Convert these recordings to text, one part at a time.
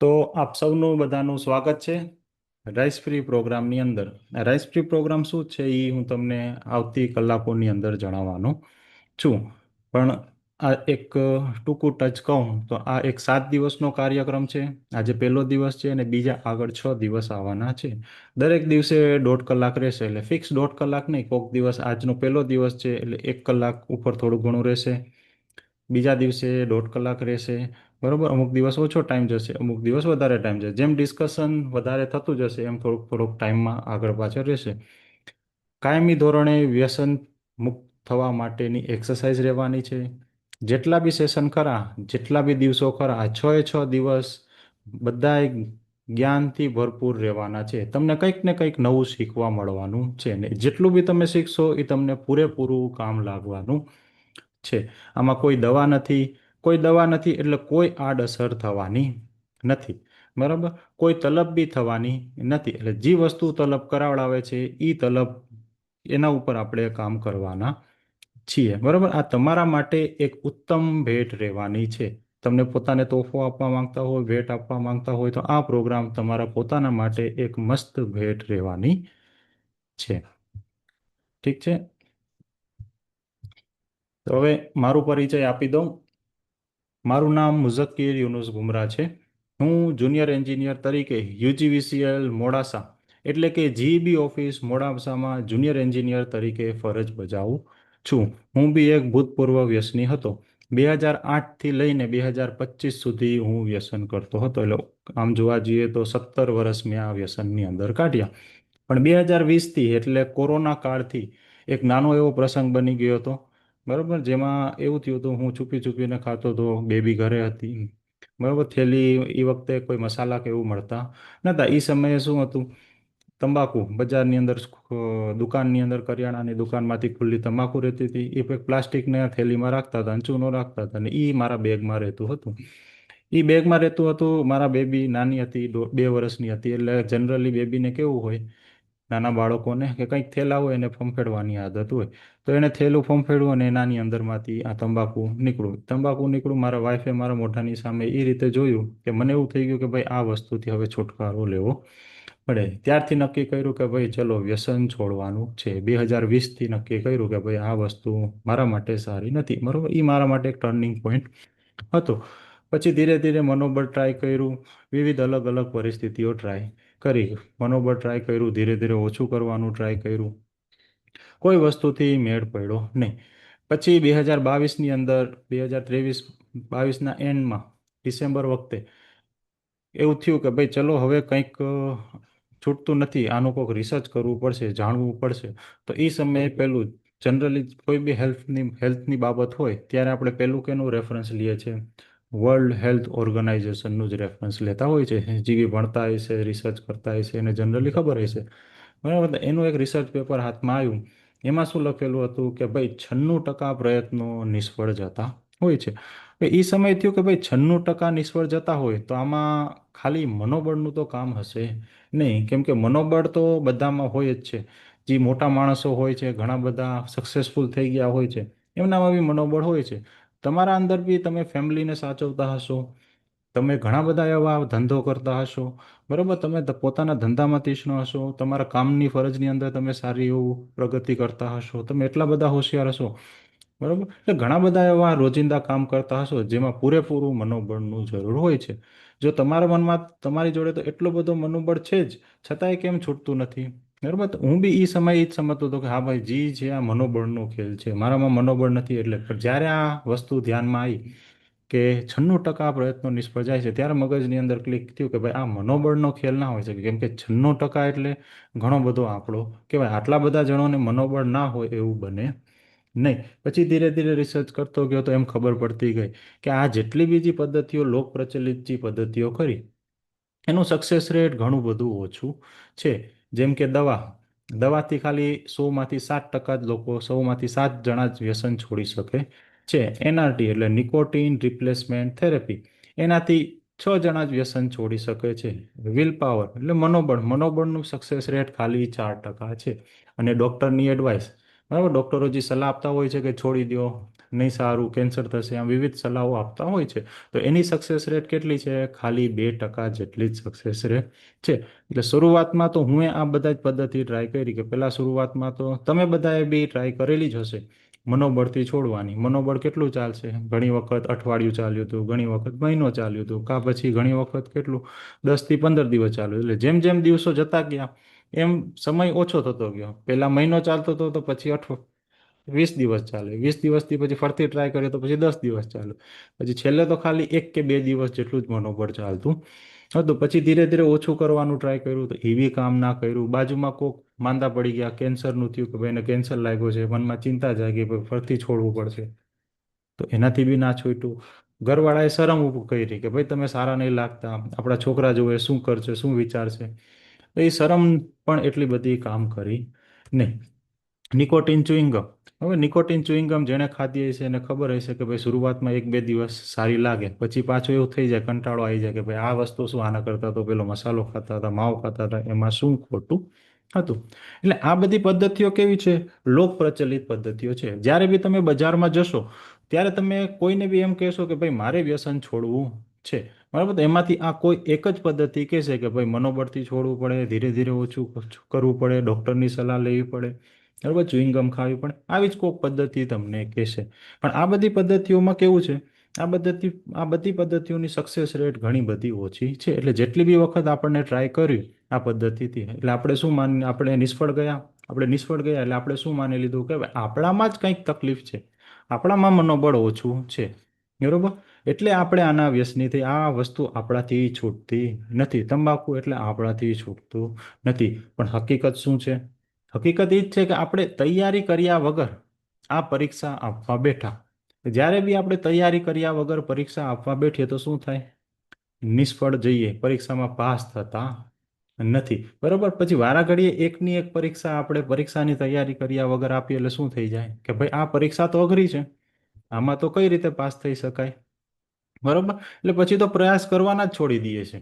તો આપ સૌનું બધાનું સ્વાગત છે રાઇસ ફ્રી પ્રોગ્રામની અંદર. રાઇસ ફ્રી પ્રોગ્રામ શું છે એ હું તમને આવતી કલાકોની અંદર જણાવવાનો છું. પણ આ એક ટૂંકું ટચ કહું તો આ એક 7 દિવસનો કાર્યક્રમ છે. આજે પહેલો દિવસ છે અને બીજા આગળ 6 દિવસ આવવાના છે. દરેક દિવસે 1.5 કલાક રહેશે, એટલે ફિક્સ 1.5 કલાક નહીં. કોઈક દિવસ આજનો પહેલો દિવસ છે એટલે 1 કલાક ઉપર થોડું ઘણું રહેશે, બીજા દિવસે 1.5 કલાક રહેશે. બરોબર, અમુક દિવસ ઓછો ટાઈમ જશે, અમુક દિવસ વધારે ટાઈમ જશે. જેમ ડિસ્કશન વધારે થતું જશે એમ થોડુંક થોડુંક ટાઈમમાં આગળ પાછળ રહેશે. કાયમી ધોરણે વ્યસન મુક્ત થવા માટેની એક્સરસાઇઝ રહેવાની છે. જેટલા બી સેશન ખરા, જેટલા બી દિવસો ખરા, આ 6 એ 6 દિવસ બધાય જ્ઞાનથી ભરપૂર રહેવાના છે. તમને કંઈક ને કંઈક નવું શીખવા મળવાનું છે ને જેટલું બી તમે શીખશો એ તમને પૂરેપૂરું કામ લાગવાનું છે. આમાં કોઈ દવા નથી. કોઈ દવા નથી એટલે કોઈ આડઅસર થવાની નથી. બરાબર, કોઈ તલબ બી થવાની નથી. એટલે જે વસ્તુ તલબ કરાવડાવે છે એ તલબ, એના ઉપર આપણે કામ કરવાના છીએ. બરાબર, આ તમારા માટે એક ઉત્તમ ભેટ રહેવાની છે. તમને પોતાને તોહફો આપવા માંગતા હોય, ભેટ આપવા માંગતા હોય તો આ પ્રોગ્રામ તમારા પોતાના માટે એક મસ્ત ભેટ રહેવાની છે. ઠીક છે, તો હવે મારું પરિચય આપી દઉં. મારું નામ મુઝક્કીર યુનુસ બુમરા છે. હું જુનિયર એન્જિનિયર તરીકે યુજીવીસીએલ મોડાસા એટલે કે જીઈબી ઓફિસ મોડાસામાં જુનિયર એન્જિનિયર તરીકે ફરજ બજાવું છું. હું બી એક ભૂતપૂર્વ વ્યસની હતો. 2008થી લઈને 2025 સુધી હું વ્યસન કરતો હતો. એટલે આમ જોવા જઈએ તો 17 વર્ષ મેં આ વ્યસનની અંદર કાઢ્યા. પણ 2020થી એટલે કોરોના કાળથી એક નાનો એવો પ્રસંગ બની ગયો હતો. બરાબર, જેમાં એવું થયું હતું, હું છુપી છુપીને ખાતો હતો, બેબી ઘરે હતી. બરાબર, થેલી એ વખતે કોઈ મસાલા કે એવું મળતા નહોતા. એ સમયે શું હતું, તંબાકુ બજારની અંદર, દુકાનની અંદર, કરિયાણાની દુકાનમાંથી ખુલ્લી તંબાકુ રહેતી હતી. એ એક પ્લાસ્ટિકના થેલીમાં રાખતા હતા અને ચૂનો રાખતા હતા, અને એ મારા બેગમાં રહેતું હતું. એ બેગમાં રહેતું હતું. મારા બેબી નાની હતી, 2 વર્ષની હતી. એટલે જનરલી બેબીને કેવું હોય, નાના બાળકોને કે કંઈક થેલા હોય એને ફંફેડવાની આદત હોય. તો એને થેલું ફંફેડ્યું અને એનાની અંદરમાંથી આ તંબાકુ નીકળ્યું. મારા વાઈફે મારા મોઢાની સામે એ રીતે જોયું કે મને એવું થઈ ગયું કે ભાઈ આ વસ્તુથી હવે છુટકારો લેવો પડે. ત્યારથી નક્કી કર્યું કે ભાઈ ચલો વ્યસન છોડવાનું છે. 2020થી નક્કી કર્યું કે ભાઈ આ વસ્તુ મારા માટે સારી નથી. બરોબર, એ મારા માટે એક ટર્નિંગ પોઈન્ટ હતો. પછી ધીરે ધીરે મનોબળ ટ્રાય કર્યું, વિવિધ અલગ અલગ પરિસ્થિતિઓ ટ્રાય કરી. મનોબળ ટ્રાય કર્યું, ધીરે ધીરે ઓછું કરવાનું ટ્રાય કર્યું. કોઈ વસ્તુથી મેળ પડ્યો નહીં. પછી 2022ની અંદર, 2023-22ના એન્ડમાં, ડિસેમ્બર વખતે એવું થયું કે ભાઈ ચલો હવે કંઈક છૂટતું નથી, આનું કોઈક રિસર્ચ કરવું પડશે, જાણવું પડશે. તો એ સમયે પહેલું, જનરલી કોઈ બી હેલ્થની બાબત હોય ત્યારે આપણે પહેલું કેનું રેફરન્સ લઈએ છીએ, વર્લ્ડ હેલ્થ ઓર્ગેનાઇઝેશનનું જ રેફરન્સ લેતા હોય છે. જેવી ભણતા હશે, રિસર્ચ કરતા હશે, એને જનરલી ખબર હશે. બરાબર, તો એનું એક રિસર્ચ પેપર હાથમાં આવ્યું. એમાં શું લખેલું હતું કે ભાઈ 96% પ્રયત્નો નિષ્ફળ જતા હોય છે. એ સમય થયું કે ભાઈ 96% નિષ્ફળ જતા હોય તો આમાં ખાલી મનોબળનું તો કામ હશે નહીં. કેમ કે મનોબળ તો બધામાં હોય જ છે. જે મોટા માણસો હોય છે, ઘણા બધા સક્સેસફુલ થઈ ગયા હોય છે, એમનામાં બી મનોબળ હોય છે. તમારા અંદર બી તમે ફેમિલીને સાચવતા હશો, તમે ઘણા બધા એવા ધંધો કરતા હશો. બરોબર, તમે પોતાના ધંધામાં તીક્ષ્ણ હશો, તમારા કામની ફરજની અંદર તમે સારી એવું પ્રગતિ કરતા હશો, તમે એટલા બધા હોશિયાર હશો. બરોબર, એટલે ઘણા બધા એવા રોજિંદા કામ કરતા હશો જેમાં પૂરેપૂરું મનોબળનું જરૂર હોય છે. જો તમારા મનમાં, તમારી જોડે તો એટલું બધું મનોબળ છે જ, છતાંય કેમ છૂટતું નથી? બરોબર, તો હું બી એ સમયે જ સમજતો હતો કે હા ભાઈ, જી છે આ મનોબળનો ખેલ છે, મારામાં મનોબળ નથી. એટલે પણ જ્યારે આ વસ્તુ ધ્યાનમાં આવી કે 96% પ્રયત્નો નિષ્ફળ જાય છે, ત્યારે મગજની અંદર ક્લિક થયું કે ભાઈ આ મનોબળનો ખેલ ના હોય શકે. કેમ કે 96% એટલે ઘણો બધો આંકડો કહેવાય. આટલા બધા જણોને મનોબળ ના હોય એવું બને નહીં. પછી ધીરે ધીરે રિસર્ચ કરતો ગયો તો એમ ખબર પડતી ગઈ કે આ જેટલી બીજી પદ્ધતિઓ, લોક પ્રચલિત જે પદ્ધતિઓ ખરી, એનું સક્સેસ રેટ ઘણું બધું ઓછું છે. જેમ કે દવાથી ખાલી 100માંથી 7% જ લોકો, 100માંથી 7 જણા જ વ્યસન છોડી શકે છે. એનઆરટી એટલે નિકોટીન રિપ્લેસમેન્ટ થેરેપી, એનાથી 6 જણા જ વ્યસન છોડી શકે છે. વિલ પાવર એટલે મનોબળનું સક્સેસ રેટ ખાલી 4% છે. અને ડૉક્ટરની એડવાઇસ, બરાબર. ડૉક્ટરો જે સલાહ આપતા હોય છે કે છોડી દો, નહીં સારું, કેન્સર થશે, આમ વિવિધ સલાહો આપતા હોય છે. તો એની સક્સેસ રેટ કેટલી છે? ખાલી 2% જેટલી જ સક્સેસ રેટ છે. એટલે શરૂઆતમાં તો હું આ બધા જ પદ્ધતિ ટ્રાય કરી, કે પહેલાં શરૂઆતમાં તો તમે બધાએ બી ટ્રાય કરેલી જ હશે મનોબળથી છોડવાની. મનોબળ કેટલું ચાલશે? ઘણી વખત અઠવાડિયું ચાલ્યું હતું, ઘણી વખત મહિનો ચાલ્યું હતું, કાં પછી ઘણી વખત કેટલું 10 થી 15 દિવસ ચાલ્યું. એટલે જેમ જેમ દિવસો જતા ગયા એમ સમય ઓછો થતો ગયો. પહેલાં મહિનો ચાલતો હતો, તો પછી 20 દિવસ ચાલે, 20 દિવસથી પછી ફરતી ટ્રાય કરીએ તો પછી 10 દિવસ ચાલે, પછી છેલ્લે તો ખાલી 1 કે 2 દિવસ જેટલું જ મનોબળ ચાલતું હતું. પછી ધીરે ધીરે ઓછું કરવાનું ટ્રાય કર્યું, તો એ બી કામ ના કર્યું. બાજુમાં કોક માંદા પડી ગયા, કેન્સરનું થયું, કે ભાઈને કેન્સર લાગ્યું છે, મનમાં ચિંતા જાગી, ભાઈ ફરતી છોડવું પડશે, તો એનાથી બી ના છૂટ્યું. ઘરવાળાએ શરમ ઊભું કરી કે ભાઈ તમે સારા નહીં લાગતા, આપણા છોકરા જોવે, શું કરશે, શું વિચારશે. તો એ શરમ પણ એટલી બધી કામ કરી નહીં. નિકોટિન ચ્યુઇંગમ. હવે નિકોટિન ચ્યુઇંગમ જેણે ખાધી હશે એને ખબર હશે કે ભાઈ શરૂઆતમાં 1 2 દિવસ સારી લાગે, પછી પાછું એવું થઈ જાય, કંટાળો આવી જાય કે ભાઈ આ વસ્તુ શું, આના કરતાં તો પેલો મસાલો ખાતા હતા, માવો ખાતા હતા, એમાં શું ખોટું હતું. એટલે આ બધી પદ્ધતિઓ કેવી છે? લોક પ્રચલિત પદ્ધતિઓ છે. જ્યારે બી તમે બજારમાં જશો ત્યારે તમે કોઈને બી એમ કહેશો કે ભાઈ મારે વ્યસન છોડવું છે, બરાબર, તો એમાંથી આ કોઈ એક જ પદ્ધતિ કહેશે કે ભાઈ મનોબળથી છોડવું પડે, ધીરે ધીરે ઓછું કરવું પડે, ડૉક્ટરની સલાહ લેવી પડે, બરાબર, ચ્યુઇંગમ ખાવી પડે, આવી જ કોઈક પદ્ધતિ તમને કહેશે. પણ આ બધી પદ્ધતિઓમાં કેવું છે? આ બધી પદ્ધતિઓની સક્સેસ રેટ ઘણી બધી ઓછી છે. એટલે જેટલી બી વખત આપણને ટ્રાય કર્યું આ પદ્ધતિથી, એટલે આપણે શું માની, આપણે નિષ્ફળ ગયા. આપણે નિષ્ફળ ગયા એટલે આપણે શું માની લીધું કે ભાઈ આપણામાં જ કંઈક તકલીફ છે, આપણામાં મનોબળ ઓછું છે, બરોબર. એટલે આપણે આના વ્યસની થઈ. આ વસ્તુ આપણાથી છૂટતી નથી. તંબાકુ એટલે આપણાથી છૂટતું નથી. પણ હકીકત શું છે? હકીકત એ જ છે કે આપણે તૈયારી કર્યા વગર આ પરીક્ષા આપવા બેઠા. જ્યારે બી આપણે તૈયારી કર્યા વગર પરીક્ષા આપવા બેઠીએ તો શું થાય? નિષ્ફળ જઈએ, પરીક્ષામાં પાસ થતા નથી, બરોબર. પછી વારાઘડીએ એકની એક પરીક્ષા આપણે પરીક્ષાની તૈયારી કર્યા વગર આપીએ એટલે શું થઈ જાય કે ભાઈ આ પરીક્ષા તો અઘરી છે, આમાં તો કઈ રીતે પાસ થઈ શકાય, બરોબર. એટલે પછી તો પ્રયાસ કરવાના જ છોડી દઈએ છે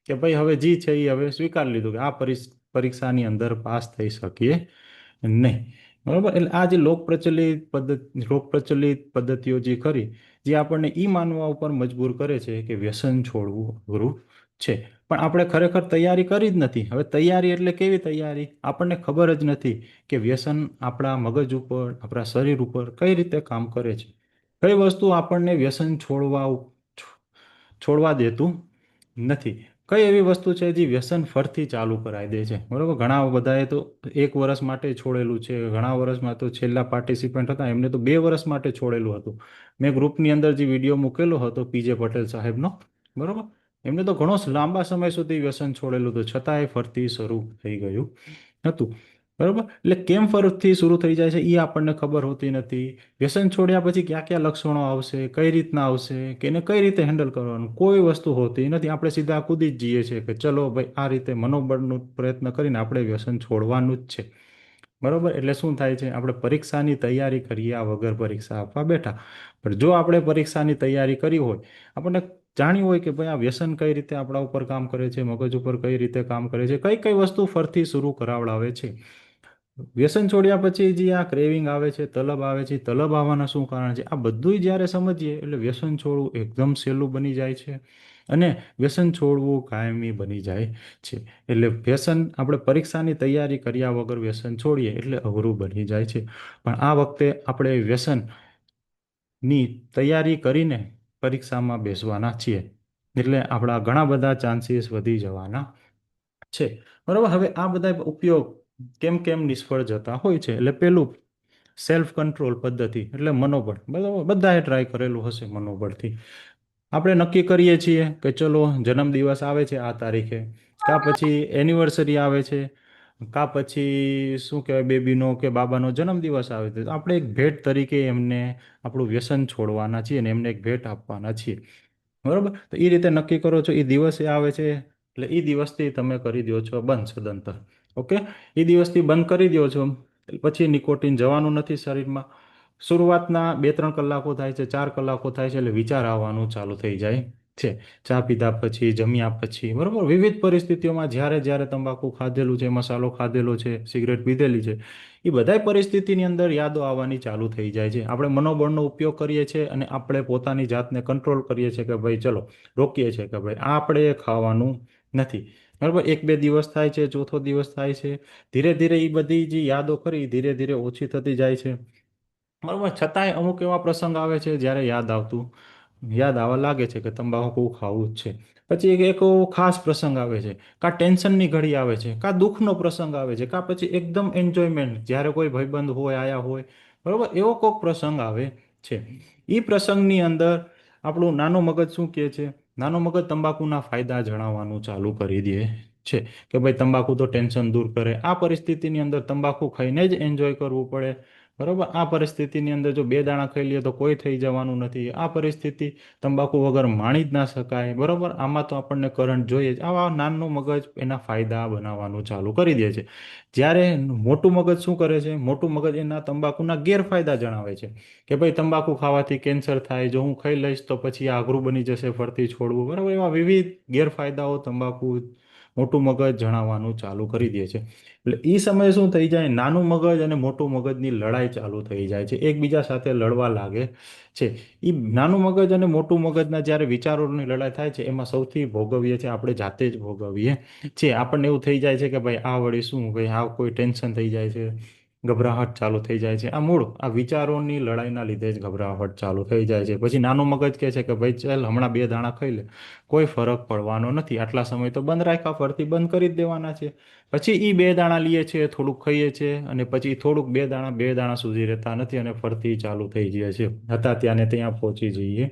કે ભાઈ હવે જી છે એ હવે સ્વીકારી લીધું કે આ પરીક્ષાની અંદર પાસ થઈ શકીએ નહીં, બરોબર. એટલે આ જે લોક પ્રચલિત પદ્ધતિઓ જે ખરી, જે આપણને એ માનવા ઉપર મજબૂર કરે છે કે વ્યસન છોડવું અઘરું છે. પણ આપણે ખરેખર તૈયારી કરી જ નથી. હવે તૈયારી એટલે કેવી તૈયારી? આપણને ખબર જ નથી કે વ્યસન આપણા મગજ ઉપર, આપણા શરીર ઉપર કઈ રીતે કામ કરે છે. કઈ વસ્તુ આપણને વ્યસન છોડવા દેતું નથી. કઈ એવી વસ્તુ છે જે વ્યસન ફરથી ચાલુ કરાવી દે છે, બરોબર. ઘણા બધાએ તો 1 વર્ષ માટે છોડેલું છે, ઘણા વર્ષમાં તો છેલ્લા પાર્ટિસિપન્ટ હતા એમને તો 2 વર્ષ માટે છોડેલું હતું. મેં ગ્રુપની અંદર જે વિડીયો મૂકેલો હતો પીજે પટેલ સાહેબનો, બરોબર, એમને તો ઘણો લાંબા સમય સુધી વ્યસન છોડેલું હતું, છતાંય ફરતી શરૂ થઈ ગયું હતું, બરોબર. એટલે કેમ ફરતી શરૂ થઈ જાય છે એ આપણને ખબર હોતી નથી. વ્યસન છોડ્યા પછી કયા કયા લક્ષણો આવશે, કઈ રીતના આવશે, કે એને કઈ રીતે હેન્ડલ કરવાનું, કોઈ વસ્તુ હોતી નથી. આપણે સીધા કૂદી જ જઈએ છીએ કે ચલો ભાઈ આ રીતે મનોબળનો પ્રયત્ન કરીને આપણે વ્યસન છોડવાનું જ છે, બરોબર. એટલે શું થાય છે? આપણે પરીક્ષાની તૈયારી કર્યા વગર પરીક્ષા આપવા બેઠા. પણ જો આપણે પરીક્ષાની તૈયારી કરી હોય, આપણને જાણ્યું હોય કે ભાઈ આ વ્યસન કઈ રીતે આપણા ઉપર કામ કરે છે, મગજ ઉપર કઈ રીતે કામ કરે છે, કઈ કઈ વસ્તુ ફરતી શરૂ કરાવડાવે છે. વ્યસન છોડ્યા પછી જે આ ક્રેવિંગ આવે છે, તલબ આવે છે, તલબ આવવાના શું કારણ છે, આ બધું જ્યારે સમજીએ એટલે વ્યસન છોડવું એકદમ સહેલું બની જાય છે અને વ્યસન છોડવું કાયમી બની જાય છે. એટલે વ્યસન આપણે પરીક્ષાની તૈયારી કર્યા વગર વ્યસન છોડીએ એટલે અઘરું બની જાય છે. પણ આ વખતે આપણે વ્યસનની તૈયારી કરીને પરીક્ષામાં બેસવાના છીએ, એટલે આપણા ઘણા બધા ચાન્સીસ વધી જવાના છે, બરાબર. હવે આ બધા ઉપયોગ કેમ કેમ નિષ્ફળ જતા હોય છે? એટલે પેલું સેલ્ફ કંટ્રોલ પદ્ધતિ, એટલે મનોબળ, બરાબર, બધાએ ટ્રાય કરેલું હશે મનોબળથી. આપણે નક્કી કરીએ છીએ કે ચલો જન્મદિવસ આવે છે આ તારીખે, કાં પછી એનિવર્સરી આવે છે, કાં પછી શું કહેવાય બેબીનો કે બાબાનો જન્મદિવસ આવે છે, તો આપણે એક ભેટ તરીકે એમને આપણું વ્યસન છોડવાના છીએ અને એમને એક ભેટ આપવાના છીએ, બરાબર. તો એ રીતે નક્કી કરો છો, એ દિવસે આવે છે એટલે એ દિવસથી તમે કરી દો છો બંધ સદંતર, ઓકે. એ દિવસથી બંધ કરી દો છો પછી નિકોટિન જવાનું નથી શરીરમાં. શરૂઆતના 2 3 કલાકો થાય છે, 4 કલાકો થાય છે એટલે વિચાર આવવાનું ચાલુ થઈ જાય છે. ચા પીધા પછી, જમ્યા પછી, બરોબર, વિવિધ પરિસ્થિતિઓમાં જ્યારે જ્યારે તંબાકુ ખાધેલું છે, મસાલો ખાધેલો છે, સિગરેટ પીધેલી છે, એ બધાય પરિસ્થિતિની અંદર યાદો આવવાની ચાલુ થઈ જાય છે. આપણે મનોબળનો ઉપયોગ કરીએ છીએ અને આપણે પોતાની જાતને કંટ્રોલ કરીએ છીએ કે ભાઈ ચલો, રોકીએ છીએ કે ભાઈ આ આપણે ખાવાનું નથી. બરાબર, એક બે દિવસ થાય છે, ચોથો દિવસ થાય છે, ધીરે ધીરે એ બધી જે યાદો ખરી ધીરે ધીરે ઓછી થતી જાય છે. બરાબર, છતાંય અમુક એવા પ્રસંગ આવે છે જ્યારે યાદ આવવા લાગે છે કે તંબાકુ ખાવું જ છે. પછી એક એવો ખાસ પ્રસંગ આવે છે, કાં ટેન્શનની ઘડી આવે છે, કાં દુઃખનો પ્રસંગ આવે છે, કાં પછી એકદમ એન્જોયમેન્ટ જ્યારે કોઈ ભાઈબંધ હોય, આયા હોય, બરોબર, એવો કોઈક પ્રસંગ આવે છે. એ પ્રસંગની અંદર આપણું નાનું મગજ શું કહે છે? નાનું મગજ તંબાકુના ફાયદા જણાવવાનું ચાલુ કરી દે છે કે ભાઈ તંબાકુ તો ટેન્શન દૂર કરે. આ પરિસ્થિતિની અંદર તંબાકુ ખાઈને જ એન્જોય કરવું પડે. બરોબર, આ પરિસ્થિતિની અંદર જો બે દાણા ખાઈ લઈએ તો કોઈ થઈ જવાનું નથી. આ પરિસ્થિતિ તંબાકુ વગર માણી જ ના શકાય. બરોબર, આમાં તો આપણને કરંટ જોઈએ જ. આવા નાનું મગજ એના ફાયદા બનાવવાનું ચાલુ કરી દે છે. જ્યારે મોટું મગજ શું કરે છે? મોટું મગજ એના તંબાકુના ગેરફાયદા જણાવે છે કે ભાઈ તંબાકુ ખાવાથી કેન્સર થાય, જો હું ખાઈ લઈશ તો પછી આ અઘરું બની જશે ફરતી છોડવું. બરાબર, એવા વિવિધ ગેરફાયદાઓ તંબાકુ મોટું મગજ જણાવવાનું ચાલુ કરી દે છે. એટલે એ સમયે શું થઈ જાય? નાનું મગજ અને મોટું મગજની લડાઈ ચાલુ થઈ જાય છે, એકબીજા સાથે લડવા લાગે છે. એ નાનું મગજ અને મોટું મગજના જ્યારે વિચારોની લડાઈ થાય છે, એમાં સૌથી ભોગવીએ છે આપણે જાતે જ ભોગવીએ છીએ. આપણને એવું થઈ જાય છે કે ભાઈ આ વળી શું, ભાઈ આ કોઈ ટેન્શન થઈ જાય છે, ગભરાહટ ચાલુ થઈ જાય છે. આ વિચારોની લડાઈના લીધે જ ગભરાહટ ચાલુ થઈ જાય છે. પછી નાનું મગજ કહે છે કે ભાઈ ચાલ હમણાં બે દાણા ખાઈ લે, કોઈ ફરક પડવાનો નથી, આટલા સમય તો બંધ રાખ્યા, ફરતી બંધ કરી જ દેવાના છે. પછી એ બે દાણા લઈએ છે, થોડુંક ખાઈએ છે, અને પછી થોડુંક બે દાણા સુધી રહેતા નથી અને ફરતી ચાલુ થઈ જાય છે. હતા ત્યાં ને ત્યાં પહોંચી જઈએ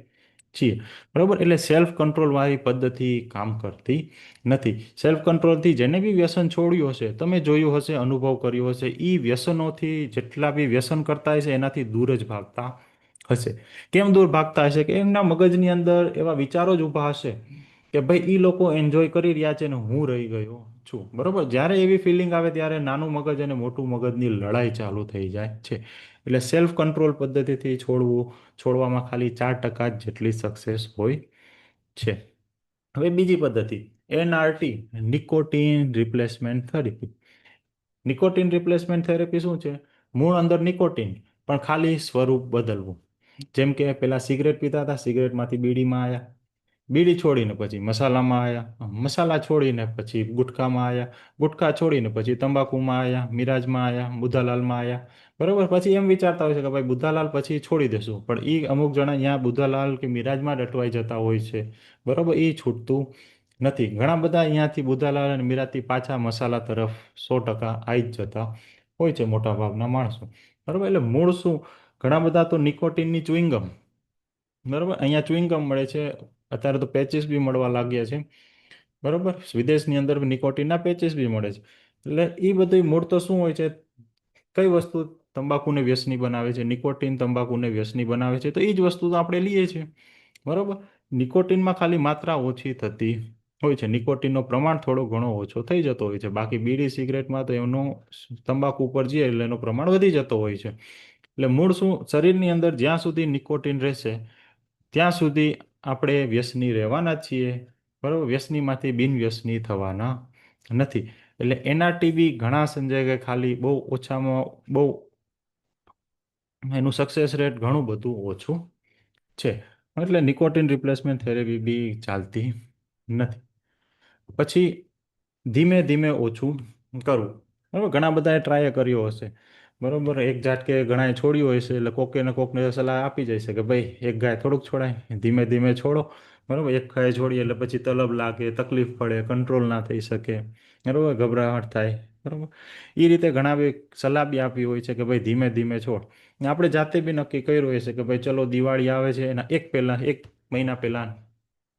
છીએ. બરોબર, એટલે સેલ્ફ કંટ્રોલ વાળી પદ્ધતિ કામ કરતી નથી. સેલ્ફ કંટ્રોલથી જેને બી વ્યસન છોડ્યું હશે, તમે જોયું હશે, અનુભવ કર્યો હશે, એ વ્યસનોથી જેટલા બી વ્યસન કરતા હશે એનાથી દૂર જ ભાગતા હશે. કેમ દૂર ભાગતા હશે? કે એમના મગજની અંદર એવા વિચારો જ ઊભા હશે કે ભાઈ એ લોકો એન્જોય કરી રહ્યા છે ને હું રહી ગયો છું. બરોબર, જ્યારે એવી ફિલિંગ આવે ત્યારે નાનું મગજ અને મોટું મગજની લડાઈ ચાલુ થઈ જાય છે. એટલે સેલ્ફ કંટ્રોલ પદ્ધતિથી છોડવામાં ખાલી 4% જ જેટલી સક્સેસ હોય છે. હવે બીજી પદ્ધતિ, NRT, nicotine replacement therapy. Nicotine replacement therapy શું છે? મૂળ અંદર નિકોટીન, પણ ખાલી સ્વરૂપ બદલવું. જેમ કે પેલા સિગરેટ પીતા હતા, સિગરેટમાંથી બીડીમાં આવ્યા, બીડી છોડીને પછી મસાલામાં આવ્યા, મસાલા છોડીને પછી ગુટખામાં આવ્યા, ગુટખા છોડીને પછી તંબાકુમાં આવ્યા, મિરાજમાં આવ્યા, બુધાલાલમાં આવ્યા. બરોબર, પછી એમ વિચારતા હોય છે કે ભાઈ બુધાલાલ પછી છોડી દેશું, પણ એ અમુક જણા અહીંયા બુધાલાલ કે મિરાજમાં જ અટવાઈ જતા હોય છે. બરોબર, એ છૂટતું નથી. ઘણા બધા અહીંયાથી બુધાલાલ અને મિરાજથી પાછા મસાલા તરફ 100% આવી જ જતા હોય છે મોટા ભાગના માણસો. બરોબર, એટલે મૂળ શું? ઘણા બધા તો નિકોટીનની ચ્યુઇંગમ, બરોબર, અહીંયા ચ્યુઇંગમ મળે છે, અત્યારે તો પેચીસ બી મળવા લાગ્યા છે. બરોબર, વિદેશની અંદર નિકોટીનના પેચીસ બી મળે છે. એટલે એ બધું મૂળ તો શું હોય છે? કઈ વસ્તુ તંબાકુને વ્યસની બનાવે છે? નિકોટીન તંબાકુને વ્યસની બનાવે છે, તો એ જ વસ્તુ તો આપણે લઈએ છીએ. બરોબર, નિકોટીનમાં ખાલી માત્રા ઓછી થતી હોય છે, નિકોટીનનો પ્રમાણ થોડો ઘણો ઓછો થઈ જતો હોય છે. બાકી બીડી સિગરેટમાં તો એનો તંબાકુ ઉપર જઈએ એટલે એનું પ્રમાણ વધી જતો હોય છે. એટલે મૂળ શું? શરીરની અંદર જ્યાં સુધી નિકોટીન રહેશે ત્યાં સુધી આપણે વ્યસની રહેવાના જ છીએ. બરાબર, વ્યસનીમાંથી બિનવ્યસની થવાના નથી. એટલે એનઆરટી બી ઘણા સંજોગે ખાલી બહુ ઓછામાં બહુ એનું સક્સેસ રેટ ઘણું બધું ઓછું છે. એટલે નિકોટીન રિપ્લેસમેન્ટ થેરેપી બી ચાલતી નથી. પછી ધીમે ધીમે ઓછું કરવું. બરાબર, ઘણા બધાએ ટ્રાય કર્યો હશે. બરોબર, એક ઝાટકે ઘણાએ છોડ્યું હશે, એટલે કોકે ને કોકને સલાહ આપી જાય છે કે ભાઈ એક ગાય થોડુંક છોડાય, ધીમે ધીમે છોડો. બરોબર, એક ગાય છોડીએ એટલે પછી તલબ લાગે, તકલીફ પડે, કંટ્રોલ ના થઈ શકે, બરોબર, ગભરાહટ થાય. બરોબર, એ રીતે ઘણા બી સલાહ બી આપી હોય છે કે ભાઈ ધીમે ધીમે છોડ. ને આપણે જાતે બી નક્કી કર્યું હોય છે કે ભાઈ ચલો દિવાળી આવે છે એના એક મહિના પહેલા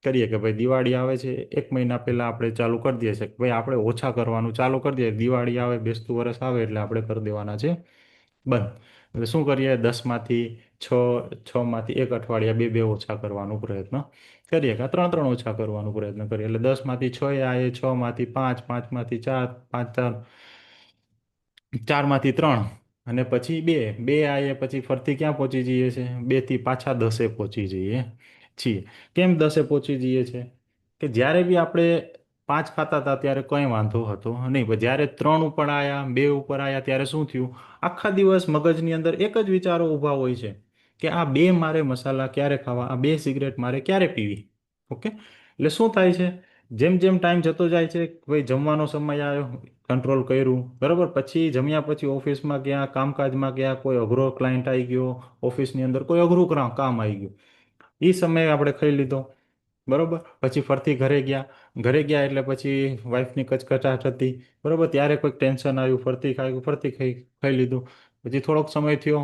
કરીએ કે ભાઈ દિવાળી આવે છે, એક મહિના પહેલા આપણે ચાલુ કરી દઈએ છીએ કે ભાઈ આપણે ઓછા કરવાનું ચાલુ કરી દઈએ. દિવાળી આવે, બેસતું વરસ આવે એટલે આપણે કરી દેવાના છે બંધ. એટલે શું કરીએ? 10માંથી 6, 6માંથી એક અઠવાડિયા બે બે ઓછા કરવાનો પ્રયત્ન કરીએ, કે ત્રણ ત્રણ ઓછા કરવાનો પ્રયત્ન કરીએ. એટલે 10માંથી 6 આવે, 6માંથી 5, 5માંથી 4, 5 4, 4માંથી 3, અને પછી બે બે આવે પછી ફરતી ક્યાં પહોંચી જઈએ છે? 2થી પાછા 10 પહોંચી જઈએ છીએ. કેમ 10એ પહોંચી જઈએ છીએ? કે જ્યારે બી આપણે 5 ખાતા હતા ત્યારે કંઈ વાંધો હતો નહીં, પણ જ્યારે 3 ઉપર આવ્યા, 2 ઉપર આવ્યા ત્યારે શું થયું? આખા દિવસ મગજની અંદર એક જ વિચારો ઊભા હોય છે કે આ બે મારે મસાલા ક્યારે ખાવા, આ બે સિગરેટ મારે ક્યારે પીવી. ઓકે, એટલે શું થાય છે? જેમ જેમ ટાઈમ જતો જાય છે, ભાઈ જમવાનો સમય આવ્યો, કંટ્રોલ કર્યું, બરાબર, પછી જમ્યા પછી ઓફિસમાં ગયા, કામકાજમાં ગયા, કોઈ અઘરો ક્લાયન્ટ આવી ગયો, ઓફિસની અંદર કોઈ અઘરું કામ આવી ગયું, એ સમયે આપણે ખાઈ લીધો, બરોબર. પછી ફરતી ઘરે ગયા એટલે પછી વાઈફની કચકચાટ હતી, બરોબર, ત્યારે કોઈક ટેન્શન આવ્યું, ફરતી ખાઈ લીધું. પછી થોડોક સમય થયો,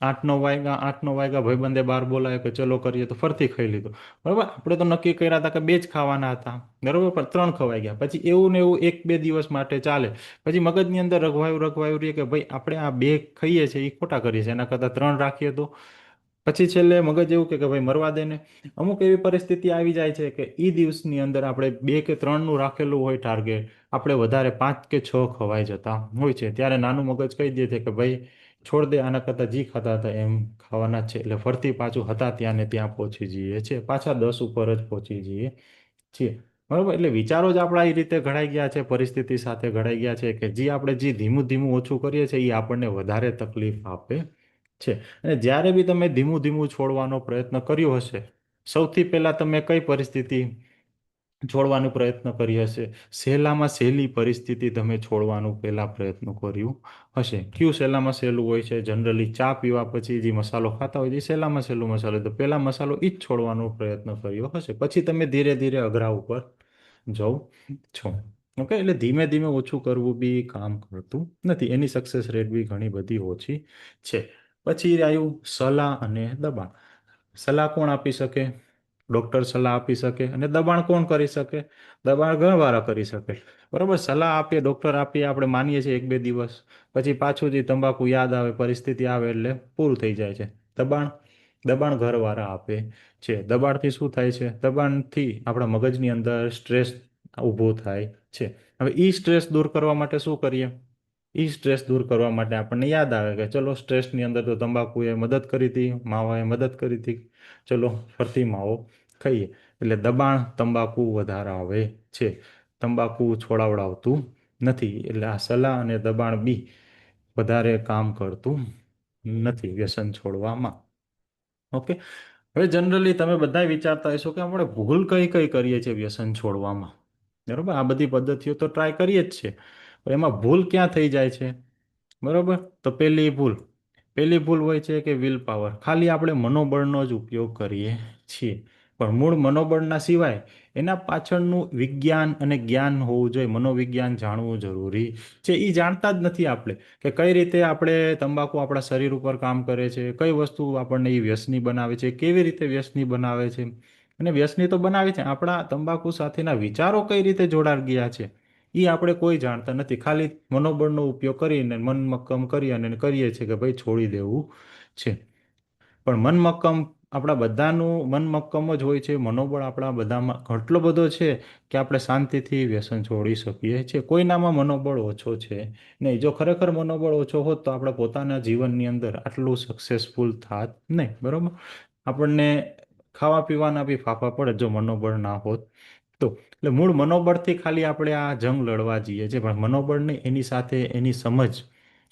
8-9 વાગ્યા ભાઈબંધે બહાર બોલાય કે ચલો કરીએ, તો ફરતી ખાઈ લીધું, બરોબર. આપણે તો નક્કી કર્યા હતા કે બે જ ખાવાના હતા, બરોબર, પણ 3 ખવાઈ ગયા. પછી એવું ને એવું 1-2 દિવસ માટે ચાલે, પછી મગજની અંદર રઘવાયું રહીએ કે ભાઈ આપણે આ બે ખાઈએ છીએ એ ખોટા કરીએ છીએ, એના કરતાં 3 રાખીએ તો. પછી છેલ્લે મગજ એવું કે ભાઈ મરવા દે ને. અમુક એવી પરિસ્થિતિ આવી જાય છે કે એ દિવસની અંદર આપણે 2 કે 3નું રાખેલું હોય ટાર્ગેટ, આપણે વધારે 5 કે 6 ખવાઈ જતા હોય છે, ત્યારે નાનું મગજ કહી દે છે કે ભાઈ છોડ દે, આના કરતાં જી ખાતા હતા એમ ખાવાના જ છે. એટલે ફરતી પાછું હતા ત્યાં ને ત્યાં પહોંચી જઈએ છીએ, પાછા 10 ઉપર જ પહોંચી જઈએ છીએ, બરાબર. એટલે વિચારો જ આપણા એ રીતે ઘડાઈ ગયા છે, પરિસ્થિતિ સાથે ઘડાઈ ગયા છે કે જે ધીમું ધીમું ઓછું કરીએ છીએ એ આપણને વધારે તકલીફ આપે છે. અને જ્યારે બી તમે ધીમું ધીમું છોડવાનો પ્રયત્ન કર્યો હશે, સૌથી પહેલા તમે કઈ પરિસ્થિતિ છોડવાનો પ્રયત્ન કરી હશે? સહેલામાં સહેલી પરિસ્થિતિ તમે છોડવાનું પહેલા પ્રયત્ન કર્યું હશે. કયું સહેલામાં સહેલું હોય છે? જનરલી ચા પીવા પછી જે મસાલો ખાતા હોય, એ સહેલામાં સહેલું મસાલો, તો પહેલા મસાલો એ જ છોડવાનો પ્રયત્ન કર્યો હશે, પછી તમે ધીરે ધીરે અઘરા ઉપર જાઓ છો. ઓકે, એટલે ધીમે ધીમે ઓછું કરવું બી કામ કરતું નથી, એની સક્સેસ રેટ બી ઘણી બધી ઓછી છે. પછી આવ્યું સલાહ અને દબાણ. સલાહ કોણ આપી શકે? ડૉક્ટર સલાહ આપી શકે. અને દબાણ કોણ કરી શકે? દબાણ ઘરવાળા કરી શકે, બરાબર. સલાહ આપીએ, ડૉક્ટર આપીએ, આપણે માનીએ છીએ 1-2 દિવસ, પછી પાછું જે તંબાકુ યાદ આવે, પરિસ્થિતિ આવે એટલે પૂરું થઈ જાય છે. દબાણ દબાણ ઘરવાળા આપે છે. દબાણથી શું થાય છે? દબાણથી આપણા મગજની અંદર સ્ટ્રેસ ઊભો થાય છે. હવે એ સ્ટ્રેસ દૂર કરવા માટે શું કરીએ? એ સ્ટ્રેસ દૂર કરવા માટે આપણને યાદ આવે કે ચલો સ્ટ્રેસની અંદર તો તંબાકુએ મદદ કરી હતી, માવાએ મદદ કરી હતી, ચલો ફરતી માવો ખાઈએ. એટલે દબાણ તંબાકુ વધારે આવે છે, તંબાકુ છોડાવડાવતું નથી. એટલે આ સલાહ અને દબાણ બી વધારે કામ કરતું નથી વ્યસન છોડવામાં. ઓકે, હવે જનરલી તમે બધા વિચારતા હશો કે આપણે ભૂલ કઈ કઈ કરીએ છીએ વ્યસન છોડવામાં, બરોબર. આ બધી પદ્ધતિઓ તો ટ્રાય કરીએ જ છે, પણ એમાં ભૂલ ક્યાં થઈ જાય છે, બરોબર. તો પહેલી ભૂલ હોય છે કે વિલ પાવર, ખાલી આપણે મનોબળનો જ ઉપયોગ કરીએ છીએ. પણ મૂળ મનોબળના સિવાય એના પાછળનું વિજ્ઞાન અને જ્ઞાન હોવું જોઈએ, મનોવિજ્ઞાન જાણવું જરૂરી છે. એ જાણતા જ નથી આપણે કે કઈ રીતે આપણે તંબાકુ આપણા શરીર ઉપર કામ કરે છે, કઈ વસ્તુ આપણને એ વ્યસની બનાવે છે, કેવી રીતે વ્યસની બનાવે છે. અને વ્યસની તો બનાવે છે, આપણા તંબાકુ સાથેના વિચારો કઈ રીતે જોડાઈ ગયા છે એ આપણે કોઈ જાણતા નથી. ખાલી મનોબળનો ઉપયોગ કરીને મન મક્કમ કરી અને કરીએ છીએ કે ભાઈ છોડી દેવું છે. પણ મન મક્કમ આપણા બધાનું મન મક્કમ જ હોય છે, મનોબળ આપણા બધામાં એટલો બધો છે કે આપણે શાંતિથી વ્યસન છોડી શકીએ છીએ. કોઈનામાં મનોબળ ઓછો છે નહીં. જો ખરેખર મનોબળ ઓછો હોત તો આપણે પોતાના જીવનની અંદર આટલું સક્સેસફુલ થાત નહીં, બરોબર. આપણને ખાવા પીવાના બી ફાફા પડે જો મનોબળ ના હોત તો. એટલે મૂળ મનોબળથી ખાલી આપણે આ જંગ લડવા જઈએ છીએ, પણ મનોબળ નહીં, એની સાથે એની સમજ,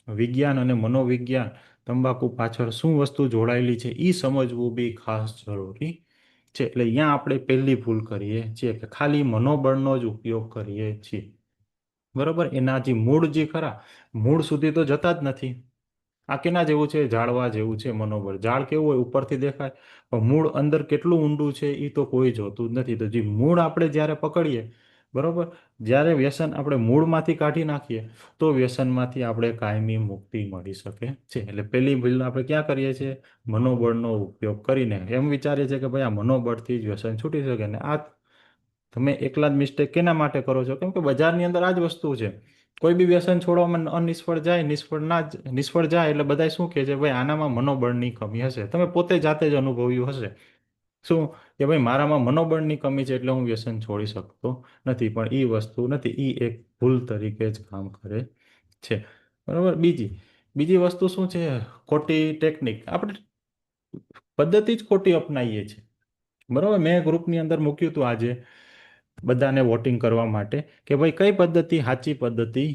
વિજ્ઞાન અને મનોવિજ્ઞાન, તંબાકુ પાછળ શું વસ્તુ જોડાયેલી છે એ સમજવું બી ખાસ જરૂરી છે. એટલે અહીંયા આપણે પહેલી ભૂલ કરીએ છીએ કે ખાલી મનોબળનો જ ઉપયોગ કરીએ છીએ, બરોબર. એના જે મૂળ જે ખરા, મૂળ સુધી તો જતા જ નથી. આ કેના જેવું છે? ઝાડવા જેવું છે મનોબળ. ઝાડ કેવું હોય? ઉપરથી દેખાય, પણ મૂળ અંદર કેટલું ઊંડું છે એ તો કોઈ જોતું જ નથી. તો જે મૂળ આપણે જ્યારે પકડીએ, બરોબર, જ્યારે વ્યસન આપણે મૂળમાંથી કાઢી નાખીએ તો વ્યસનમાંથી આપણે કાયમી મુક્તિ મળી શકે છે. એટલે પહેલી ભૂલ આપણે ક્યાં કરીએ છીએ? મનોબળનો ઉપયોગ કરીને એમ વિચારીએ છીએ કે ભાઈ આ મનોબળથી જ વ્યસન છૂટી શકે. ને આ તમે એકલા જ મિસ્ટેક કેના માટે કરો છો? કેમ કે બજારની અંદર આ જ વસ્તુ છે. કોઈ બી વ્યસન છોડવામાં અનિષ્ફળ જાય, નિષ્ફળ જાય એટલે બધા શું કહે છે? ભાઈ આનામાં મનોબળની કમી હશે. તમે પોતે જાતે જ અનુભવ્યું હશે શું કે ભાઈ મારામાં મનોબળની કમી છે એટલે હું વ્યસન છોડી શકતો નથી. પણ એ વસ્તુ નથી, એ એક ભૂલ તરીકે જ કામ કરે છે, બરાબર. બીજી વસ્તુ શું છે? ખોટી ટેકનિક. આપણે પદ્ધતિ જ ખોટી અપનાવીએ છીએ. બરાબર, મેં ગ્રુપની અંદર મૂક્યું હતું આજે બધાને વોટિંગ કરવા માટે કે ભાઈ કઈ પદ્ધતિ સાચી પદ્ધતિ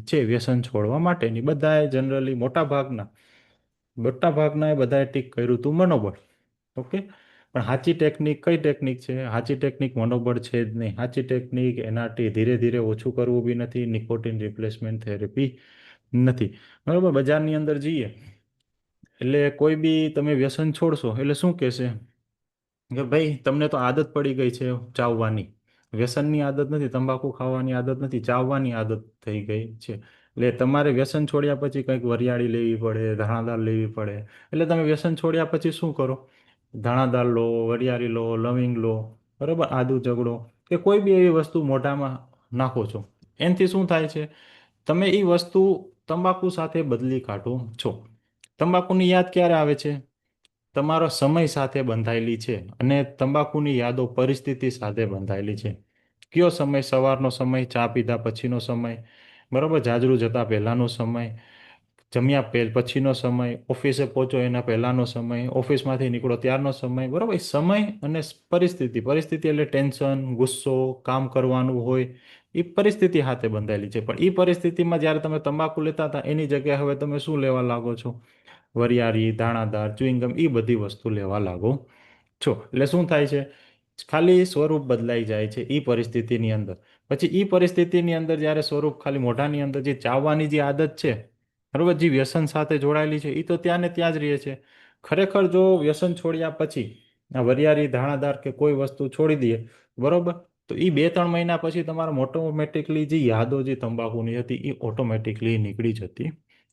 છે વ્યસન છોડવા માટેની. બધાએ જનરલી મોટા ભાગના એ બધાએ ટીક કર્યું હતું મનોબળ. ઓકે, પણ સાચી ટેકનિક કઈ ટેકનિક છે? સાચી ટેકનિક મનોબળ છે જ નહીં. સાચી ટેકનિક એનાથી ધીરે ધીરે ઓછું કરવું બી નથી, નિકોટિન રિપ્લેસમેન્ટ થેરેપી નથી. બરાબર, બજારની અંદર જઈએ એટલે કોઈ બી તમે વ્યસન છોડશો એટલે શું કહેશે કે ભાઈ તમને તો આદત પડી ગઈ છે ચાવવાની. વ્યસનની આદત નથી, તંબાકુ ખાવાની આદત નથી, ચાવવાની આદત થઈ ગઈ છે. એટલે તમારે વ્યસન છોડ્યા પછી કંઈક વરિયાળી લેવી પડે, ધાણાદાળ લેવી પડે. એટલે તમે વ્યસન છોડ્યા પછી શું કરો? ધાણાદાળ લો, વરિયાળી લો, લવિંગ લો, બરાબર, આદુ ચગડો કે કોઈ બી એવી વસ્તુ મોઢામાં નાખો છો. એનાથી શું થાય છે? તમે એ વસ્તુ તંબાકુ સાથે બદલી કાઢો છો. તંબાકુની યાદ ક્યારે આવે છે? તમારો સમય સાથે બંધાયેલી છે, અને તંબાકુની યાદો પરિસ્થિતિ સાથે બંધાયેલી છે. કયો સમય? સવારનો સમય, ચા પીધા પછીનો સમય, બરાબર, જાજરૂ જતા પહેલાનો સમય, જમ્યા પછીનો સમય, ઓફિસે પહોંચો એના પહેલાનો સમય, ઓફિસમાંથી નીકળો ત્યારનો સમય. બરાબર, એ સમય અને પરિસ્થિતિ એટલે ટેન્શન, ગુસ્સો, કામ કરવાનું હોય, એ પરિસ્થિતિ સાથે બંધાયેલી છે. પણ એ પરિસ્થિતિમાં જ્યારે તમે તંબાકુ લેતા હતા એની જગ્યાએ હવે તમે શું લેવા લાગો છો? વરિયાળી, દાણાદાર, ચ્યુઇંગમ, એ બધી વસ્તુ લેવા લાગો છો. એટલે શું થાય છે? ખાલી સ્વરૂપ બદલાઈ જાય છે એ પરિસ્થિતિની અંદર. પછી એ પરિસ્થિતિની અંદર જ્યારે સ્વરૂપ ખાલી મોઢાની અંદર જે ચાવવાની જે આદત છે, બરોબર, જે વ્યસન સાથે જોડાયેલી છે, એ તો ત્યાં ને ત્યાં જ રહે છે. ખરેખર જો વ્યસન છોડ્યા પછી આ વરિયાળી, ધાણાદાર કે કોઈ વસ્તુ છોડી દઈએ, બરોબર, તો એ 2-3 મહિના પછી તમારા ઓટોમેટિકલી જે યાદો જે તંબાકુની હતી એ ઓટોમેટિકલી નીકળી જતી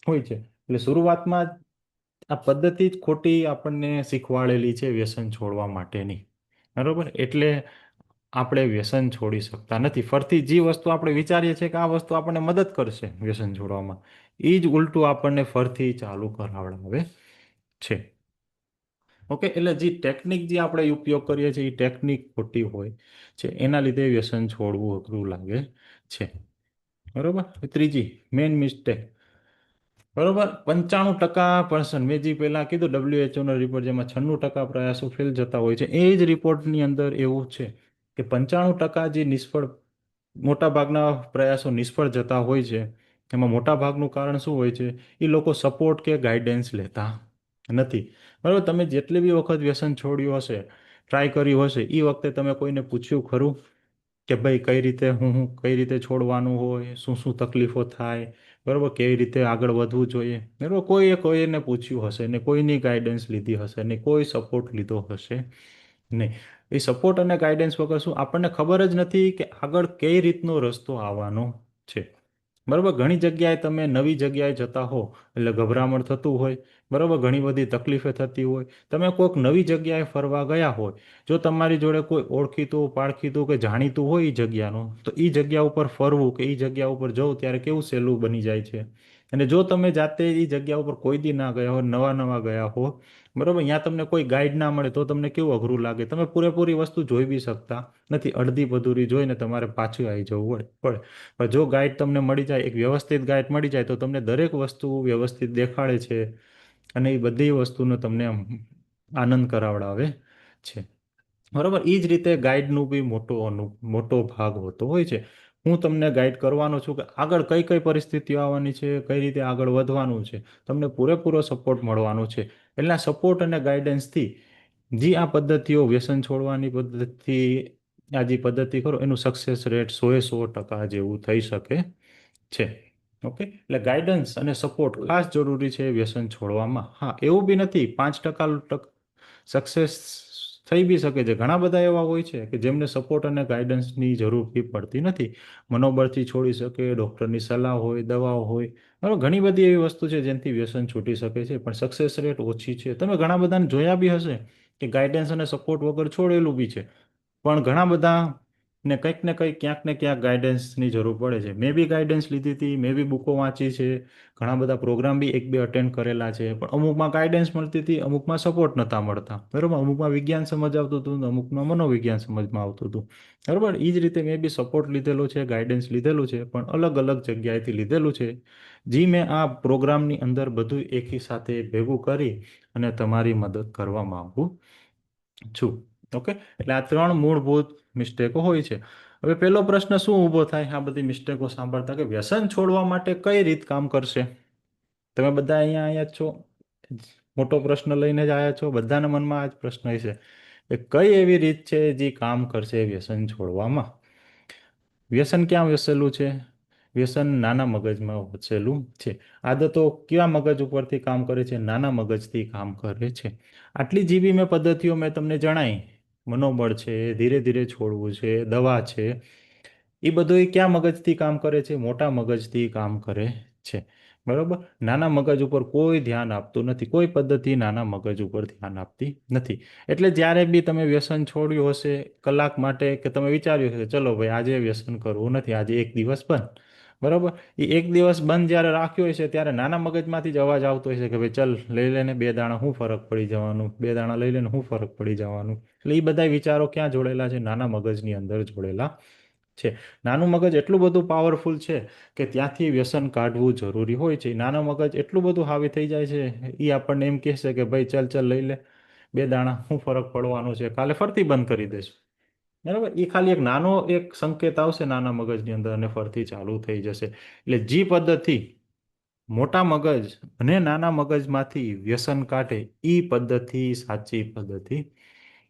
હોય છે. એટલે શરૂઆતમાં આ પદ્ધતિ જ ખોટી આપણને શીખવાડેલી છે વ્યસન છોડવા માટેની. બરોબર, એટલે આપણે વ્યસન છોડી શકતા નથી. ફરતી જે વસ્તુ આપણે વિચારીએ છીએ કે આ વસ્તુ આપણને મદદ કરશે વ્યસન છોડવામાં, એ જ ઉલટું આપણને ફરતી ચાલુ કરાવડાવે છે. ઓકે, એટલે જે ટેકનિક જે આપણે ઉપયોગ કરીએ છીએ એ ટેકનિક ખોટી હોય છે, એના લીધે વ્યસન છોડવું અઘરું લાગે છે. બરોબર, ત્રીજી મેઇન મિસ્ટેક, બરોબર, 95% મેં જે પહેલાં કીધું WHO રિપોર્ટ જેમાં 96% પ્રયાસો ફેલ જતા હોય છે, એ જ રિપોર્ટની અંદર એવું છે કે 95% જે નિષ્ફળ, મોટાભાગના પ્રયાસો નિષ્ફળ જતા હોય છે. એમાં મોટાભાગનું કારણ શું હોય છે? એ લોકો સપોર્ટ કે ગાઈડન્સ લેતા નથી. બરાબર, તમે જેટલી બી વખત વ્યસન છોડ્યું હશે, ટ્રાય કર્યું હશે, એ વખતે તમે કોઈને પૂછ્યું ખરું કે ભાઈ કઈ રીતે છોડવાનું હોય, શું શું તકલીફો થાય, બરાબર, કેવી રીતે આગળ વધવું જોઈએ? બરાબર, કોઈને પૂછ્યું હશે ને, કોઈની ગાઈડન્સ લીધી હશે ને, કોઈ સપોર્ટ લીધો હશે નહીં. એ સપોર્ટ અને ગાઈડન્સ વગર શું આપણને ખબર જ નથી કે આગળ કઈ રીતનો રસ્તો આવવાનો છે. બરાબર, ઘણી જગ્યાએ તમે નવી જગ્યાએ જતા હો એટલે ગભરામણ થતું હોય, બરાબર, ઘણી બધી તકલીફે થતી હોય. તમે કોઈક નવી જગ્યાએ ફરવા ગયા હોય, જો તમારી જોડે કોઈ ઓળખીતું, પાળખીતું કે જાણીતું હોય એ જગ્યાનું, તો એ જગ્યા ઉપર ફરવું કે એ જગ્યા ઉપર જવું ત્યારે કેવું સહેલું બની જાય છે. અને જો તમે જાતે એ જગ્યા ઉપર કોઈ દી ના ગયા હો, નવા નવા ગયા હો, બરાબર, ત્યાં તમને કોઈ ગાઈડ ના મળે તો તમને કેવું અઘરું લાગે. તમે પૂરેપૂરી વસ્તુ જોઈ બી શકતા નથી, અડધી અધૂરી જોઈને તમારે પાછું આવી જવું પડે. પણ જો ગાઈડ તમને મળી જાય, એક વ્યવસ્થિત ગાઈડ મળી જાય, તો તમને દરેક વસ્તુ વ્યવસ્થિત દેખાડે છે અને એ બધી વસ્તુનો તમને આનંદ કરાવડાવે છે. બરાબર, એ જ રીતે ગાઈડનું બી મોટો ભાગ હોતો હોય છે. હું તમને ગાઈડ કરવાનો છું કે આગળ કઈ કઈ પરિસ્થિતિઓ આવવાની છે, કઈ રીતે આગળ વધવાનું છે, તમને પૂરેપૂરો સપોર્ટ મળવાનો છે. એટલે સપોર્ટ અને ગાઈડન્સથી જે આ પદ્ધતિઓ, વ્યસન છોડવાની પદ્ધતિ, આ જે પદ્ધતિ કરો એનું સક્સેસ રેટ 100% જેવું થઈ શકે છે. ઓકે, એટલે ગાઈડન્સ અને સપોર્ટ ખાસ જરૂરી છે વ્યસન છોડવામાં. હા, એવું બી નથી 5% સક્સેસ થઈ બી શકે છે. ઘણા બધા એવા હોય છે કે જેમને સપોર્ટ અને ગાઈડન્સની જરૂર બી પડતી નથી, મનોબળથી છોડી શકે, ડૉક્ટરની સલાહ હોય, દવાઓ હોય, બરાબર, ઘણી બધી એવી વસ્તુ છે જેનાથી વ્યસન છૂટી શકે છે, પણ સક્સેસ રેટ ઓછી છે. તમે ઘણા બધાને જોયા બી હશે કે ગાઈડન્સ અને સપોર્ટ વગર છોડેલું બી છે, પણ ઘણા બધા ને કંઈક ક્યાંક ને ક્યાંક ગાઈડન્સની જરૂર પડે છે. મેં બી ગાઈડન્સ લીધી હતી, મેં બી બુકો વાંચી છે, ઘણા બધા પ્રોગ્રામ બી એક બે અટેન્ડ કરેલા છે, પણ અમુકમાં ગાઈડન્સ મળતી હતી, અમુકમાં સપોર્ટ નહોતા મળતા, બરાબર, અમુકમાં વિજ્ઞાન સમજ આવતું હતું, અમુકમાં મનોવિજ્ઞાન સમજમાં આવતું હતું, બરાબર. એ જ રીતે મેં બી સપોર્ટ લીધેલો છે, ગાઈડન્સ લીધેલું છે, પણ અલગ અલગ જગ્યાએથી લીધેલું છે. જી મેં આ પ્રોગ્રામની અંદર બધું એકી સાથે ભેગું કરી અને તમારી મદદ કરવા માંગુ છું. ઓકે, એટલે આ ત્રણ મૂળભૂત મિસ્ટેકો હોય છે. હવે પહેલો પ્રશ્ન શું ઊભો થાય આ બધી મિસ્ટેકો સાંભળતા, કે વ્યસન છોડવા માટે કઈ રીત કામ કરશે? તમે બધા અહીંયા જ છો, મોટો પ્રશ્ન લઈને જ આવ્યા છો, બધાના મનમાં આ જ પ્રશ્ન હશે કે કઈ એવી રીત છે જે કામ કરશે વ્યસન છોડવામાં? વ્યસન ક્યાં વસેલું છે? વ્યસન નાના મગજમાં વસેલું છે. આદતો કયા મગજ ઉપરથી કામ કરે છે? નાના મગજથી કામ કરે છે. આટલી જીબી મેં પદ્ધતિઓ મેં તમને જણાવી, મનોબળ છે, ધીરે ધીરે છોડવું છે, દવા છે, એ બધું એ કયા મગજથી કામ કરે છે? મોટા મગજથી કામ કરે છે. બરોબર. નાના મગજ ઉપર કોઈ ધ્યાન આપતું નથી, કોઈ પદ્ધતિ નાના મગજ ઉપર ધ્યાન આપતી નથી. એટલે જ્યારે બી તમે વ્યસન છોડ્યું હશે કલાક માટે, કે તમે વિચાર્યું હશે ચલો ભાઈ આજે વ્યસન કરવું નથી, આજે એક દિવસ બંધ. બરોબર. એ એક દિવસ બંધ જ્યારે રાખ્યો હશે ત્યારે નાના મગજમાંથી જ અવાજ આવતો હશે કે ભાઈ ચલ લઈ લેને બે દાણા, શું ફરક પડી જવાનું, બે દાણા લઈ લેને શું ફરક પડી જવાનું. એટલે એ બધા વિચારો ક્યાં જોડેલા છે? નાના મગજની અંદર જોડેલા છે. નાનું મગજ એટલું બધું પાવરફુલ છે કે ત્યાંથી વ્યસન કાઢવું જરૂરી હોય છે. નાના મગજ એટલું બધું હાવી થઈ જાય છે, એ આપણને એમ કહેશે કે ભાઈ ચાલ ચાલ લઈ લે બે દાણા, શું ફરક પડવાનો છે, કાલે ફરતી બંધ કરી દેશું. બરાબર. એ ખાલી એક નાનો એક સંકેત આવશે નાના મગજની અંદર અને ફરતી ચાલુ થઈ જશે. એટલે જે પદ્ધતિ મોટા મગજ અને નાના મગજમાંથી વ્યસન કાઢે એ પદ્ધતિ સાચી પદ્ધતિ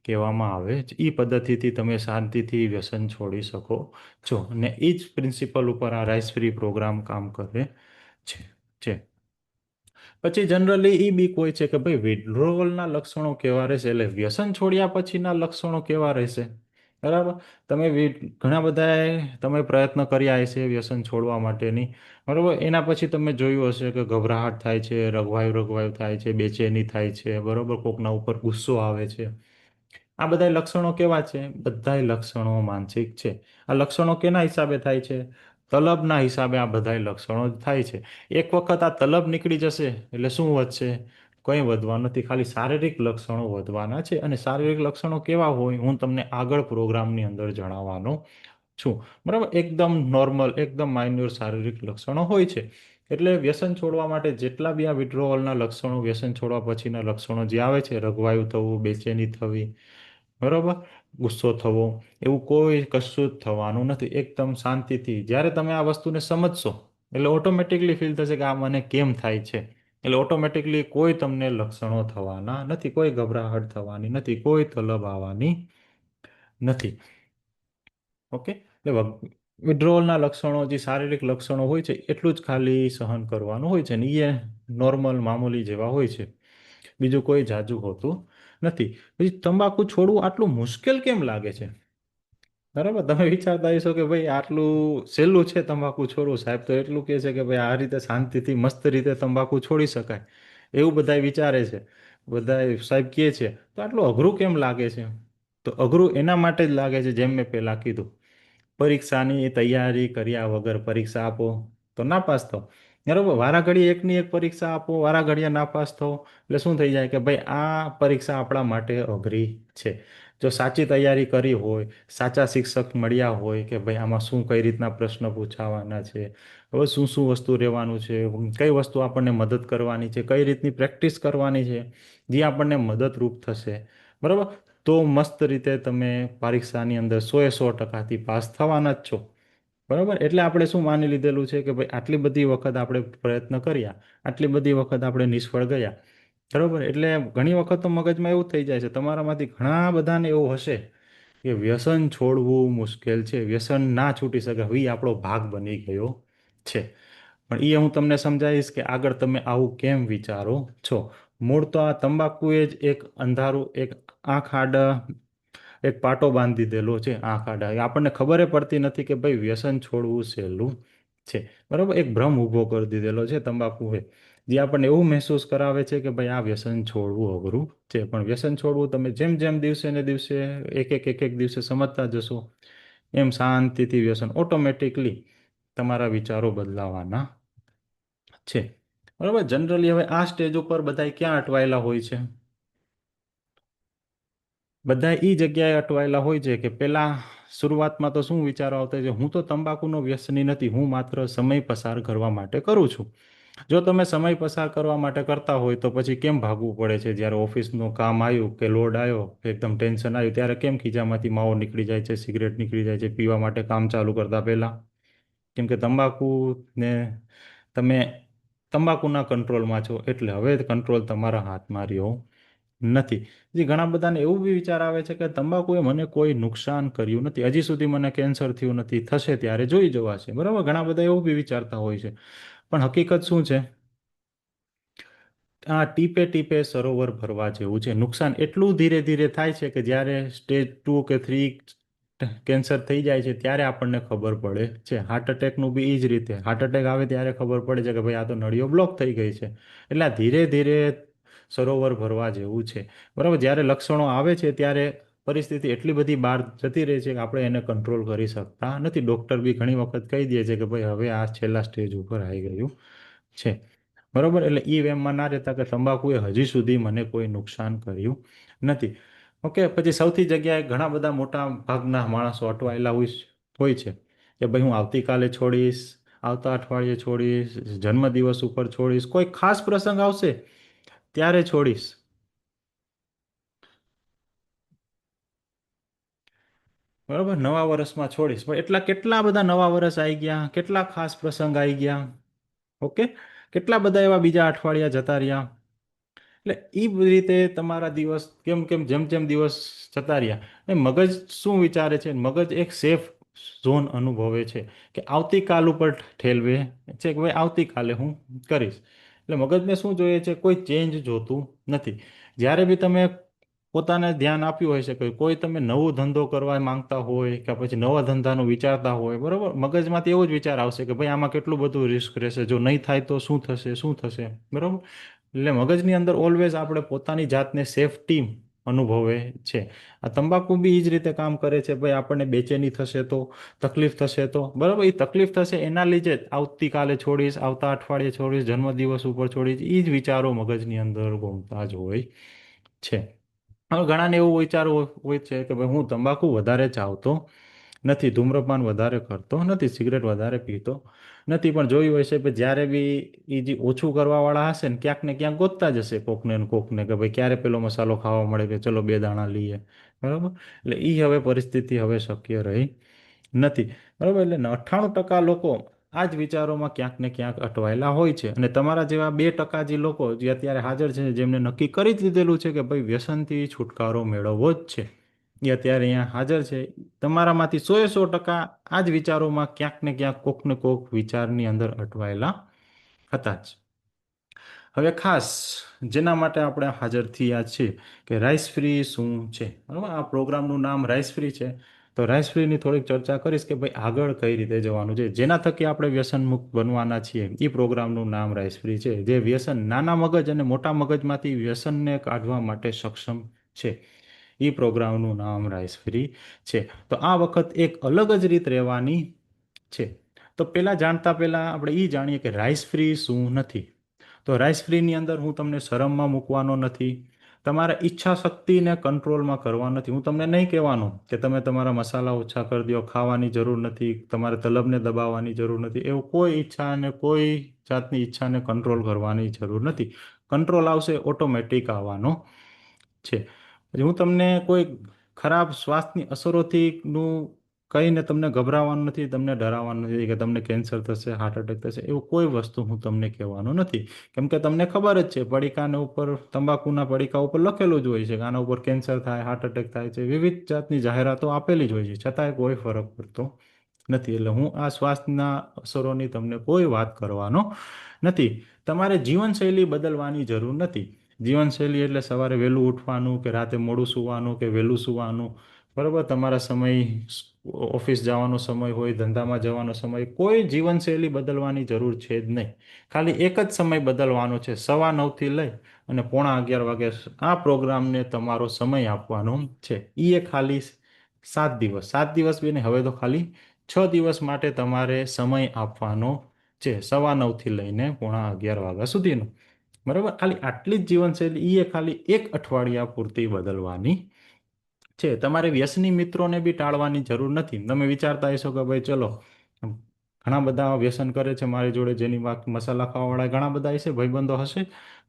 કહેવામાં આવે છે. એ પદ્ધતિથી તમે શાંતિથી વ્યસન છોડી શકો છો. અને એ જ પ્રિન્સિપલ ઉપર આ રાઇસ ફ્રી પ્રોગ્રામ કામ કરે છે. છે. પછી જનરલી એ બીક હોય છે કે ભાઈ વિડ્રોવલના લક્ષણો કેવા રહેશે, એટલે વ્યસન છોડ્યા પછીના લક્ષણો કેવા રહેશે. બરાબર. તમે ઘણા બધાએ તમે પ્રયત્ન કર્યા હશે વ્યસન છોડવા માટેની. બરાબર. એના પછી તમે જોયું હશે કે ગભરાહટ થાય છે, રઘવાયું રઘવાયું થાય છે, બેચેની થાય છે, બરાબર, કોકના ઉપર ગુસ્સો આવે છે. આ બધા લક્ષણો કેવા છે? બધાય લક્ષણો માનસિક છે. આ લક્ષણો કેના હિસાબે થાય છે? તલબના હિસાબે આ બધાય લક્ષણો થાય છે. એક વખત આ તલબ નીકળી જશે એટલે શું વધશે? કંઈ વધવાનું નથી, ખાલી શારીરિક લક્ષણો વધવાના છે. અને શારીરિક લક્ષણો કેવા હોય હું તમને આગળ પ્રોગ્રામની અંદર જણાવવાનો છું. બરાબર. એકદમ નોર્મલ, એકદમ માઇન્યુર શારીરિક લક્ષણો હોય છે. એટલે વ્યસન છોડવા માટે જેટલા બી આ વિડ્રોવલના લક્ષણો, વ્યસન છોડવા પછીના લક્ષણો જે આવે છે, રઘવાયું થવું, બેચેની થવી, બરાબર, ગુસ્સો થવો, એવું કોઈ કશું જ થવાનું નથી. એકદમ શાંતિથી જ્યારે તમે આ વસ્તુને સમજશો એટલે ઓટોમેટિકલી ફીલ થશે કે આ મને કેમ થાય છે. એટલે ઓટોમેટિકલી કોઈ તમને લક્ષણો થવાના નથી, કોઈ ગભરાહટ થવાની નથી, કોઈ તલબ આવવાની નથી. ઓકે. એટલે વિડ્રોવલના લક્ષણો જે શારીરિક લક્ષણો હોય છે એટલું જ ખાલી સહન કરવાનું હોય છે ને એ નોર્મલ મામૂલી જેવા હોય છે, બીજું કોઈ જાજુ હોતું નથી. પછી તંબાકુ છોડવું આટલું મુશ્કેલ કેમ લાગે છે? બરાબર. તમે વિચારતા હશો કે ભાઈ આટલું સહેલું છે તંબાકુ છોડવું, સાહેબ તો એટલું કહે છે કે ભાઈ આ રીતે શાંતિથી મસ્ત રીતે તંબાકુ છોડી શકાય, એવું બધા વિચારે છે, બધા સાહેબ કહે છે. તો આટલું અઘરું કેમ લાગે છે? તો અઘરું એના માટે જ લાગે છે, જેમ મેં પહેલાં કીધું, પરીક્ષાની તૈયારી કર્યા વગર પરીક્ષા આપો તો નાપાસ થાઓ. બરાબર. વારાઘડી એકની એક પરીક્ષા આપો, વારાઘડીએ નાપાસ થાઓ એટલે શું થઈ જાય કે ભાઈ આ પરીક્ષા આપણા માટે અઘરી છે. જો સાચી તૈયારી કરી હોય, સાચા શિક્ષક મળ્યા હોય કે ભાઈ આમાં શું કઈ રીતના પ્રશ્ન પૂછાવાના છે, હવે શું શું વસ્તુ રહેવાનું છે, કઈ વસ્તુ આપણને મદદ કરવાની છે, કઈ રીતની પ્રેક્ટિસ કરવાની છે, જે આપણને મદદરૂપ થશે. બરાબર. તો મસ્ત રીતે તમે પરીક્ષાની અંદર 100% પાસ થવાના જ છો. બરાબર. એટલે આપણે શું માની લીધેલું છે કે ભાઈ આટલી બધી વખત આપણે પ્રયત્ન કર્યા, આટલી બધી વખત આપણે નિષ્ફળ ગયા. બરાબર. એટલે ઘણી વખત તો મગજમાં એવું થઈ જાય છે, તમારામાંથી ઘણા બધાને એવું હશે કે વ્યસન છોડવું મુશ્કેલ છે, વ્યસન ના છૂટી શકે, હવે ઈ આપણો ભાગ બની ગયો છે. પણ એ હું તમને સમજાવીશ કે આગળ તમે આવું કેમ વિચારો છો. મૂળ તો આ તંબાકુ એ જ એક અંધારું, એક આંખ આડા એક પાટો બાંધી દીધેલો છે, આંખ આડા. એ આપણને ખબર પડતી નથી કે ભાઈ વ્યસન છોડવું સહેલું છે. બરાબર. એક ભ્રમ ઊભો કરી દીધેલો છે તંબાકુએ, જે આપણને એવું મહેસૂસ કરાવે છે કે ભાઈ આ વ્યસન છોડવું અઘરું છે. પણ વ્યસન છોડવું તમે જેમ જેમ દિવસે ને દિવસે એક એક દિવસે સમજતા જશો એમ શાંતિથી વ્યસન ઓટોમેટિકલી તમારા વિચારો બદલાવાના છે. બરાબર. જનરલી હવે આ સ્ટેજ ઉપર બધા ક્યાં અટવાયેલા હોય છે? બધા એ જગ્યાએ અટવાયેલા હોય છે કે પહેલા શરૂઆતમાં તો શું વિચારો આવતા છે, હું તો તંબાકુનો વ્યસની નથી, હું માત્ર સમય પસાર કરવા માટે કરું છું. જો તમે સમય પસાર કરવા માટે કરતા હોય તો પછી કેમ ભાગવું પડે છે? જ્યારે ઓફિસનું કામ આવ્યું કે લોડ આવ્યો કે એકદમ ટેન્શન આવ્યું ત્યારે કેમ ખીચામાંથી માવો નીકળી જાય છે, સિગરેટ નીકળી જાય છે પીવા માટે કામ ચાલુ કરતા પહેલા? કેમ કે તંબાકુને તમે તંબાકુના કંટ્રોલમાં છો એટલે હવે કંટ્રોલ તમારા હાથમાં રહ્યો નથી. હજી ઘણા બધાને એવું બી વિચાર આવે છે કે તંબાકુએ મને કોઈ નુકસાન કર્યું નથી, હજી સુધી મને કેન્સર થયું નથી, થશે ત્યારે જોઈ જવાશે. બરાબર, ઘણા બધા એવું બી વિચારતા હોય છે. પણ હકીકત શું છે? આ ટીપે ટીપે સરોવર ભરવા જેવું છે. નુકસાન એટલું ધીરે ધીરે થાય છે કે જ્યારે સ્ટેજ 2 કે 3 કેન્સર થઈ જાય છે ત્યારે આપણને ખબર પડે છે. હાર્ટ એટેકનું બી એ જ રીતે, હાર્ટ એટેક આવે ત્યારે ખબર પડે છે કે ભાઈ આ તો નળીઓ બ્લોક થઈ ગઈ છે. એટલે આ ધીરે ધીરે સરોવર ભરવા જેવું છે. બરાબર, જ્યારે લક્ષણો આવે છે ત્યારે પરિસ્થિતિ એટલી બધી બહાર જતી રહે છે કે આપણે એને કંટ્રોલ કરી શકતા નથી. ડૉક્ટર બી ઘણી વખત કહી દે છે કે ભાઈ હવે આ છેલ્લા સ્ટેજ ઉપર આવી ગયું છે. બરોબર, એટલે એ વેમમાં ના રહેતા કે તંબાકુએ હજી સુધી મને કોઈ નુકસાન કર્યું નથી. ઓકે, પછી સૌથી જગ્યાએ ઘણા બધા મોટા ભાગના માણસો અટવાયેલા હોય છે કે ભાઈ હું આવતીકાલે છોડીશ, આવતા અઠવાડિયે છોડીશ, જન્મદિવસ ઉપર છોડીશ, કોઈ ખાસ પ્રસંગ આવશે ત્યારે છોડીશ. બરોબર, નવા વર્ષમાં છોડીશ. પણ એટલા કેટલા બધા નવા વર્ષ આવી ગયા, કેટલા ખાસ પ્રસંગ આવી ગયા. ઓકે, કેટલા બધા એવા બીજા અઠવાડિયા જતા રહ્યા. એટલે એ રીતે તમારા દિવસ કેમ કેમ જેમ જેમ દિવસ જતા રહ્યા એ મગજ શું વિચારે છે? મગજ એક સેફ ઝોન અનુભવે છે કે આવતીકાલ ઉપર ઠેલવે છે કે ભાઈ આવતીકાલે હું કરીશ. એટલે મગજને શું જોઈએ છે? કોઈ ચેન્જ જોતું નથી. જ્યારે બી તમે પોતાને ધ્યાન આપ્યું હોય છે કે કોઈ તમે નવો ધંધો કરવા માંગતા હોય કે પછી નવા ધંધાનું વિચારતા હોય, બરોબર, મગજમાંથી એવો જ વિચાર આવશે કે ભાઈ આમાં કેટલું બધું રિસ્ક રહેશે, જો નહીં થાય તો શું થશે, શું થશે. બરોબર, એટલે મગજની અંદર ઓલવેઝ આપણે પોતાની જાતને સેફટી અનુભવે છે. આ તંબાકુ બી એ જ રીતે કામ કરે છે. ભાઈ આપણને બેચેની થશે તો, તકલીફ થશે તો, બરાબર, એ તકલીફ થશે એના લીધે જ આવતીકાલે છોડીશ, આવતા અઠવાડિયે છોડીશ, જન્મદિવસ ઉપર છોડીશ, એ જ વિચારો મગજની અંદર ઘૂમતા જ હોય છે. હવે ઘણાને એવું વિચાર હોય છે કે ભાઈ હું તંબાકુ વધારે ચાવતો નથી, ધૂમ્રપાન વધારે કરતો નથી, સિગરેટ વધારે પીતો નથી, પણ જોયું હશે કે જ્યારે બી એ જે ઓછું કરવાવાળા હશે ને ક્યાંક ને ક્યાંક ગોતતા જશે કોકને ને કોકને કે ભાઈ ક્યારે પેલો મસાલો ખાવા મળે કે ચલો બે દાણા લઈએ. બરાબર, એટલે એ હવે પરિસ્થિતિ હવે શક્ય રહી નથી. બરાબર, એટલે 98% લોકો આ જ વિચારોમાં ક્યાંક ને ક્યાંક અટવાયેલા હોય છે. અને તમારા જેવા 2% જે લોકો જે અત્યારે હાજર છે જેમને નક્કી કરી જ લીધેલું છે કે ભાઈ વ્યસનથી છુટકારો મેળવવો જ છે, એ અત્યારે અહીંયા હાજર છે. તમારામાંથી 100% આ જ વિચારોમાં ક્યાંક ને ક્યાંક કોક ને કોક વિચારની અંદર અટવાયેલા હતા જ. હવે ખાસ જેના માટે આપણે હાજર થયા છીએ કે રાઈસ ફ્રી શું છે. બરાબર, આ પ્રોગ્રામનું નામ રાઈસ ફ્રી છે. તો રાઈસ ફ્રીની થોડીક ચર્ચા કરીશ કે ભાઈ આગળ કઈ રીતે જવાનું છે, જેના થકી આપણે વ્યસન મુક્ત બનવાના છીએ. એ પ્રોગ્રામનું નામ રાઈસ ફ્રી છે, જે વ્યસન નાના મગજ અને મોટા મગજમાંથી વ્યસનને કાઢવા માટે સક્ષમ છે. એ પ્રોગ્રામનું નામ રાઈસ ફ્રી છે. તો આ વખત એક અલગ જ રીત રહેવાની છે. તો પહેલા જાણતા પહેલા આપણે એ જાણીએ કે રાઈસ ફ્રી શું નથી. તો રાઈસ ફ્રીની અંદર હું તમને શરમમાં મૂકવાનો નથી, તમારા ઈચ્છા શક્તિને કંટ્રોલમાં કરવા નથી. હું તમને નહીં કહેવાનું કે તમે તમારા મસાલા ઓછા કરી દો, ખાવાની જરૂર નથી, તમારે તલબને દબાવવાની જરૂર નથી. એવું કોઈ ઈચ્છા અને કોઈ જાતની ઈચ્છાને કંટ્રોલ કરવાની જરૂર નથી. કંટ્રોલ આવશે ઓટોમેટિક આવવાનો છે. પછી હું તમને કોઈ ખરાબ શ્વાસની અસરોથીનું કહીને તમને ગભરાવાનું નથી, તમને ડરાવવાનું નથી કે તમને કેન્સર થશે, હાર્ટ એટેક થશે, એવું કોઈ વસ્તુ હું તમને કહેવાનું નથી. કેમ કે તમને ખબર જ છે પડીકાને ઉપર, તંબાકુના પડીકા ઉપર લખેલું જ હોય છે કે આના ઉપર કેન્સર થાય, હાર્ટ એટેક થાય છે, વિવિધ જાતની જાહેરાતો આપેલી જ હોય છે, છતાંય કોઈ ફરક પડતો નથી. એટલે હું આ શ્વાસના અસરોની તમને કોઈ વાત કરવાનો નથી. તમારે જીવનશૈલી બદલવાની જરૂર નથી. જીવનશૈલી એટલે સવારે વહેલું ઉઠવાનું કે રાતે મોડું સૂવાનું કે વહેલું સૂવાનું, બરાબર, તમારા સમય ઓફિસ જવાનો સમય હોય, ધંધામાં જવાનો સમય, કોઈ જીવનશૈલી બદલવાની જરૂર છે જ નહીં. ખાલી એક જ સમય બદલવાનો છે, 9:15થી લઈ અને 11:15 વાગે આ પ્રોગ્રામને તમારો સમય આપવાનો છે. એ ખાલી 7 દિવસ, 7 દિવસ બી નહીં, હવે તો ખાલી 6 દિવસ માટે તમારે સમય આપવાનો છે, 9:15થી લઈને 11:15 વાગ્યા સુધીનો. બરાબર, ખાલી આટલી જ જીવનશૈલી એ ખાલી એક અઠવાડિયા પૂરતી બદલવાની છે. તમારે વ્યસની મિત્રોને બી ટાળવાની જરૂર નથી. તમે વિચારતા હશો કે ભાઈ ચલો ઘણા બધા વ્યસન કરે છે મારી જોડે, જેની વાત મસાલા ખાવાવાળા ઘણા બધા હશે, ભાઈબંધો હશે.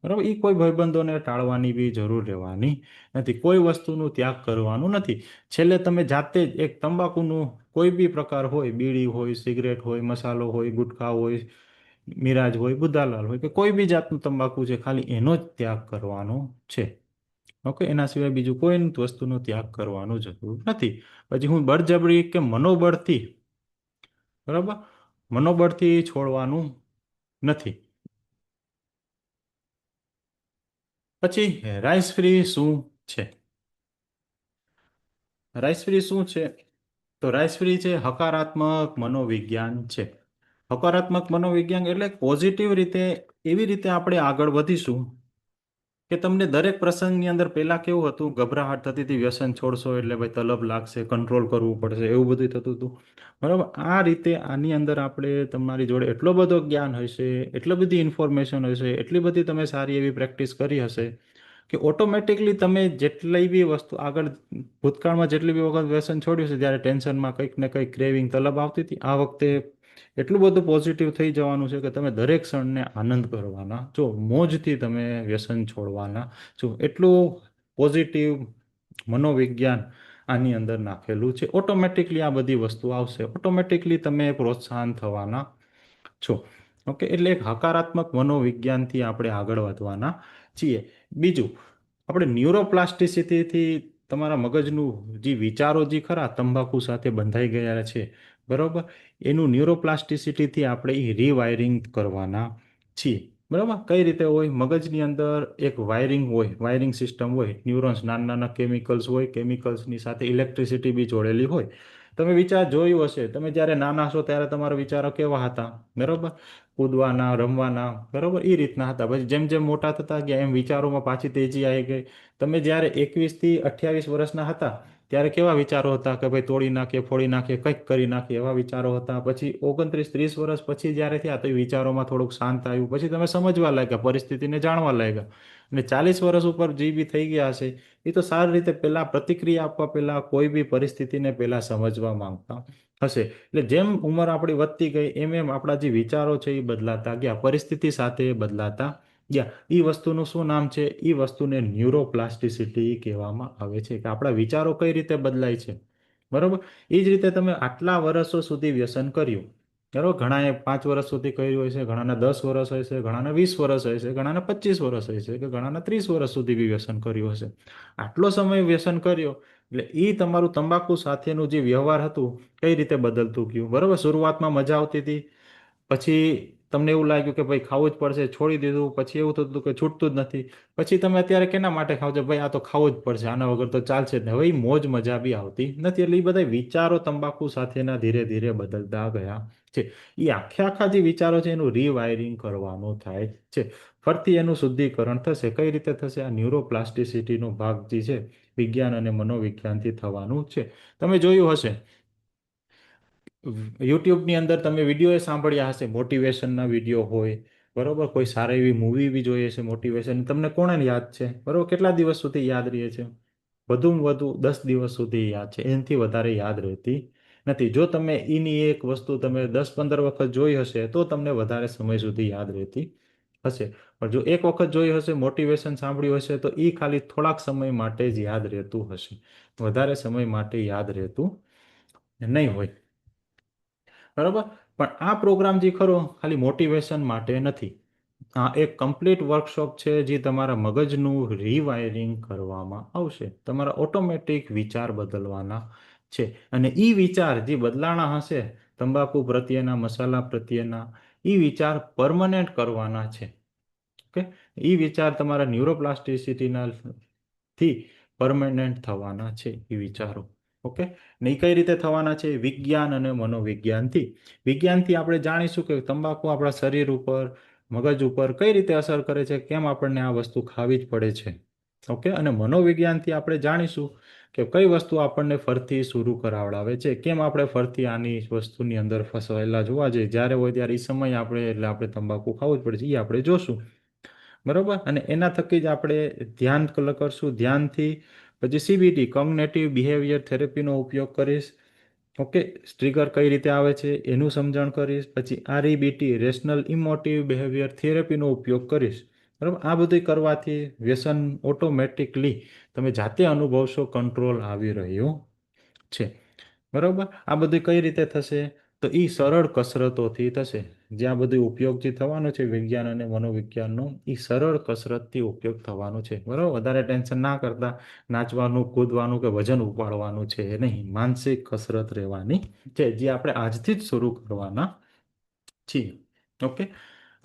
બરાબર, એ કોઈ ભાઈબંધોને ટાળવાની બી જરૂર રહેવાની નથી. કોઈ વસ્તુનું ત્યાગ કરવાનું નથી. છેલ્લે તમે જાતે જ એક તંબાકુનું કોઈ બી પ્રકાર હોય, બીડી હોય, સિગરેટ હોય, મસાલો હોય, ગુટખા હોય, મિરાજ હોય, બુદ્ધાલાલ હોય, કે કોઈ બી જાતનું તંબાકુ છે, ખાલી એનો જ ત્યાગ કરવાનો છે. ઓકે, એના સિવાય બીજું કોઈ વસ્તુનો ત્યાગ કરવાનો જરૂર નથી. પછી હું બળજબરી કે મનોબળથી, બરાબર, મનોબળથી છોડવાનું નથી. પછી રાઈસ ફ્રી શું છે? રાઈસ ફ્રી શું છે? તો રાઈસ ફ્રી છે હકારાત્મક મનોવિજ્ઞાન છે. હકારાત્મક મનોવિજ્ઞાન એટલે પોઝિટિવ રીતે, એવી રીતે આપણે આગળ વધીશું કે તમને દરેક પ્રસંગની અંદર પહેલા કેવું હતું, ગભરાહટ થતી હતી, વ્યસન છોડશો એટલે ભાઈ તલબ લાગશે, કંટ્રોલ કરવું પડશે, એવું બધું થતું હતું. બરાબર, આ રીતે આની અંદર આપણે, તમારી જોડે એટલો બધો જ્ઞાન હશે, એટલી બધી ઇન્ફોર્મેશન હશે, એટલી બધી તમે સારી એવી પ્રેક્ટિસ કરી હશે કે ઓટોમેટિકલી તમે જેટલી બી વસ્તુ આગળ, ભૂતકાળમાં જેટલી બી વખત વ્યસન છોડ્યું છે, જ્યારે ટેન્શનમાં કંઈક ને કંઈક ક્રેવિંગ તલબ આવતી હતી, આ વખતે એટલું બધું પોઝિટિવ થઈ જવાનું છે કે તમે દરેક ક્ષણને આનંદ કરવાના જો, મોજથી તમે વ્યસન છોડવાના છો. એટલું પોઝિટિવ મનોવિજ્ઞાન આની અંદર નાખેલું છે. ઓટોમેટિકલી આ બધી વસ્તુ આવશે, ઓટોમેટિકલી તમે પ્રોત્સાહન થવાના છો. ઓકે, એટલે એક હકારાત્મક મનોવિજ્ઞાનથી આપણે આગળ વધવાના છીએ. બીજું, આપણે ન્યુરોપ્લાસ્ટિસિટીથી તમારા મગજનું જે વિચારો જે ખરા તંબાકુ સાથે બંધાઈ ગયા છે, બરાબર, એનું ન્યુરોપ્લાસ્ટિસિટીથી આપણે એ રીવાયરિંગ કરવાના છીએ. બરાબર, કઈ રીતે હોય? મગજની અંદર એક વાયરિંગ હોય, વાયરિંગ સિસ્ટમ હોય, ન્યુરોન્સ, નાના નાના કેમિકલ્સ હોય, કેમિકલ્સની સાથે ઇલેક્ટ્રિસિટી બી જોડેલી હોય. તમે વિચાર જોયું હશે, તમે જ્યારે નાના છો ત્યારે તમારા વિચારો કેવા હતા? બરાબર, કૂદવાના, રમવાના, બરાબર, એ રીતના હતા. પછી જેમ જેમ મોટા થતા ગયા એમ વિચારોમાં પાછી તેજી આવી ગઈ. તમે જ્યારે 21 થી 28 વર્ષના હતા ત્યારે કેવા વિચારો હતા કે ભાઈ તોડી નાખીએ, ફોડી નાખીએ, કંઈક કરી નાખીએ, એવા વિચારો હતા. પછી 29 30 વર્ષ પછી જ્યારે થયા તો એ વિચારોમાં થોડુંક શાંત આવ્યું. પછી તમે સમજવા લાગ્યા, પરિસ્થિતિને જાણવા લાગ્યા. અને 40 વર્ષ ઉપર જે બી થઈ ગયા હશે એ તો સારી રીતે પહેલા પ્રતિક્રિયા આપવા, પહેલા કોઈ બી પરિસ્થિતિને પહેલા સમજવા માંગતા હશે. એટલે જેમ ઉંમર આપણી વધતી ગઈ એમ એમ આપણા જે વિચારો છે એ બદલાતા ગયા, પરિસ્થિતિ સાથે બદલાતા ગયા. એ વસ્તુનું શું નામ છે? એ વસ્તુને ન્યુરોપ્લાસ્ટિસિટી કહેવામાં આવે છે, કે આપણા વિચારો કઈ રીતે બદલાય છે. બરોબર, એ જ રીતે તમે આટલા વર્ષો સુધી વ્યસન કર્યું, બરોબર, ઘણાએ 5 વર્ષ સુધી કર્યું હોય છે, ઘણાના 10 વર્ષ હોય છે, ઘણાના 20 વર્ષ હોય છે, ઘણાના 25 વર્ષ હોય છે, કે ઘણાના 30 વર્ષ સુધી બી વ્યસન કર્યું હશે. આટલો સમય વ્યસન કર્યો એટલે એ તમારું તંબાકુ સાથેનું જે વ્યવહાર હતું કઈ રીતે બદલતું ગયું. બરોબર, શરૂઆતમાં મજા આવતી હતી, પછી તમને એવું લાગ્યું કે ભાઈ ખાવું જ પડશે, છોડી દીધું. પછી એવું થતું કે છૂટતું જ નથી. પછી તમે અત્યારે કેના માટે ખાવ છો? ભાઈ આ તો ખાવું જ પડશે, આના વગર તો ચાલશે જ નહીં. હવે એ મોજ મજા બી આવતી નથી. એટલે એ બધા વિચારો તંબાકુ સાથેના ધીરે ધીરે બદલતા ગયા છે. એ આખે આખા જે વિચારો છે એનું રીવાયરિંગ કરવાનું થાય છે. ફરીથી એનું શુદ્ધિકરણ થશે. કઈ રીતે થશે? આ ન્યુરોપ્લાસ્ટિસિટીનો ભાગ જે છે વિજ્ઞાન અને મનોવિજ્ઞાનથી થવાનું છે. તમે જોયું હશે, યુટ્યુબની અંદર તમે વિડીયો સાંભળ્યા હશે, મોટિવેશનના વિડીયો હોય, બરોબર, કોઈ સારી એવી મૂવી બી જોઈએ છે મોટિવેશન. તમને કોને યાદ છે? બરોબર, કેટલા દિવસ સુધી યાદ રહે છે? વધુમાં વધુ 10 દિવસ સુધી યાદ છે, એનાથી વધારે યાદ રહેતી નથી. જો તમે એની એક વસ્તુ તમે 10 15 વખત જોઈ હશે તો તમને વધારે સમય સુધી યાદ રહેતી હશે. પણ જો એક વખત જોઈ હશે, મોટિવેશન સાંભળ્યું હશે, તો એ ખાલી થોડાક સમય માટે જ યાદ રહેતું હશે, વધારે સમય માટે યાદ રહેતું નહીં હોય. બરાબર, પણ આ પ્રોગ્રામ જે ખરો ખાલી મોટિવેશન માટે નથી. આ એક કમ્પ્લીટ વર્કશોપ છે જે તમારા મગજનું રીવાયરિંગ કરવામાં આવશે. તમારા ઓટોમેટિક વિચાર બદલવાના છે. અને એ વિચાર જે બદલાણા હશે તંબાકુ પ્રત્યેના, મસાલા પ્રત્યેના, એ વિચાર પરમનન્ટ કરવાના છે. ઓકે, એ વિચાર તમારા ન્યુરોપ્લાસ્ટિસિટીના થી પરમેનન્ટ થવાના છે એ વિચારો. ઓકે, ને એ કઈ રીતે થવાના છે? વિજ્ઞાન અને મનોવિજ્ઞાનથી. વિજ્ઞાનથી આપણે જાણીશું કે તંબાકુ આપણા શરીર ઉપર, મગજ ઉપર કઈ રીતે અસર કરે છે, કેમ આપણને આ વસ્તુ ખાવી જ પડે છે. ઓકે, અને મનોવિજ્ઞાનથી આપણે જાણીશું કે કઈ વસ્તુ આપણને ફરતી શરૂ કરાવડાવે છે, કેમ આપણે ફરતી આની વસ્તુની અંદર ફસાયેલા જોવા જઈએ. જ્યારે હોય ત્યારે એ સમય આપણે, એટલે આપણે તંબાકુ ખાવું જ પડે છે, એ આપણે જોશું. બરોબર, અને એના થકી જ આપણે ધ્યાન કરશું. ધ્યાનથી પછી CBT, કોગ્નેટિવ બિહેવિયર થેરેપીનો ઉપયોગ કરીશ. ઓકે, ટ્રિગર કઈ રીતે આવે છે એનું સમજણ કરીશ. પછી REBT રેશનલ ઇમોટિવ બિહેવિયર થેરેપીનો ઉપયોગ કરીશ. બરાબર, આ બધું કરવાથી વ્યસન ઓટોમેટિકલી તમે જાતે અનુભવશો, કંટ્રોલ આવી રહ્યો છે. બરાબર, આ બધું કઈ રીતે થશે? તો એ સરળ કસરતોથી થશે. જ્યાં બધું ઉપયોગ જે થવાનો છે વિજ્ઞાન અને મનોવિજ્ઞાનનો, એ સરળ કસરતથી ઉપયોગ થવાનો છે. બરાબર, વધારે ટેન્શન ના કરતા નાચવાનું, કૂદવાનું કે વજન ઉપાડવાનું છે એ નહીં, માનસિક કસરત રહેવાની છે, જે આપણે આજથી જ શરૂ કરવાના છીએ. ઓકે,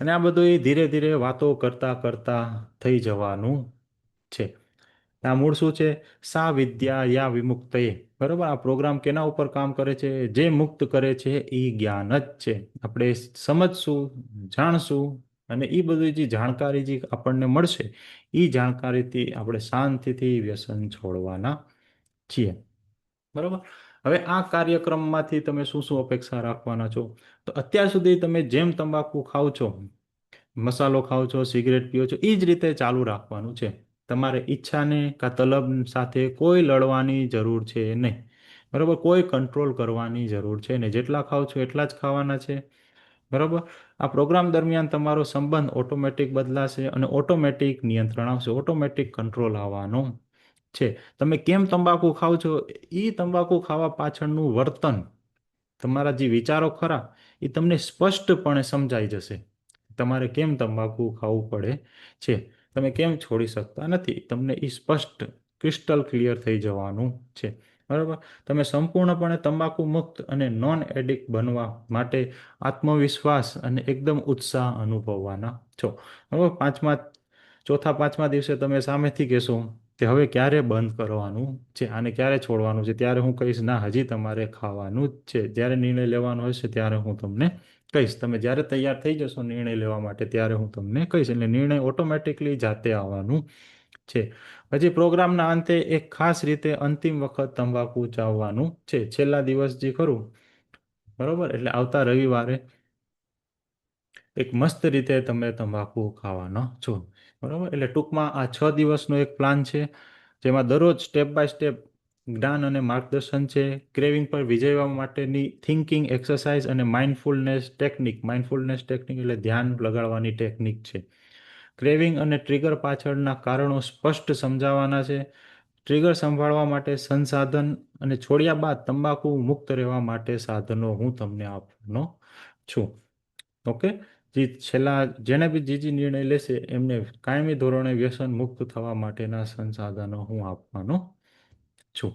અને આ બધું એ ધીરે ધીરે વાતો કરતા કરતા થઈ જવાનું છે. આ મૂળ શું છે? સા વિદ્યા યા વિમુક્તયે. બરોબર, આ પ્રોગ્રામ કેના ઉપર કામ કરે છે? જે મુક્ત કરે છે એ જ્ઞાન જ છે. આપણે સમજશું, જાણશું, અને એ બધી જે જાણકારી જે આપણને મળશે, એ જાણકારીથી આપણે શાંતિથી વ્યસન છોડવાના છીએ. બરોબર, હવે આ કાર્યક્રમમાંથી તમે શું શું અપેક્ષા રાખવાના છો? તો અત્યાર સુધી તમે જેમ તંબાકુ ખાવ છો, મસાલો ખાઓ છો, સિગરેટ પીઓ છો, એ જ રીતે ચાલુ રાખવાનું છે. તમારે ઈચ્છાને કાં તલબ સાથે કોઈ લડવાની જરૂર છે નહીં. બરાબર, કોઈ કંટ્રોલ કરવાની જરૂર છે નહીં. જેટલા ખાઓ છો એટલા જ ખાવાના છે. બરાબર, આ પ્રોગ્રામ દરમિયાન તમારો સંબંધ ઓટોમેટિક બદલાશે અને ઓટોમેટિક નિયંત્રણ આવશે, ઓટોમેટિક કંટ્રોલ આવવાનો છે. તમે કેમ તંબાકુ ખાઓ છો, એ તંબાકુ ખાવા પાછળનું વર્તન, તમારા જે વિચારો ખરા, એ તમને સ્પષ્ટપણે સમજાઈ જશે. તમારે કેમ તંબાકુ ખાવું પડે છે, તમે કેમ છોડી શકતા નથી, તમને એ સ્પષ્ટ ક્રિસ્ટલ ક્લિયર થઈ જવાનું છે. બરાબર, તમે સંપૂર્ણપણે તંબાકુ મુક્ત અને નોન એડિક્ટ બનવા માટે આત્મવિશ્વાસ અને એકદમ ઉત્સાહ અનુભવવાના છો. બરાબર, ચોથા પાંચમા દિવસે તમે સામેથી કહેશો કે હવે ક્યારે બંધ કરવાનું છે, આને ક્યારે છોડવાનું છે, ત્યારે હું કહીશ ના, હજી તમારે ખાવાનું જ છે. જ્યારે નિર્ણય લેવાનો હશે ત્યારે હું તમને કહીશ. તમે જ્યારે તૈયાર થઈ જશો નિર્ણય લેવા માટે, ત્યારે હું તમને કહીશ. એટલે નિર્ણય ઓટોમેટિકલી જાતે આવવાનું છે. પછી પ્રોગ્રામના અંતે એક ખાસ રીતે અંતિમ વખત તંબાકુ ચાવવાનું છે, છેલ્લા દિવસ જે ખરું. બરોબર, એટલે આવતા રવિવારે એક મસ્ત રીતે તમે તંબાકુ ખાવાનો છો. બરાબર, એટલે ટૂંકમાં આ 6 દિવસનો એક પ્લાન છે, જેમાં દરરોજ સ્ટેપ બાય સ્ટેપ જ્ઞાન અને માર્ગદર્શન છે. ક્રેવિંગ પર વિજય માટેની થિંકિંગ એક્સરસાઇઝ અને માઇન્ડફુલનેસ ટેકનિક એટલે ધ્યાન લગાડવાની ટેકનિક છે. ક્રેવિંગ અને ટ્રિગર પાછળના કારણો સ્પષ્ટ સમજાવવાના છે. ટ્રિગર સંભાળવા માટે સંસાધન, અને છોડ્યા બાદ તંબાકુ મુક્ત રહેવા માટે સાધનો હું તમને આપવાનો છું. ઓકે, જે છેલ્લા જેને બી જે નિર્ણય લેશે એમને કાયમી ધોરણે વ્યસન મુક્ત થવા માટેના સંસાધનો હું આપવાનો છું.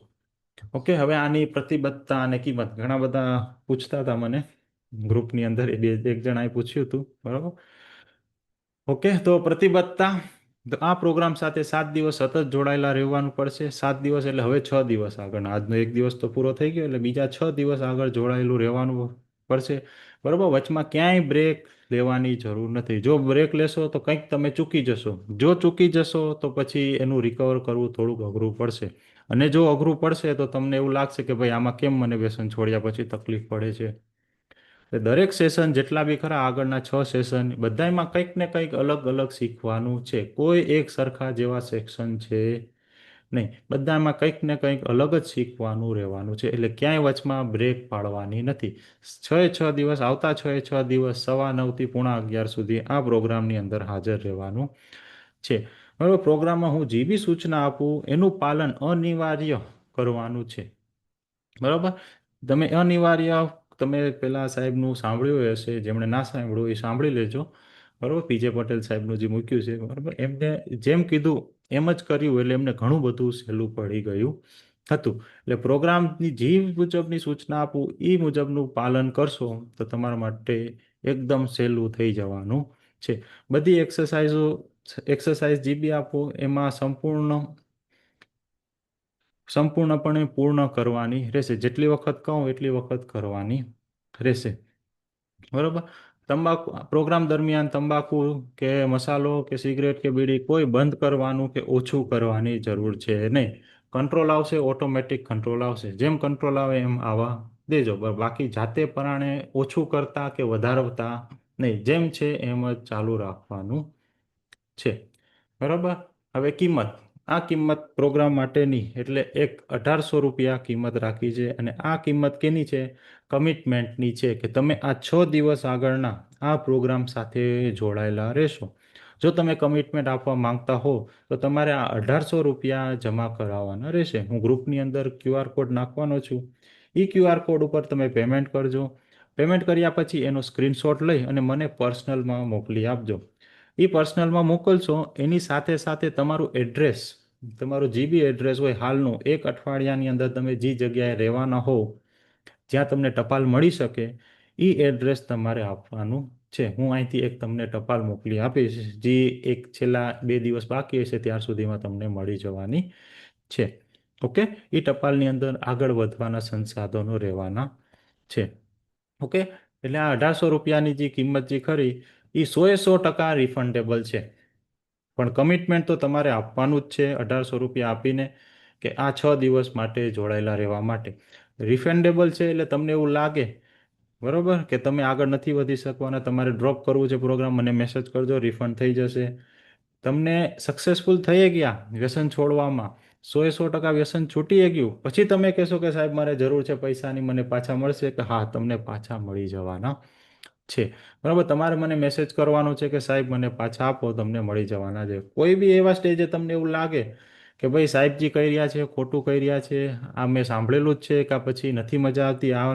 ઓકે, હવે આની પ્રતિબદ્ધતા અને કિંમત ઘણા બધા પૂછતા હતા મને ગ્રુપની અંદર, એક જણાએ પૂછ્યું હતું. બરાબર, ઓકે, તો પ્રતિબદ્ધતા, તો આ પ્રોગ્રામ સાથે 7 દિવસ સતત જોડાયેલા રહેવાનું પડશે. 7 દિવસ એટલે હવે 6 દિવસ આગળ, આજનો એક દિવસ તો પૂરો થઈ ગયો, એટલે બીજા 6 દિવસ આગળ જોડાયેલું રહેવાનું પડશે. બરાબર, વચમાં ક્યાંય બ્રેક લેવાની જરૂર નથી. જો બ્રેક લેશો તો કંઈક તમે ચૂકી જશો. જો ચૂકી જશો તો પછી એનું રિકવર કરવું થોડુંક અઘરું પડશે. અને જો અઘરું પડશે તો તમને એવું લાગશે કે ભાઈ આમાં કેમ મને વ્યસન છોડ્યા પછી તકલીફ પડે છે. દરેક સેશન જેટલા બી ખરા, આગળના 6 સેશન, બધામાં કંઈક ને કંઈક અલગ અલગ શીખવાનું છે. કોઈ એક સરખા જેવા સેક્શન છે નહીં, બધામાં કંઈક ને કંઈક અલગ જ શીખવાનું રહેવાનું છે. એટલે ક્યાંય વચમાં બ્રેક પાડવાની નથી. 6 6 દિવસ, આવતા 6 6 દિવસ 9:30 થી 11:30 સુધી આ પ્રોગ્રામની અંદર હાજર રહેવાનું છે. બરાબર, પ્રોગ્રામમાં હું જે બી સૂચના આપું એનું પાલન અનિવાર્ય કરવાનું છે. બરાબર, તમે અનિવાર્ય, તમે પેલા સાહેબનું સાંભળ્યું હશે, જેમણે ના સાંભળ્યું એ સાંભળી લેજો. બરાબર, PJ પટેલ સાહેબનું જે મૂક્યું છે, બરાબર, એમને જેમ કીધું એમ જ કર્યું, એટલે એમને ઘણું બધું સહેલું પડી ગયું હતું. એટલે પ્રોગ્રામની જે મુજબની સૂચના આપું એ મુજબનું પાલન કરશો તો તમારા માટે એકદમ સહેલું થઈ જવાનું છે. બધી એક્સરસાઇઝ જે બી આપો એમાં સંપૂર્ણપણે પૂર્ણ કરવાની રહેશે. જેટલી વખત કહું એટલી વખત કરવાની રહેશે. બરોબર, તંબાકુ પ્રોગ્રામ દરમિયાન તંબાકુ કે મસાલો કે સિગરેટ કે બીડી કોઈ બંધ કરવાનું કે ઓછું કરવાની જરૂર છે નહીં. કંટ્રોલ આવશે, ઓટોમેટિક કંટ્રોલ આવશે. જેમ કંટ્રોલ આવે એમ આવવા દેજો. બાકી જાતે પરાણે ઓછું કરતા કે વધારતા નહીં, જેમ છે એમ જ ચાલુ રાખવાનું છે. બરાબર, હવે કિંમત. આ કિંમત પ્રોગ્રામ માટેની એટલે એક 1800 રૂપિયા કિંમત રાખી છે. અને આ કિંમત કેની છે? કમિટમેન્ટની છે કે તમે આ 6 દિવસ આગળના આ પ્રોગ્રામ સાથે જોડાયેલા રહેશો. જો તમે કમિટમેન્ટ આપવા માંગતા હો તો તમારે આ 1800 રૂપિયા જમા કરાવવાના રહેશે. હું ગ્રુપની અંદર QR કોડ નાખવાનો છું. એ QR કોડ ઉપર તમે પેમેન્ટ કરજો. પેમેન્ટ કર્યા પછી એનો સ્ક્રીનશોટ લઈ અને મને પર્સનલમાં મોકલી આપજો. એ પર્સનલમાં મોકલશો એની સાથે સાથે તમારું એડ્રેસ, તમારું જે બી એડ્રેસ હોય હાલનું, 1 અઠવાડિયાની અંદર તમે જે જગ્યાએ રહેવાના હો, જ્યાં તમને ટપાલ મળી શકે, એ એડ્રેસ તમારે આપવાનું છે. હું અહીંથી એક તમને ટપાલ મોકલી આપીશ, જે એક છેલ્લા 2 દિવસ બાકી હશે ત્યાર સુધીમાં તમને મળી જવાની છે. ઓકે, એ ટપાલની અંદર આગળ વધવાના સંસાધનો રહેવાના છે. ઓકે, એટલે આ 1800 રૂપિયાની જે કિંમત જે ખરી એ 100% રિફંડેબલ છે. પણ કમિટમેન્ટ તો તમારે આપવાનું જ છે 1800 રૂપિયા આપીને, કે આ 6 દિવસ માટે જોડાયેલા રહેવા માટે. રિફંડેબલ છે એટલે તમને એવું લાગે બરોબર કે તમે આગળ નથી વધી શકવાના, તમારે ડ્રોપ કરવું છે પ્રોગ્રામ, મને મેસેજ કરજો, રિફંડ થઈ જશે. તમને સક્સેસફુલ થઈ ગયા વ્યસન છોડવામાં, 100% વ્યસન છૂટી ગયું, પછી તમે કહેશો કે સાહેબ મારે જરૂર છે પૈસાની, મને પાછા મળશે, કે હા તમને પાછા મળી જવાના છે. બરાબર, તમારે મને મેસેજ કરવાનો છે કે સાહેબ મને પાછા આપો, તમને મળી જવાના છે. કોઈ બી એવા સ્ટેજે તમને એવું લાગે કે ભાઈ સાહેબજી કહી રહ્યા છે ખોટું કહી રહ્યા છે, આ મેં સાંભળેલું જ છે, કે પછી નથી મજા આવતી, આ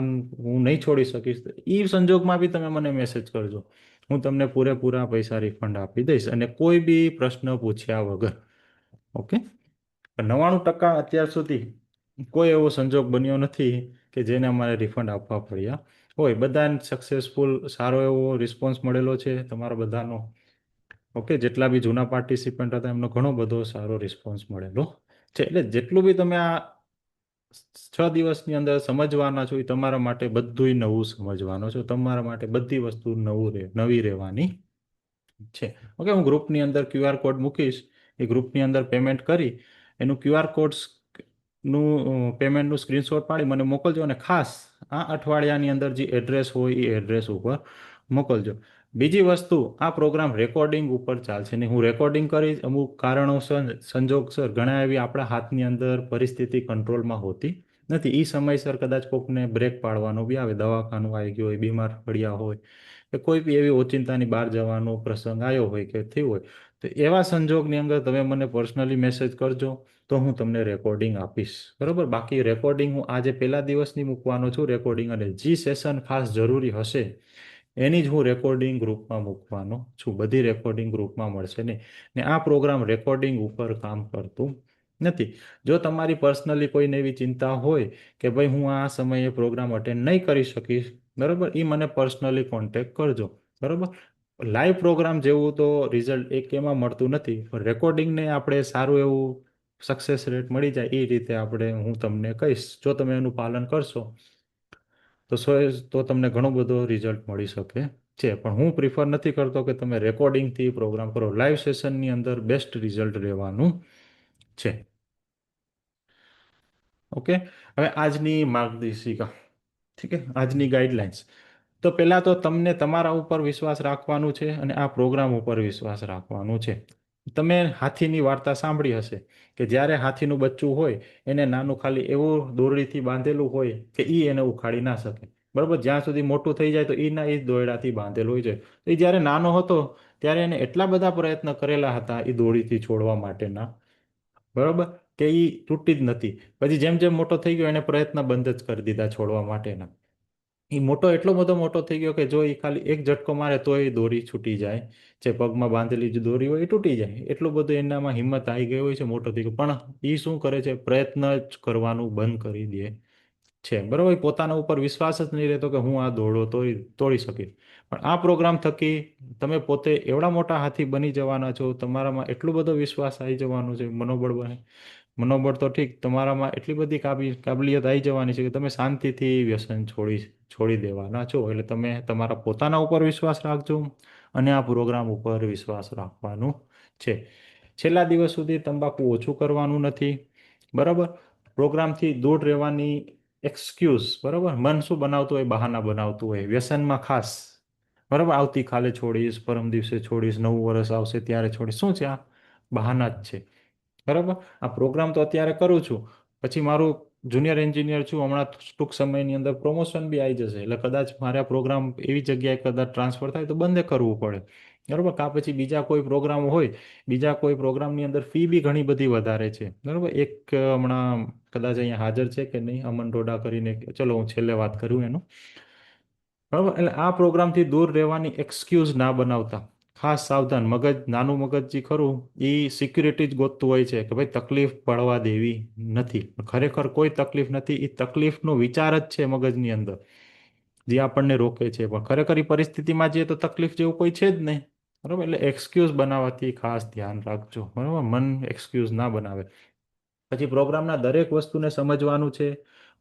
હું નહીં છોડી શકીશ, એ સંજોગમાં બી તમે મને મેસેજ કરજો. હું તમને પૂરેપૂરા પૈસા રિફંડ આપી દઈશ અને કોઈ બી પ્રશ્ન પૂછ્યા વગર. ઓકે, 99% અત્યાર સુધી કોઈ એવો સંજોગ બન્યો નથી કે જેને અમારે રિફંડ આપવા પડ્યા હોય. બધાને સક્સેસફુલ સારો એવો રિસ્પોન્સ મળેલો છે તમારા બધાનો. ઓકે, જેટલા બી જૂના પાર્ટિસિપન્ટ હતા એમનો ઘણો બધો સારો રિસ્પોન્સ મળેલો છે. એટલે જેટલું બી તમે આ 6 દિવસની અંદર સમજવાના છો એ તમારા માટે બધુંય નવું સમજવાનો છો. તમારા માટે બધી વસ્તુ નવી રહેવાની છે. ઓકે, હું ગ્રુપની અંદર QR કોડ મૂકીશ. એ ગ્રુપની અંદર પેમેન્ટ કરી એનું QR કોડ નું પેમેન્ટનું સ્ક્રીનશોટ પાડી મને મોકલજો. અને ખાસ આ અઠવાડિયાની અંદર જે એડ્રેસ હોય એ એડ્રેસ ઉપર મોકલજો. બીજી વસ્તુ, આ પ્રોગ્રામ રેકોર્ડિંગ ઉપર ચાલશે નહીં. હું રેકોર્ડિંગ કરીશ, અમુક કારણોસર સંજોગસર ઘણા એવી આપણા હાથની અંદર પરિસ્થિતિ કંટ્રોલમાં હોતી નથી. એ સમયસર કદાચ કોકને બ્રેક પાડવાનો બી આવે, દવાખાનું આવી ગયું હોય, બીમાર પડ્યા હોય, કે કોઈ બી એવી ઓચિંતાની બહાર જવાનો પ્રસંગ આવ્યો હોય કે થયું હોય, તો એવા સંજોગની અંદર તમે મને પર્સનલી મેસેજ કરજો, તો હું તમને રેકોર્ડિંગ આપીશ. બરાબર, બાકી રેકોર્ડિંગ હું આજે પહેલા દિવસની મૂકવાનો છું રેકોર્ડિંગ, અને જે સેશન ખાસ જરૂરી હશે એની જ હું રેકોર્ડિંગ ગ્રુપમાં મૂકવાનો છું. બધી રેકોર્ડિંગ ગ્રુપમાં મળશે નહીં. ને આ પ્રોગ્રામ રેકોર્ડિંગ ઉપર કામ કરતું નથી. જો તમારી પર્સનલી કોઈને એવી ચિંતા હોય કે ભાઈ હું આ સમયે પ્રોગ્રામ અટેન્ડ નહીં કરી શકીશ, બરાબર, એ મને પર્સનલી કોન્ટેક્ટ કરજો. બરાબર, લાઈવ પ્રોગ્રામ જેવું તો રિઝલ્ટ એક એમાં મળતું નથી, પણ રેકોર્ડિંગને આપણે સારું એવું સક્સેસ રેટ મળી જાય એ રીતે હું તમને કહીશ. જો તમે એનું પાલન કરશો તો તમને ઘણો બધો રિઝલ્ટ મળી શકે છે. પણ હું પ્રિફર નથી કરતો કે તમે રેકોર્ડિંગથી પ્રોગ્રામ કરો. લાઈવ સેશનની અંદર બેસ્ટ રિઝલ્ટ રહેવાનું છે. ઓકે, હવે આજની માર્ગદર્શિકા, ઠીક છે, આજની ગાઈડલાઇન્સ. તો પહેલાં તો તમને તમારા ઉપર વિશ્વાસ રાખવાનું છે અને આ પ્રોગ્રામ ઉપર વિશ્વાસ રાખવાનું છે. તમે હાથીની વાર્તા સાંભળી હશે કે જ્યારે હાથીનું બચ્ચું હોય એને નાનું ખાલી એવું દોરડીથી બાંધેલું હોય કે એને ઉખાડી ના શકે. બરાબર, જ્યાં સુધી મોટું થઈ જાય તો એના એ દોરડાથી બાંધેલું હોય છે. એ જ્યારે નાનો હતો ત્યારે એને એટલા બધા પ્રયત્ન કરેલા હતા એ દોરડીથી છોડવા માટેના, બરાબર, કે એ તૂટી જ નથી. પછી જેમ જેમ મોટો થઈ ગયો એને પ્રયત્ન બંધ જ કરી દીધા છોડવા માટેના. એ મોટો એટલો બધો મોટો થઈ ગયો કે જો એ ખાલી એક ઝટકો મારે તો એ દોરી છૂટી જાય, જે પગમાં બાંધેલી જે દોરી હોય એ તૂટી જાય. એટલું બધું એનામાં હિંમત આવી ગઈ હોય છે, મોટો થઈ ગયો, પણ એ શું કરે છે, પ્રયત્ન જ કરવાનું બંધ કરી દે છે. બરાબર, પોતાના ઉપર વિશ્વાસ જ નહીં રહેતો કે હું આ દોરડો તોડી શકીશ. પણ આ પ્રોગ્રામ થકી તમે પોતે એવડા મોટા હાથી બની જવાના છો. તમારામાં એટલો બધો વિશ્વાસ આવી જવાનો છે, મનોબળ બને. મનોબળ તો ઠીક, તમારામાં એટલી બધી કાબલિયત આવી જવાની છે કે તમે શાંતિથી વ્યસન છોડી દેવાના છો. એટલે તમે તમારા પોતાના ઉપર વિશ્વાસ રાખજો અને આ પ્રોગ્રામ ઉપર વિશ્વાસ રાખવાનું છે. છેલ્લા દિવસ સુધી તંબાકુ ઓછું કરવાનું નથી. બરાબર, પ્રોગ્રામથી દૂર રહેવાની એક્સક્યુઝ, બરાબર, મન શું બનાવતું હોય, બહાના બનાવતું હોય વ્યસનમાં ખાસ. બરાબર, આવતીકાલે છોડીશ, પરમ દિવસે છોડીશ, નવું વર્ષ આવશે ત્યારે છોડીશ, શું છે આ? બહાના જ છે. બરાબર. આ પ્રોગ્રામ તો અત્યારે કરું છું, પછી મારું જુનિયર એન્જિનિયર છું, હમણાં ટૂંક સમયની અંદર પ્રમોશન બી આવી જશે, એટલે કદાચ મારે આ પ્રોગ્રામ એવી જગ્યાએ કદાચ ટ્રાન્સફર થાય તો બંધ કરવું પડે. બરાબર. કાં પછી બીજા કોઈ પ્રોગ્રામ હોય, બીજા કોઈ પ્રોગ્રામની અંદર ફી બી ઘણી બધી વધારે છે. બરાબર. એક હમણાં કદાચ અહીંયા હાજર છે કે નહીં, અમન ડોડા કરીને, ચલો હું છેલ્લે વાત કરું એનું. બરાબર. એટલે આ પ્રોગ્રામથી દૂર રહેવાની એક્સક્યુઝ ના બનાવતા. ખાસ સાવધાન. મગજ, નાનું મગજ જે ખરું એ સિક્યુરિટી જ ગોતતું હોય છે કે ભાઈ તકલીફ પડવા દેવી નથી. ખરેખર કોઈ તકલીફ નથી, એ તકલીફનો વિચાર જ છે મગજની અંદર જે આપણને રોકે છે. પણ ખરેખર એ પરિસ્થિતિમાં જઈએ તો તકલીફ જેવું કોઈ છે જ નહીં. બરાબર. એટલે એક્સક્યુઝ બનાવવાથી ખાસ ધ્યાન રાખજો. બરાબર. મન એક્સક્યુઝ ના બનાવે. પછી પ્રોગ્રામના દરેક વસ્તુને સમજવાનું છે.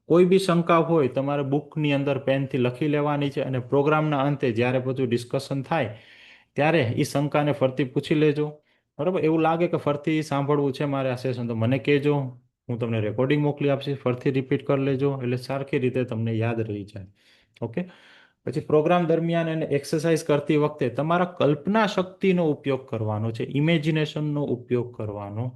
કોઈ બી શંકા હોય તમારે બુકની અંદર પેનથી લખી લેવાની છે, અને પ્રોગ્રામના અંતે જ્યારે બધું ડિસ્કશન થાય ત્યારે એ શંકાને ફરતી પૂછી લેજો. બરાબર. એવું લાગે કે ફરતી સાંભળવું છે મારે આ સેશન, તો મને કહેજો, હું તમને રેકોર્ડિંગ મોકલી આપીશ, ફરતી રિપીટ કરી લેજો, એટલે સરખી રીતે તમને યાદ રહી જાય. ઓકે. પછી પ્રોગ્રામ દરમિયાન એને એક્સરસાઇઝ કરતી વખતે તમારા કલ્પના શક્તિનો ઉપયોગ કરવાનો છે, ઇમેજિનેશનનો ઉપયોગ કરવાનો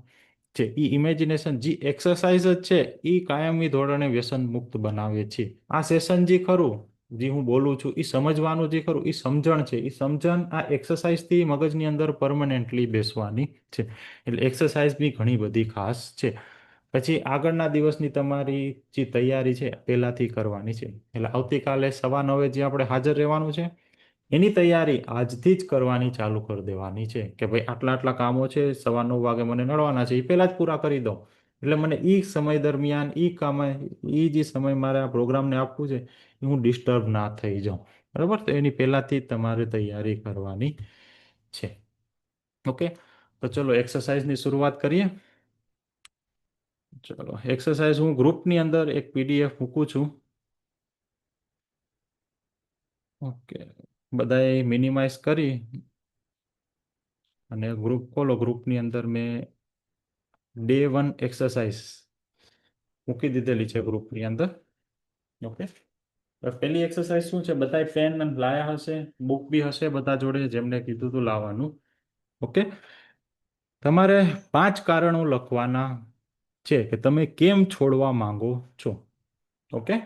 છે. એ ઇમેજિનેશન જે એક્સરસાઇઝ જ છે એ કાયમી ધોરણે વ્યસન મુક્ત બનાવે છે. આ સેશન જે ખરું, જે હું બોલું છું એ સમજવાનું જે ખરું, એ સમજણ છે. એ સમજણ આ એક્સરસાઇઝથી મગજની અંદર પરમનન્ટલી બેસવાની છે. એટલે એક્સરસાઇઝ બી ઘણી બધી ખાસ છે. પછી આગળના દિવસની તમારી જે તૈયારી છે પહેલાથી કરવાની છે. એટલે આવતીકાલે 9:15 જે આપણે હાજર રહેવાનું છે, એની તૈયારી આજથી જ કરવાની ચાલુ કરી દેવાની છે કે ભાઈ આટલા આટલા કામો છે, 9:15 મને નડવાના છે, એ પહેલા જ પૂરા કરી દઉં. એટલે મને એ સમય દરમિયાન એ જે સમય મારે આ પ્રોગ્રામને આપવું છે એ હું ડિસ્ટર્બ ના થઈ જાઉં. બરાબર. તો એની પહેલાથી જ તમારે તૈયારી કરવાની છે. ઓકે. તો ચલો એક્સરસાઇઝની શરૂઆત કરીએ. ચલો એક્સરસાઇઝ હું ગ્રુપની અંદર એક પીડીએફ મૂકું છું. ઓકે. બધાએ મિનિમાઇઝ કરી અને ગ્રુપ ખોલો. ગ્રુપની અંદર મેં Day 1 એક્સરસાઇઝ મૂકી દીધેલી છે ગ્રુપની અંદર. ઓકે. પહેલી એક્સરસાઇઝ શું છે, બધાએ પેન લાયા હશે, બુક બી હશે બધા જોડે, જેમને કીધું તું લાવવાનું. ઓકે. તમારે 5 કારણો લખવાના છે કે તમે કેમ છોડવા માંગો છો. ઓકે.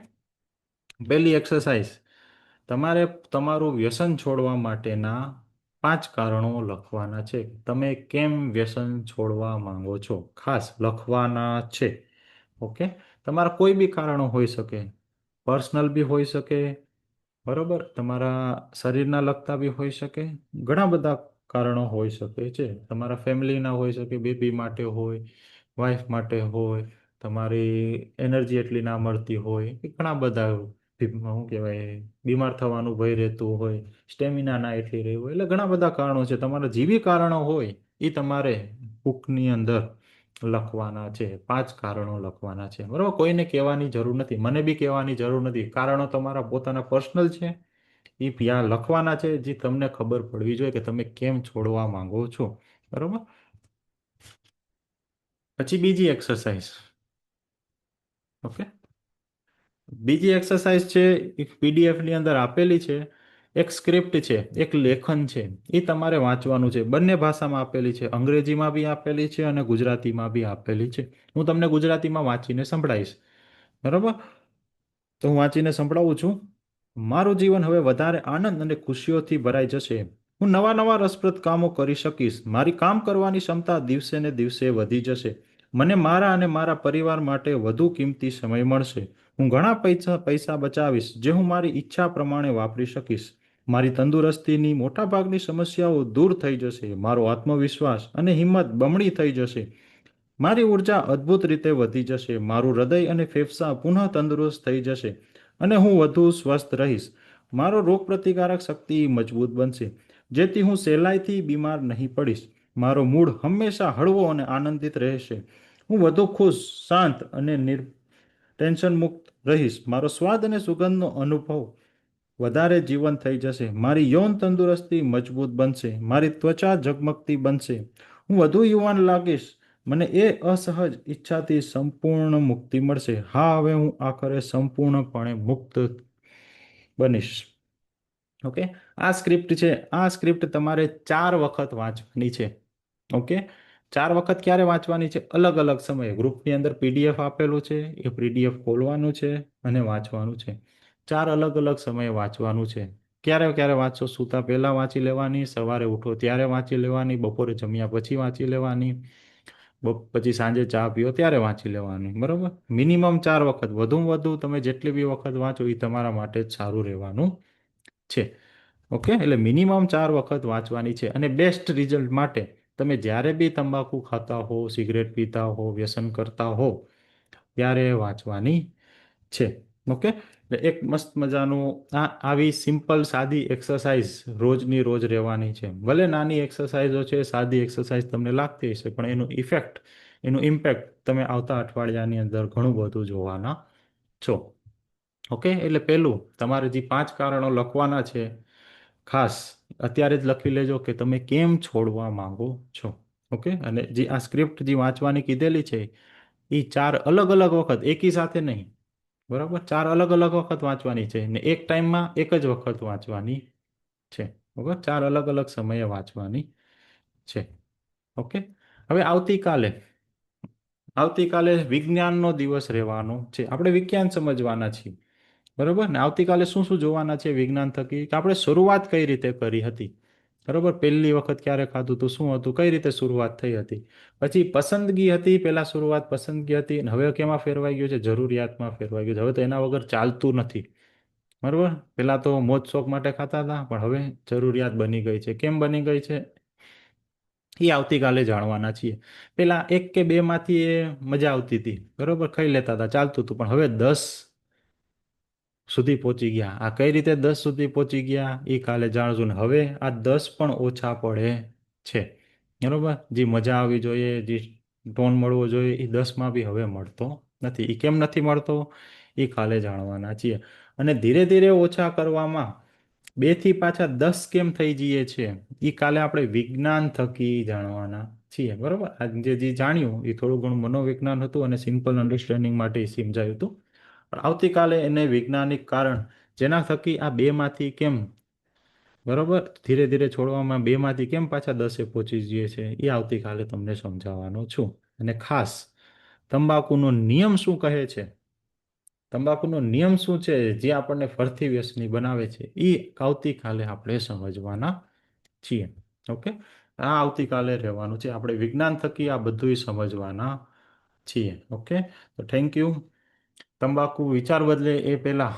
પહેલી એક્સરસાઇઝ, તમારે તમારું વ્યસન છોડવા માટેના 5 કારણો લખવાના છે. તમે કેમ વ્યસન છોડવા માંગો છો, ખાસ લખવાના છે. ઓકે. તમારા કોઈ બી કારણો હોઈ શકે, પર્સનલ બી હોઈ શકે, બરોબર, તમારા શરીરના લગતા બી હોઈ શકે, ઘણા બધા કારણો હોઈ શકે છે. તમારા ફેમિલીના હોઈ શકે, બેબી માટે હોય, વાઈફ માટે હોય, તમારી એનર્જી એટલી ના મળતી હોય, એ ઘણા બધા શું કહેવાય, બીમાર થવાનું ભય રહેતું હોય, સ્ટેમિના ના એટલી રહી હોય, એટલે ઘણા બધા કારણો છે. તમારા જે બી કારણો હોય એ તમારે બુકની અંદર લખવાના છે. 5 કારણો લખવાના છે. બરાબર. કોઈને કહેવાની જરૂર નથી, મને બી કહેવાની જરૂર નથી. કારણો તમારા પોતાના પર્સનલ છે, એ ત્યાં લખવાના છે, જે તમને ખબર પડવી જોઈએ કે તમે કેમ છોડવા માંગો છો. બરાબર. પછી બીજી એક્સરસાઇઝ. ઓકે. બીજી એક્સરસાઇઝ છે, એક પીડીએફની અંદર આપેલી છે, એક સ્ક્રિપ્ટ છે, એક લેખન છે. એ તમારે વાંચવાનું છે. બંને ભાષામાં આપેલી છે, અંગ્રેજીમાં બી આપેલી છે અને ગુજરાતીમાં બી આપેલી છે. હું તમને ગુજરાતીમાં વાંચીને સંભળાવીશ. બરાબર. તો હું વાંચીને સંભળાવું છું. મારું જીવન હવે વધારે આનંદ અને ખુશીઓથી ભરાઈ જશે. હું નવા નવા રસપ્રદ કામો કરી શકીશ. મારી કામ કરવાની ક્ષમતા દિવસે ને દિવસે વધી જશે. મને મારા અને મારા પરિવાર માટે વધુ કિંમતી સમય મળશે. હું ઘણા પૈસા બચાવીશ, જે હું મારી ઈચ્છા પ્રમાણે વાપરી શકીશ. મારી તંદુરસ્તીની મોટાભાગની સમસ્યાઓ દૂર થઈ જશે. મારો આત્મવિશ્વાસ અને હિંમત બમણી થઈ જશે. મારી ઉર્જા અદ્ભુત રીતે વધી જશે. મારું હૃદય અને ફેફસાં પુનઃ તંદુરસ્ત થઈ જશે અને હું વધુ સ્વસ્થ રહીશ. મારો રોગપ્રતિકારક શક્તિ મજબૂત બનશે, જેથી હું સહેલાઈથી બીમાર નહીં પડીશ. મારો મૂડ હંમેશા હળવો અને આનંદિત રહેશે. હું વધુ ખુશ, શાંત અને ટેન્શન મુક્ત રહીશ. મારો સ્વાદ અને સુગંધનો અનુભવ વધારે જીવન થઈ જશે. મારી યૌન તંદુરસ્તી મજબૂત બનશે. મારી ત્વચા ઝગમગતી બનશે. હું વધુ યુવાન લાગીશ. મને એ અસહજ ઈચ્છાથી સંપૂર્ણ મુક્તિ મળશે. હા, હવે હું આખરે સંપૂર્ણપણે મુક્ત બનીશ. ઓકે. આ સ્ક્રિપ્ટ છે. આ સ્ક્રિપ્ટ તમારે 4 વખત વાંચવાની છે. ઓકે. 4 વખત ક્યારે વાંચવાની છે? અલગ અલગ સમયે. ગ્રુપની અંદર પીડીએફ આપેલું છે, એ પીડીએફ ખોલવાનું છે અને વાંચવાનું છે. 4 અલગ અલગ સમયે વાંચવાનું છે. ક્યારે ક્યારે વાંચો? સૂતા પહેલા વાંચી લેવાની, સવારે ઉઠો ત્યારે વાંચી લેવાની, બપોરે જમ્યા પછી વાંચી લેવાની, પછી સાંજે ચા પીઓ ત્યારે વાંચી લેવાની. બરોબર? મિનિમમ 4 વખત. વધુમાં વધુ તમે જેટલી બી વખત વાંચો એ તમારા માટે જ સારું રહેવાનું છે. ઓકે, એટલે મિનિમમ 4 વખત વાંચવાની છે. અને બેસ્ટ રિઝલ્ટ માટે તમે જ્યારે બી તંબાકુ ખાતા હો, સિગરેટ પીતા હો, વ્યસન કરતા હો ત્યારે વાંચવાની છે. ઓકે, એટલે એક મસ્ત મજાનું આવી સિમ્પલ સાદી એક્સરસાઇઝ રોજની રોજ રહેવાની છે. ભલે નાની એક્સરસાઇઝો છે, સાદી એક્સરસાઇઝ તમને લાગતી હશે, પણ એનું ઇફેક્ટ, એનું ઇમ્પેક્ટ તમે આવતા અઠવાડિયાની અંદર ઘણું બધું જોવાના છો. ઓકે, એટલે પહેલું તમારે જે 5 કારણો લખવાના છે, ખાસ અત્યારે જ લખી લેજો કે તમે કેમ છોડવા માંગો છો. ઓકે, અને જે આ સ્ક્રિપ્ટ જે વાંચવાની કીધેલી છે એ 4 અલગ અલગ વખત, એકી સાથે નહીં. બરાબર? 4 અલગ અલગ વખત વાંચવાની છે ને એક ટાઈમમાં એક જ વખત વાંચવાની છે. ઓકે, 4 અલગ અલગ સમયે વાંચવાની છે. ઓકે, હવે આવતીકાલે વિજ્ઞાનનો દિવસ રહેવાનો છે. આપણે વિજ્ઞાન સમજવાના છીએ. બરોબર ને? આવતીકાલે શું શું જોવાના છે વિજ્ઞાન થકી? કે આપણે શરૂઆત કઈ રીતે કરી હતી. બરોબર? પહેલી વખત ક્યારે ખાધું હતું, શું હતું, કઈ રીતે શરૂઆત થઈ હતી. પછી પસંદગી હતી, પહેલા શરૂઆત પસંદગી હતી, અને હવે કેમાં ફેરવાઈ ગયું છે? જરૂરિયાતમાં ફેરવાઈ ગયું છે. હવે તો એના વગર ચાલતું નથી. બરોબર? પહેલા તો મોજ શોખ માટે ખાતા હતા, પણ હવે જરૂરિયાત બની ગઈ છે. કેમ બની ગઈ છે એ આવતીકાલે જાણવાના છીએ. પેલા એક કે બે માંથી એ મજા આવતી હતી. બરોબર? ખાઈ લેતા હતા, ચાલતું હતું. પણ હવે 10 સુધી પહોંચી ગયા. આ કઈ રીતે 10 સુધી પહોંચી ગયા એ કાલે જાણજો. ને હવે આ 10 પણ ઓછા પડે છે. બરોબર? જે મજા આવી જોઈએ, જે ટોન મળવો જોઈએ, એ 10માં બી હવે મળતો નથી. એ કેમ નથી મળતો એ કાલે જાણવાના છીએ. અને ધીરે ધીરે ઓછા કરવામાં 2 થી પાછા 10 કેમ થઈ જઈએ છે એ કાલે આપણે વિજ્ઞાન થકી જાણવાના છીએ. બરોબર? આજે જે જાણ્યું એ થોડું ઘણું મનોવિજ્ઞાન હતું અને સિમ્પલ અન્ડરસ્ટેન્ડિંગ માટે સમજાયું હતું. પણ આવતીકાલે એને વૈજ્ઞાનિક કારણ જેના થકી આ 2માંથી કેમ, બરોબર, ધીરે ધીરે છોડવામાં 2માંથી કેમ પાછા 10એ પહોંચી જઈએ છે એ આવતીકાલે તમને સમજાવવાનો છું. અને ખાસ તંબાકુનો નિયમ શું કહે છે, તંબાકુનો નિયમ શું છે જે આપણને ફરતી વ્યસની બનાવે છે, એ આવતીકાલે આપણે સમજવાના છીએ. ઓકે, આ આવતીકાલે રહેવાનું છે. આપણે વિજ્ઞાન થકી આ બધું સમજવાના છીએ. ઓકે, તો થેન્ક યુ. તંબાકુ વિચાર બદલે એ પહેલા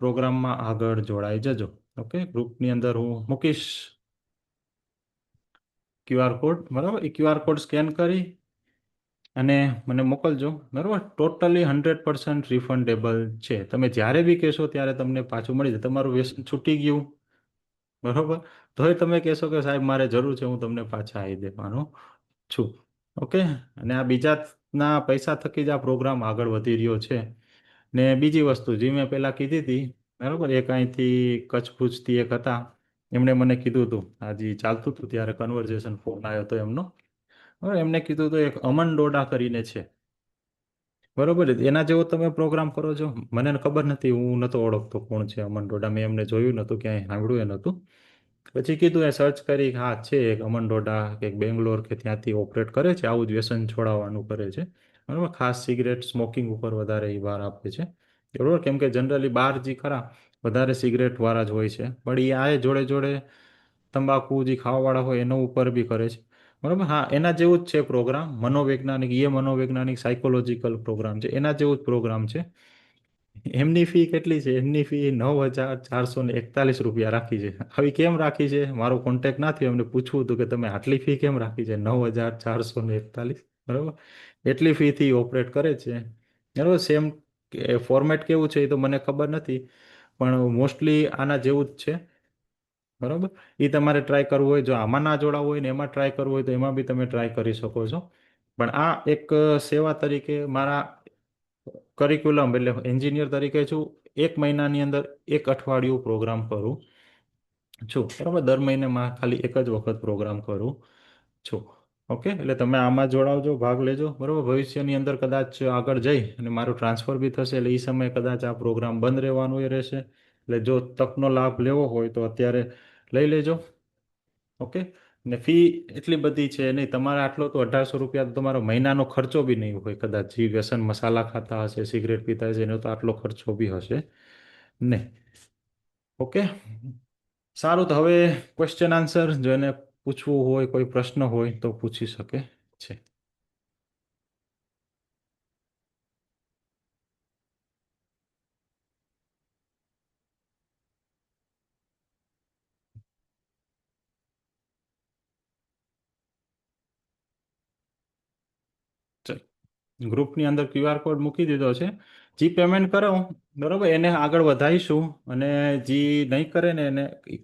પ્રોગ્રામમાં આગળ જોડાઈ જજો. ઓકે, ગ્રુપની અંદર હું મૂકીશ ક્યુઆર કોડ. બરાબર? એ ક્યુઆર કોડ સ્કેન કરી અને મને મોકલજો. બરાબર? ટોટલી 100% રિફંડેબલ છે. તમે જ્યારે બી કહેશો ત્યારે તમને પાછું મળી જાય. તમારું વ્યસન છૂટી ગયું, બરોબર, તોય તમે કહેશો કે સાહેબ મારે જરૂર છે, હું તમને પાછા આવી દેવાનો છું. ઓકે, અને આ બીજાના પૈસા થકી જ આ પ્રોગ્રામ આગળ વધી રહ્યો છે. ને બીજી વસ્તુ જે મેં પહેલાં કીધી હતી, બરાબર, એક અહીંથી કચ્છ ભુજથી એક હતા, એમણે મને કીધું હતું, આ જે ચાલતું હતું ત્યારે કન્વર્ઝેશન ફોન આવ્યો હતો એમનો. હવે એમને કીધું હતું એક અમન ડોડા કરીને છે. બરોબર, એના જેવો તમે પ્રોગ્રામ કરો છો. મને ખબર નથી, હું નહોતો ઓળખતો કોણ છે અમન ડોડા. મેં એમને જોયું નહોતું, ક્યાંય સાંભળ્યું એ નહોતું. પછી કીધું એ સર્ચ કરી, હા છે એક અમન ડોડા કે બેંગ્લોર કે ત્યાંથી ઓપરેટ કરે છે, આવું જ વ્યસન છોડાવવાનું કરે છે. બરાબર? ખાસ સિગરેટ સ્મોકિંગ ઉપર વધારે એ ભાર આપે છે. બરોબર? કેમ કે જનરલી બહાર જે ખરા વધારે સિગરેટ વાળા જ હોય છે, પણ એ આ જોડે જોડે તંબાકુ જે ખાવાવાળા હોય એનો ઉપર બી કરે છે. બરાબર? હા, એના જેવું જ છે પ્રોગ્રામ. મનોવૈજ્ઞાનિક, એ મનોવૈજ્ઞાનિક સાયકોલોજીકલ પ્રોગ્રામ છે, એના જેવું જ પ્રોગ્રામ છે. એમની ફી કેટલી છે? એમની ફી 9,441 રાખી છે. હવે કેમ રાખી છે? મારો કોન્ટેક્ટ ના થયો, એમને પૂછવું હતું કે તમે આટલી ફી કેમ રાખી છે? 9,441. બરાબર? એટલી ફીથી ઓપરેટ કરે છે. બરાબર? સેમ ફોર્મેટ કેવું છે એ તો મને ખબર નથી, પણ મોસ્ટલી આના જેવું જ છે. બરાબર? એ તમારે ટ્રાય કરવું હોય, જો આમાં ના જોડાવું હોય ને એમાં ટ્રાય કરવું હોય તો એમાં બી તમે ટ્રાય કરી શકો છો. પણ આ એક સેવા તરીકે મારા કરિક્યુલમ, એટલે એન્જિનિયર તરીકે છું, 1 મહિનાની અંદર 1 અઠવાડિયું પ્રોગ્રામ કરું છું. બરાબર? દર મહિને ખાલી એક જ વખત પ્રોગ્રામ કરું છું. ઓકે, એટલે તમે આમાં જોડાવજો, ભાગ લેજો. બરાબર? ભવિષ્યની અંદર કદાચ આગળ જઈ અને મારું ટ્રાન્સફર બી થશે, એટલે એ સમયે કદાચ આ પ્રોગ્રામ બંધ રહેવાનું એ રહેશે. એટલે જો તકનો લાભ લેવો હોય તો અત્યારે લઈ લેજો. ઓકે, ને ફી એટલી બધી છે નહીં, તમારે આટલો તો 1800 રૂપિયા તો તમારો મહિનાનો ખર્ચો બી નહીં હોય કદાચ. જે વ્યસન મસાલા ખાતા હશે, સિગરેટ પીતા હશે, એનો તો આટલો ખર્ચો બી હશે નહીં. ઓકે, સારું. તો હવે ક્વેશ્ચન આન્સર જેને પૂછવું હોય, કોઈ પ્રશ્ન હોય તો પૂછી શકે છે. ગ્રુપની અંદર ક્યુઆર કોડ મૂકી દીધો છે. જે પેમેન્ટ કરો બરોબર એને આગળ વધારીશું, અને જે નહીં કરે ને એને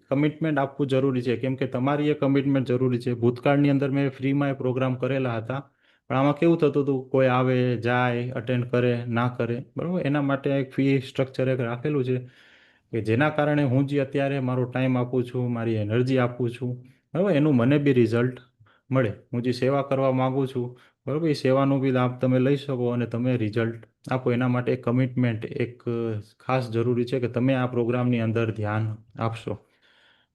કમિટમેન્ટ આપવું જરૂરી છે, કેમ કે તમારી એ કમિટમેન્ટ જરૂરી છે. ભૂતકાળની અંદર મેં ફ્રીમાં એ પ્રોગ્રામ કરેલા હતા, પણ આમાં કેવું થતું હતું, કોઈ આવે જાય, અટેન્ડ કરે ના કરે, બરોબર. એના માટે એક ફી સ્ટ્રક્ચર એક રાખેલું છે, કે જેના કારણે હું જે અત્યારે મારો ટાઈમ આપું છું, મારી એનર્જી આપું છું, બરાબર, એનું મને બી રિઝલ્ટ મળે. હું જે સેવા કરવા માગું છું, બરાબર, એ સેવાનો બી લાભ તમે લઈ શકો અને તમે રિઝલ્ટ આપો. એના માટે એક કમિટમેન્ટ એક ખાસ જરૂરી છે કે તમે આ પ્રોગ્રામની અંદર ધ્યાન આપશો.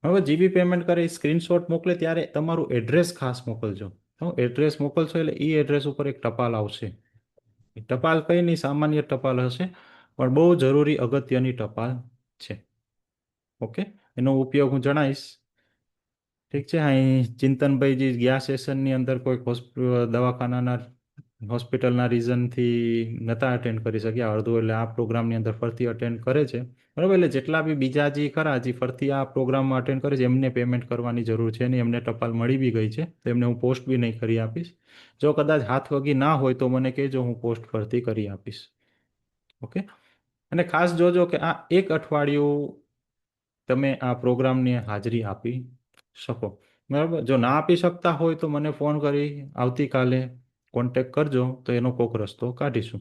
હવે જીબી પેમેન્ટ કરે સ્ક્રીનશોટ મોકલે ત્યારે તમારું એડ્રેસ ખાસ મોકલજો. એડ્રેસ મોકલશો એટલે એ એડ્રેસ ઉપર એક ટપાલ આવશે. એ ટપાલ કઈ નહીં, સામાન્ય ટપાલ હશે, પણ બહુ જરૂરી અગત્યની ટપાલ છે. ઓકે, એનો ઉપયોગ હું જણાવીશ. ઠીક છે. અહીં ચિંતનભાઈ જે ગયા સેશનની અંદર કોઈક દવાખાનાના હોસ્પિટલના રીઝનથી નહોતા અટેન્ડ કરી શક્યા અડધું, એટલે આ પ્રોગ્રામની અંદર ફરતી અટેન્ડ કરે છે, બરાબર. એટલે જેટલા બી બીજા જે ખરા જે ફરતી આ પ્રોગ્રામમાં અટેન્ડ કરે છે એમને પેમેન્ટ કરવાની જરૂર છે નહીં, એમને ટપાલ મળી બી ગઈ છે, તો એમને હું પોસ્ટ બી નહીં કરી આપીશ. જો કદાચ હાથ વગી ના હોય તો મને કહેજો, હું પોસ્ટ ફરતી કરી આપીશ. ઓકે, અને ખાસ જોજો કે આ એક અઠવાડિયું તમે આ પ્રોગ્રામની હાજરી આપી શકો, બરાબર. જો ના આપી શકતા હોય તો મને ફોન કરી આવતીકાલે કોન્ટેક કરજો, તો એનો કોઈક રસ્તો કાઢીશું.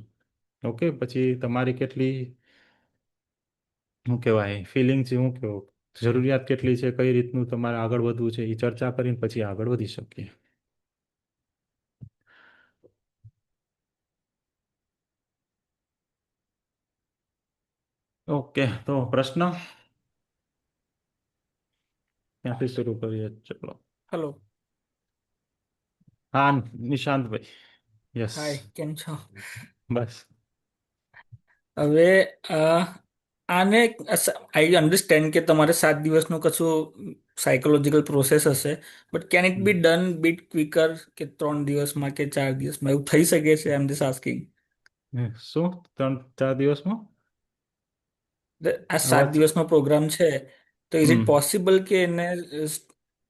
ઓકે, પછી તમારી કેટલી શું કહેવાય ફિલિંગ છે, શું કહેવું, જરૂરિયાત કેટલી છે, કઈ રીતનું તમારે આગળ વધવું છે, એ ચર્ચા કરીને પછી આગળ વધી શકીએ. ઓકે, તો પ્રશ્ન ક્યાંથી શરૂ કરીએ? ચલો. હેલો. હા, નિશાંતભાઈ. યસ. હાય, કેમ છો? બસ. હવે આને આઈ અન્ડરસ્ટેન્ડ કે તમારે 7 દિવસનું કશું સાયકોલોજીકલ પ્રોસેસ હશે, but can it be done bit quicker, કે 3 દિવસમાં કે 4 દિવસમાં એવું થઈ શકે છે? આઈ એમ જસ્ટ આસ્કિંગ. શું 3-4 દિવસમાં? આ સાત અવાજ. દિવસનો પ્રોગ્રામ છે, તો ઇઝ ઇટ હમ પોસિબલ કે એને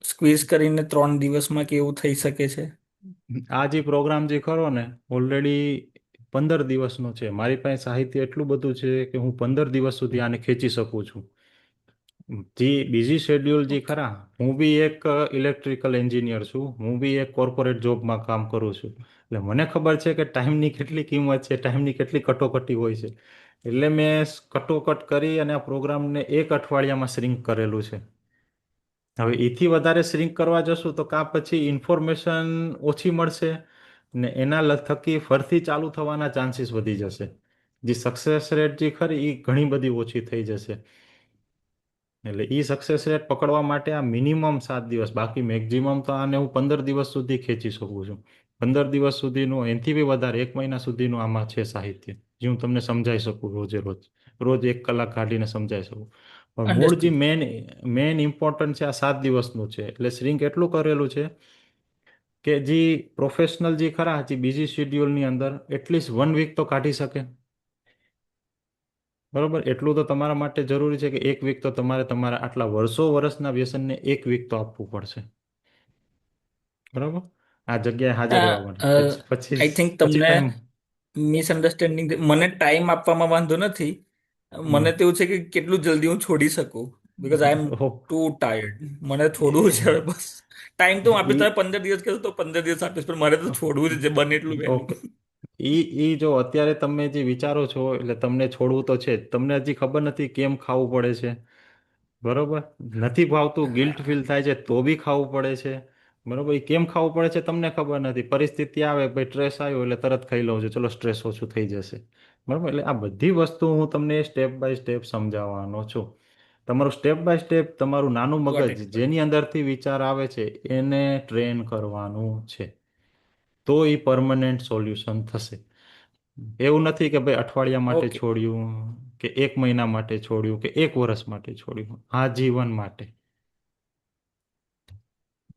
સ્ક્વીઝ કરીને 3 દિવસમાં કે એવું થઈ શકે છે? આ જે પ્રોગ્રામ જે ખરો ને ઓલરેડી 15 દિવસનો છે. મારી પાસે સાહિત્ય એટલું બધું છે કે હું 15 દિવસ સુધી આને ખેંચી શકું છું. જે બીજી શેડ્યુલ જે ઓકે. ખરા, હું બી એક ઇલેક્ટ્રિકલ એન્જિનિયર છું, હું બી એક કોર્પોરેટ જોબમાં કામ કરું છું, એટલે મને ખબર છે કે ટાઈમની કેટલી કિંમત છે, ટાઈમની કેટલી કટોકટી હોય છે. એટલે મેં કટોકટ કરી અને આ પ્રોગ્રામને એક અઠવાડિયામાં શ્રિંક કરેલું છે. હવે એથી વધારે શ્રિંક કરવા જશું તો કાં પછી ઇન્ફોર્મેશન ઓછી મળશે, ને એના થકી ફરથી ચાલુ થવાના ચાન્સીસ વધી જશે. જે સક્સેસ રેટ જે ખરી એ ઘણી બધી ઓછી થઈ જશે. એટલે એ સક્સેસ રેટ પકડવા માટે આ મિનિમમ 7 દિવસ, બાકી મેક્ઝિમમ તો આને હું 15 દિવસ સુધી ખેંચી શકું છું. 15 દિવસ સુધીનું, એનાથી બી વધારે 1 મહિના સુધીનું આમાં છે સાહિત્ય, જે હું તમને સમજાઈ શકું રોજે રોજ, રોજ 1 કલાક કાઢીને સમજાઈ શકું. પણ મૂળ જે અન્ડરસ્ટુડ. મેન મેન ઇમ્પોર્ટન્ટ છે આ 7 દિવસનું છે. એટલે શ્રિંક એટલું કરેલું છે કે જે પ્રોફેશનલ જે ખરા જે બીજી શેડ્યુલની અંદર એટલીસ્ટ 1 વીક તો કાઢી શકે, બરોબર. એટલું તો તમારા માટે જરૂરી છે કે 1 વીક તો તમારે તમારા આટલા વર્ષના વ્યસનને 1 વીક તો આપવું પડશે, બરોબર, આ જગ્યાએ હાજર રહેવા માટે. પછી આઈ થિંક પછી તમને કઈ. મિસઅન્ડરસ્ટેન્ડિંગ. મને ટાઈમ આપવામાં વાંધો નથી. મને હમ તો એવું છે કે કેટલું જલ્દી હું છોડી શકું, because I am oh, too tired. મને છોડવું છે હવે એ બસ. ટાઈમ તો હું આપીશ, તમે ઈ 15 દિવસ કહેશો તો 15 દિવસ આપીશ, પણ મારે તો છોડવું જ છે બને એટલું વહેલું. ઓકે. ઈ જો અત્યારે તમે જે વિચારો છો એટલે તમને છોડવું તો છે જ, તમને હજી ખબર નથી કેમ ખાવું પડે છે, બરોબર. નથી ભાવતું, ગિલ્ટ ફીલ થાય છે તો બી ખાવું પડે છે, બરોબર. એ કેમ ખાવું પડે છે તમને ખબર નથી, પરિસ્થિતિ આવે ભાઈ સ્ટ્રેસ આવ્યો એટલે તરત ખાઈ લઉં છું, ચલો સ્ટ્રેસ ઓછું થઈ જશે, બરોબર. એટલે આ બધી વસ્તુ હું તમને સ્ટેપ બાય સ્ટેપ સમજાવવાનો છું. તમારું સ્ટેપ બાય સ્ટેપ તમારું નાનું ગોટ મગજ ઇટ. જેની અંદરથી વિચાર આવે છે એને ટ્રેન કરવાનું છે, તો એ પરમનન્ટ સોલ્યુશન થશે. એવું નથી કે ભાઈ અઠવાડિયા માટે ઓકે. છોડ્યું, કે એક મહિના માટે છોડ્યું, કે એક વર્ષ માટે છોડ્યું, આજીવન માટે.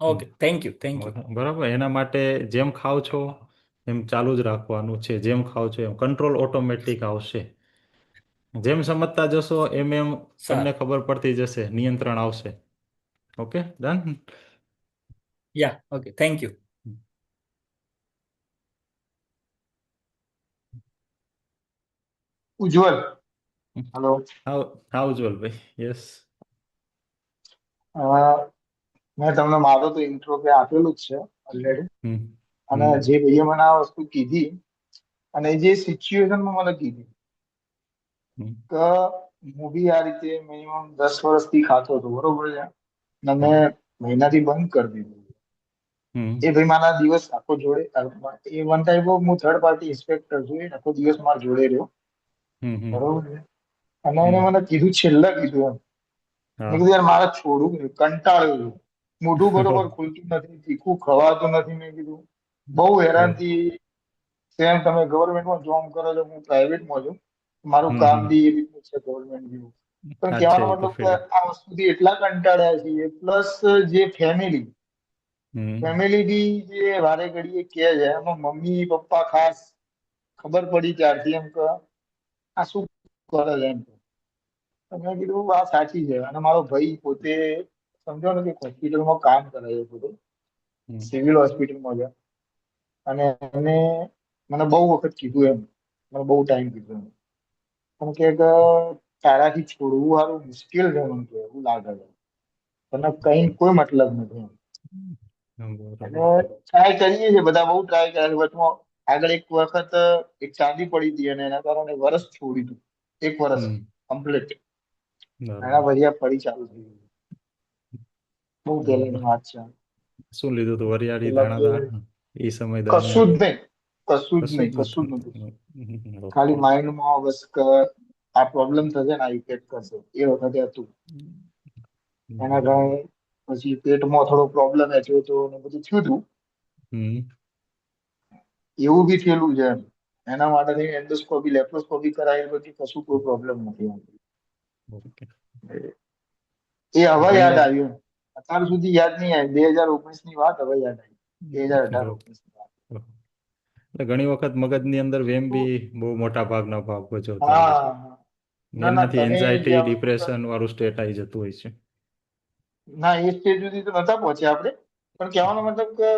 Hmm. Okay, thank you, thank you. બરાબર, એના માટે જેમ ખાવ છો એમ ચાલુ જ રાખવાનું છે, જેમ ખાવ છો એમ કંટ્રોલ ઓટોમેટિક આવશે. જેમ સમજતા જશો એમ એમ તમને સારું. ખબર પડતી જશે, નિયંત્રણ આવશે. Okay, done. Yeah, okay, thank you. Ujjwal, hello. How how ઉજ્જવલભાઈ, યસ. અ, મેં તમને મારો તો ઇન્ટ્રો કે આપેલું જ છે ઓલરેડી. હમ અને હમ જે ભાઈએ મને આ વસ્તુ કીધી અને જે સિચ્યુએશનમાં મને કીધી હમ કે હું બી આ રીતે મિનિમમ 10 વર્ષથી ખાતો હતો, બરોબર છે. અને હમ મેં મહિનાથી બંધ કરી દીધું. એ હમ ભાઈ મારા દિવસ આખો જોડે, એ વન ટાઈપ ઓફ હું થર્ડ પાર્ટી ઇન્સ્પેક્ટર છું, એ આખો દિવસ મારા જોડે રહ્યો, હમ હમ બરોબર છે. અને એને હમ મને કીધું, છેલ્લે કીધું એમ. મેં હા. કીધું યાર મારે છોડવું છે, કંટાળ્યો છું. મોઢું બરોબર ખુલતું નથી, તીખું ખવાતું નથી. મેં કીધું બહુ હેરાનથી. સેમ તમે ગવર્મેન્ટમાં જોબ કરો છો, હું પ્રાઇવેટમાં છું. મારું કામ હમ. બી એ રીતનું છે, ગવર્મેન્ટ જેવું. પણ હા છે કહેવાનો એ તો મતલબ કે ફિલ્ડ. આ વસ્તુથી એટલા કંટાળ્યા છીએ, પ્લસ જે ફેમિલી હમ ફેમિલી બી જે વારે ઘડીએ કહે છે, એમાં મમ્મી પપ્પા ખાસ ખબર પડી ત્યારથી એમ કે આ શું કરે છે એમ. તો મેં કીધું આ સાચી છે. અને મારો ભાઈ પોતે સમજો ને કે હોસ્પિટલમાં કામ કરે છે પોતે, હમ સિવિલ હોસ્પિટલમાં છે. અને એને મને બહુ વખત કીધું એમ, મને બહુ ટાઈમ કીધું એમ. પણ કે તારાથી છોડવું સારું મુશ્કેલ છે, મને તો એવું લાગે છે. તને કઈ કોઈ મતલબ નથી એમ. બરોબર. એટલે ટ્રાય કરીએ છીએ બધા, બહુ ટ્રાય કર્યા છે વચમાં. આગળ એક વખત એક ચાંદી પડી હતી અને એના કારણે વરસ છોડી દીધું, એક વરસ હમ કમ્પ્લીટ. એના બરોબર. પછી આ ફરી ચાલુ થઈ ગયું. બહુ બરોબર. પહેલાની વાત છે. શું લીધું હતું, વરિયાળી, પેલા ધાણા તો દાળ, એ સમય કશું દરમિયાન? જ નહીં, કશું જ કશું નહીં, જ કશું નતું. જ નતું. ઓકે. ખાલી માઇન્ડમાં બસ કે આ પ્રોબ્લેમ થશે ને આ ઇફેક્ટ કરશે, એ વખતે હતું. એના બરોબર. કારણે પછી પેટમાં થોડો પ્રોબ્લેમ થયો હતો ને બધું થયું હતું. હમ એવું બી થયેલું છે એમ. એના માટે થઈને એન્ડોસ્કોપી લેપ્રોસ્કોપી કરાવી, પછી કશું કોઈ પ્રોબ્લેમ નથી એમ. ઓકે. એ હવે ઘણી યાદ વાર. આવ્યું. અત્યાર સુધી યાદ નહીં આવી. 2019 ની વાત હવે યાદ આવી. 2018-19 ની વાત. એટલે ઘણી વખત મગજની અંદર વેમ બી બહુ મોટા ભાગનો ભાગ ભજવતા હોય છે. હા, ના ના, એનાથી તમે જે એન્ઝાયટી, આ વસ્તુ ડિપ્રેશન વાળું સ્ટેટ આવી જતું હોય છે. ના એ સ્ટેજ સુધી તો નતા પહોંચ્યા આપણે. પણ કહેવાનો મતલબ કે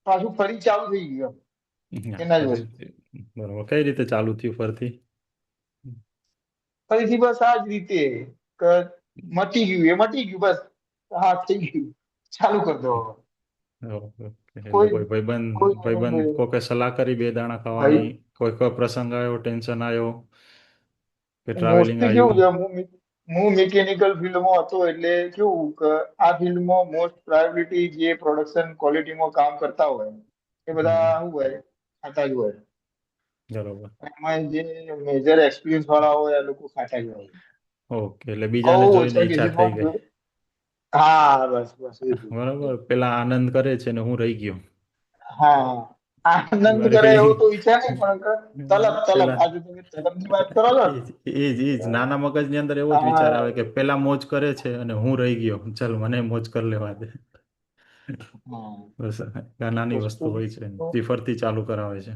પાછું ફરી ચાલુ થઈ ગયું એમ. હા, એના જ વસ્તુ ફરીથી. બરોબર, કઈ રીતે ચાલુ થયું ફરથી? ફરીથી બસ આ જ રીતે કે મટી ગયું, એ મટી ગયું બસ. હા, થઈ ગયું, ચાલુ કરી દો હવે. ઓકે. એટલે કોઈ કોઈ ભાઈબંધ કોઈ ભાઈબંધ કોકે સલાહ કરી બે દાણા ભાઈ, ખાવાની, કોઈ પ્રસંગ આવ્યો, ટેન્શન આવ્યો, કે ટ્રાવેલિંગ મોસ્ટલી કેવું આવ્યું? છે, હું મિકેનિકલ ફિલ્ડમાં હતો. એટલે કેવું કે આ ફિલ્ડમાં મોસ્ટ પ્રાયોરિટી જે પ્રોડક્શન ક્વોલિટીમાં કામ કરતા હોય એ બધા હમ શું હોય, ખાતા જ હોય. બરોબર. એમાં જે મેજર એક્સપિરિયન્સ વાળા હોય એ લોકો ખાતા જ હોય. ઓકે, એટલે બહુ બીજાને જોઈને ઓછા ઈચ્છા થઈ કેસીસમાં ગઈ. હા, બસ બસ એ જ એ જ. બરોબર, પેલા આનંદ કરે છે ને હું રહી ગયો. હા, આનંદ મારી કરે એવું ફિલિંગ. તો ઈચ્છા નહીં, પણ તલબ તલબ પેલા આજે તમે તલબની વાત કરો છો એ જ એ જ એ જ નાના મગજની અંદર એવો ને. જ વિચાર આવે કે પેલા મોજ કરે છે અને હું રહી ગયો, ચાલ મને મોજ કરી લેવા દે. હા, બસ આ નાની વસ્તુ વસ્તુ હોય છે, જે ફરતી ચાલુ કરાવે છે.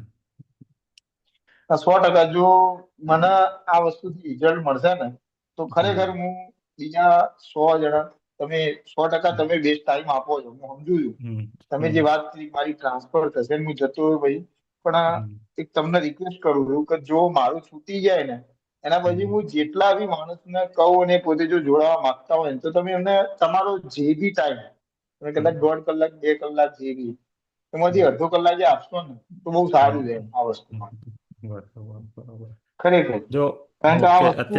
100% જો મને આ વસ્તુથી રિઝલ્ટ મળશે ને, તો ખરેખર હમ હું બીજા 100 જણા, તમે 100% હમ તમે બેસ્ટ ટાઈમ આપો છો, હું સમજુ છું. હમ તમે જે હમ વાત કરી મારી ટ્રાન્સફર થશે ને હું જતો રહ્યો ભાઈ. પણ હમ એક તમને રિક્વેસ્ટ કરું છું કે જો મારું છૂટી જાય ને, એના પછી હમ હું જેટલા બી માણસને કહું અને પોતે જો જોડાવા માંગતા હોય ને, તો તમે એમને તમારો જે બી ટાઈમ, તમે કદાચ હમ 1.5 કલાક 2 કલાક જે બી, એમાંથી હમ અડધો કલાક જે આપશો ને, તો બહુ સારું છે આ વસ્તુમાં. બરોબર બરોબર. ખરેખર. જો કારણ કે આ ઓકે, વસ્તુ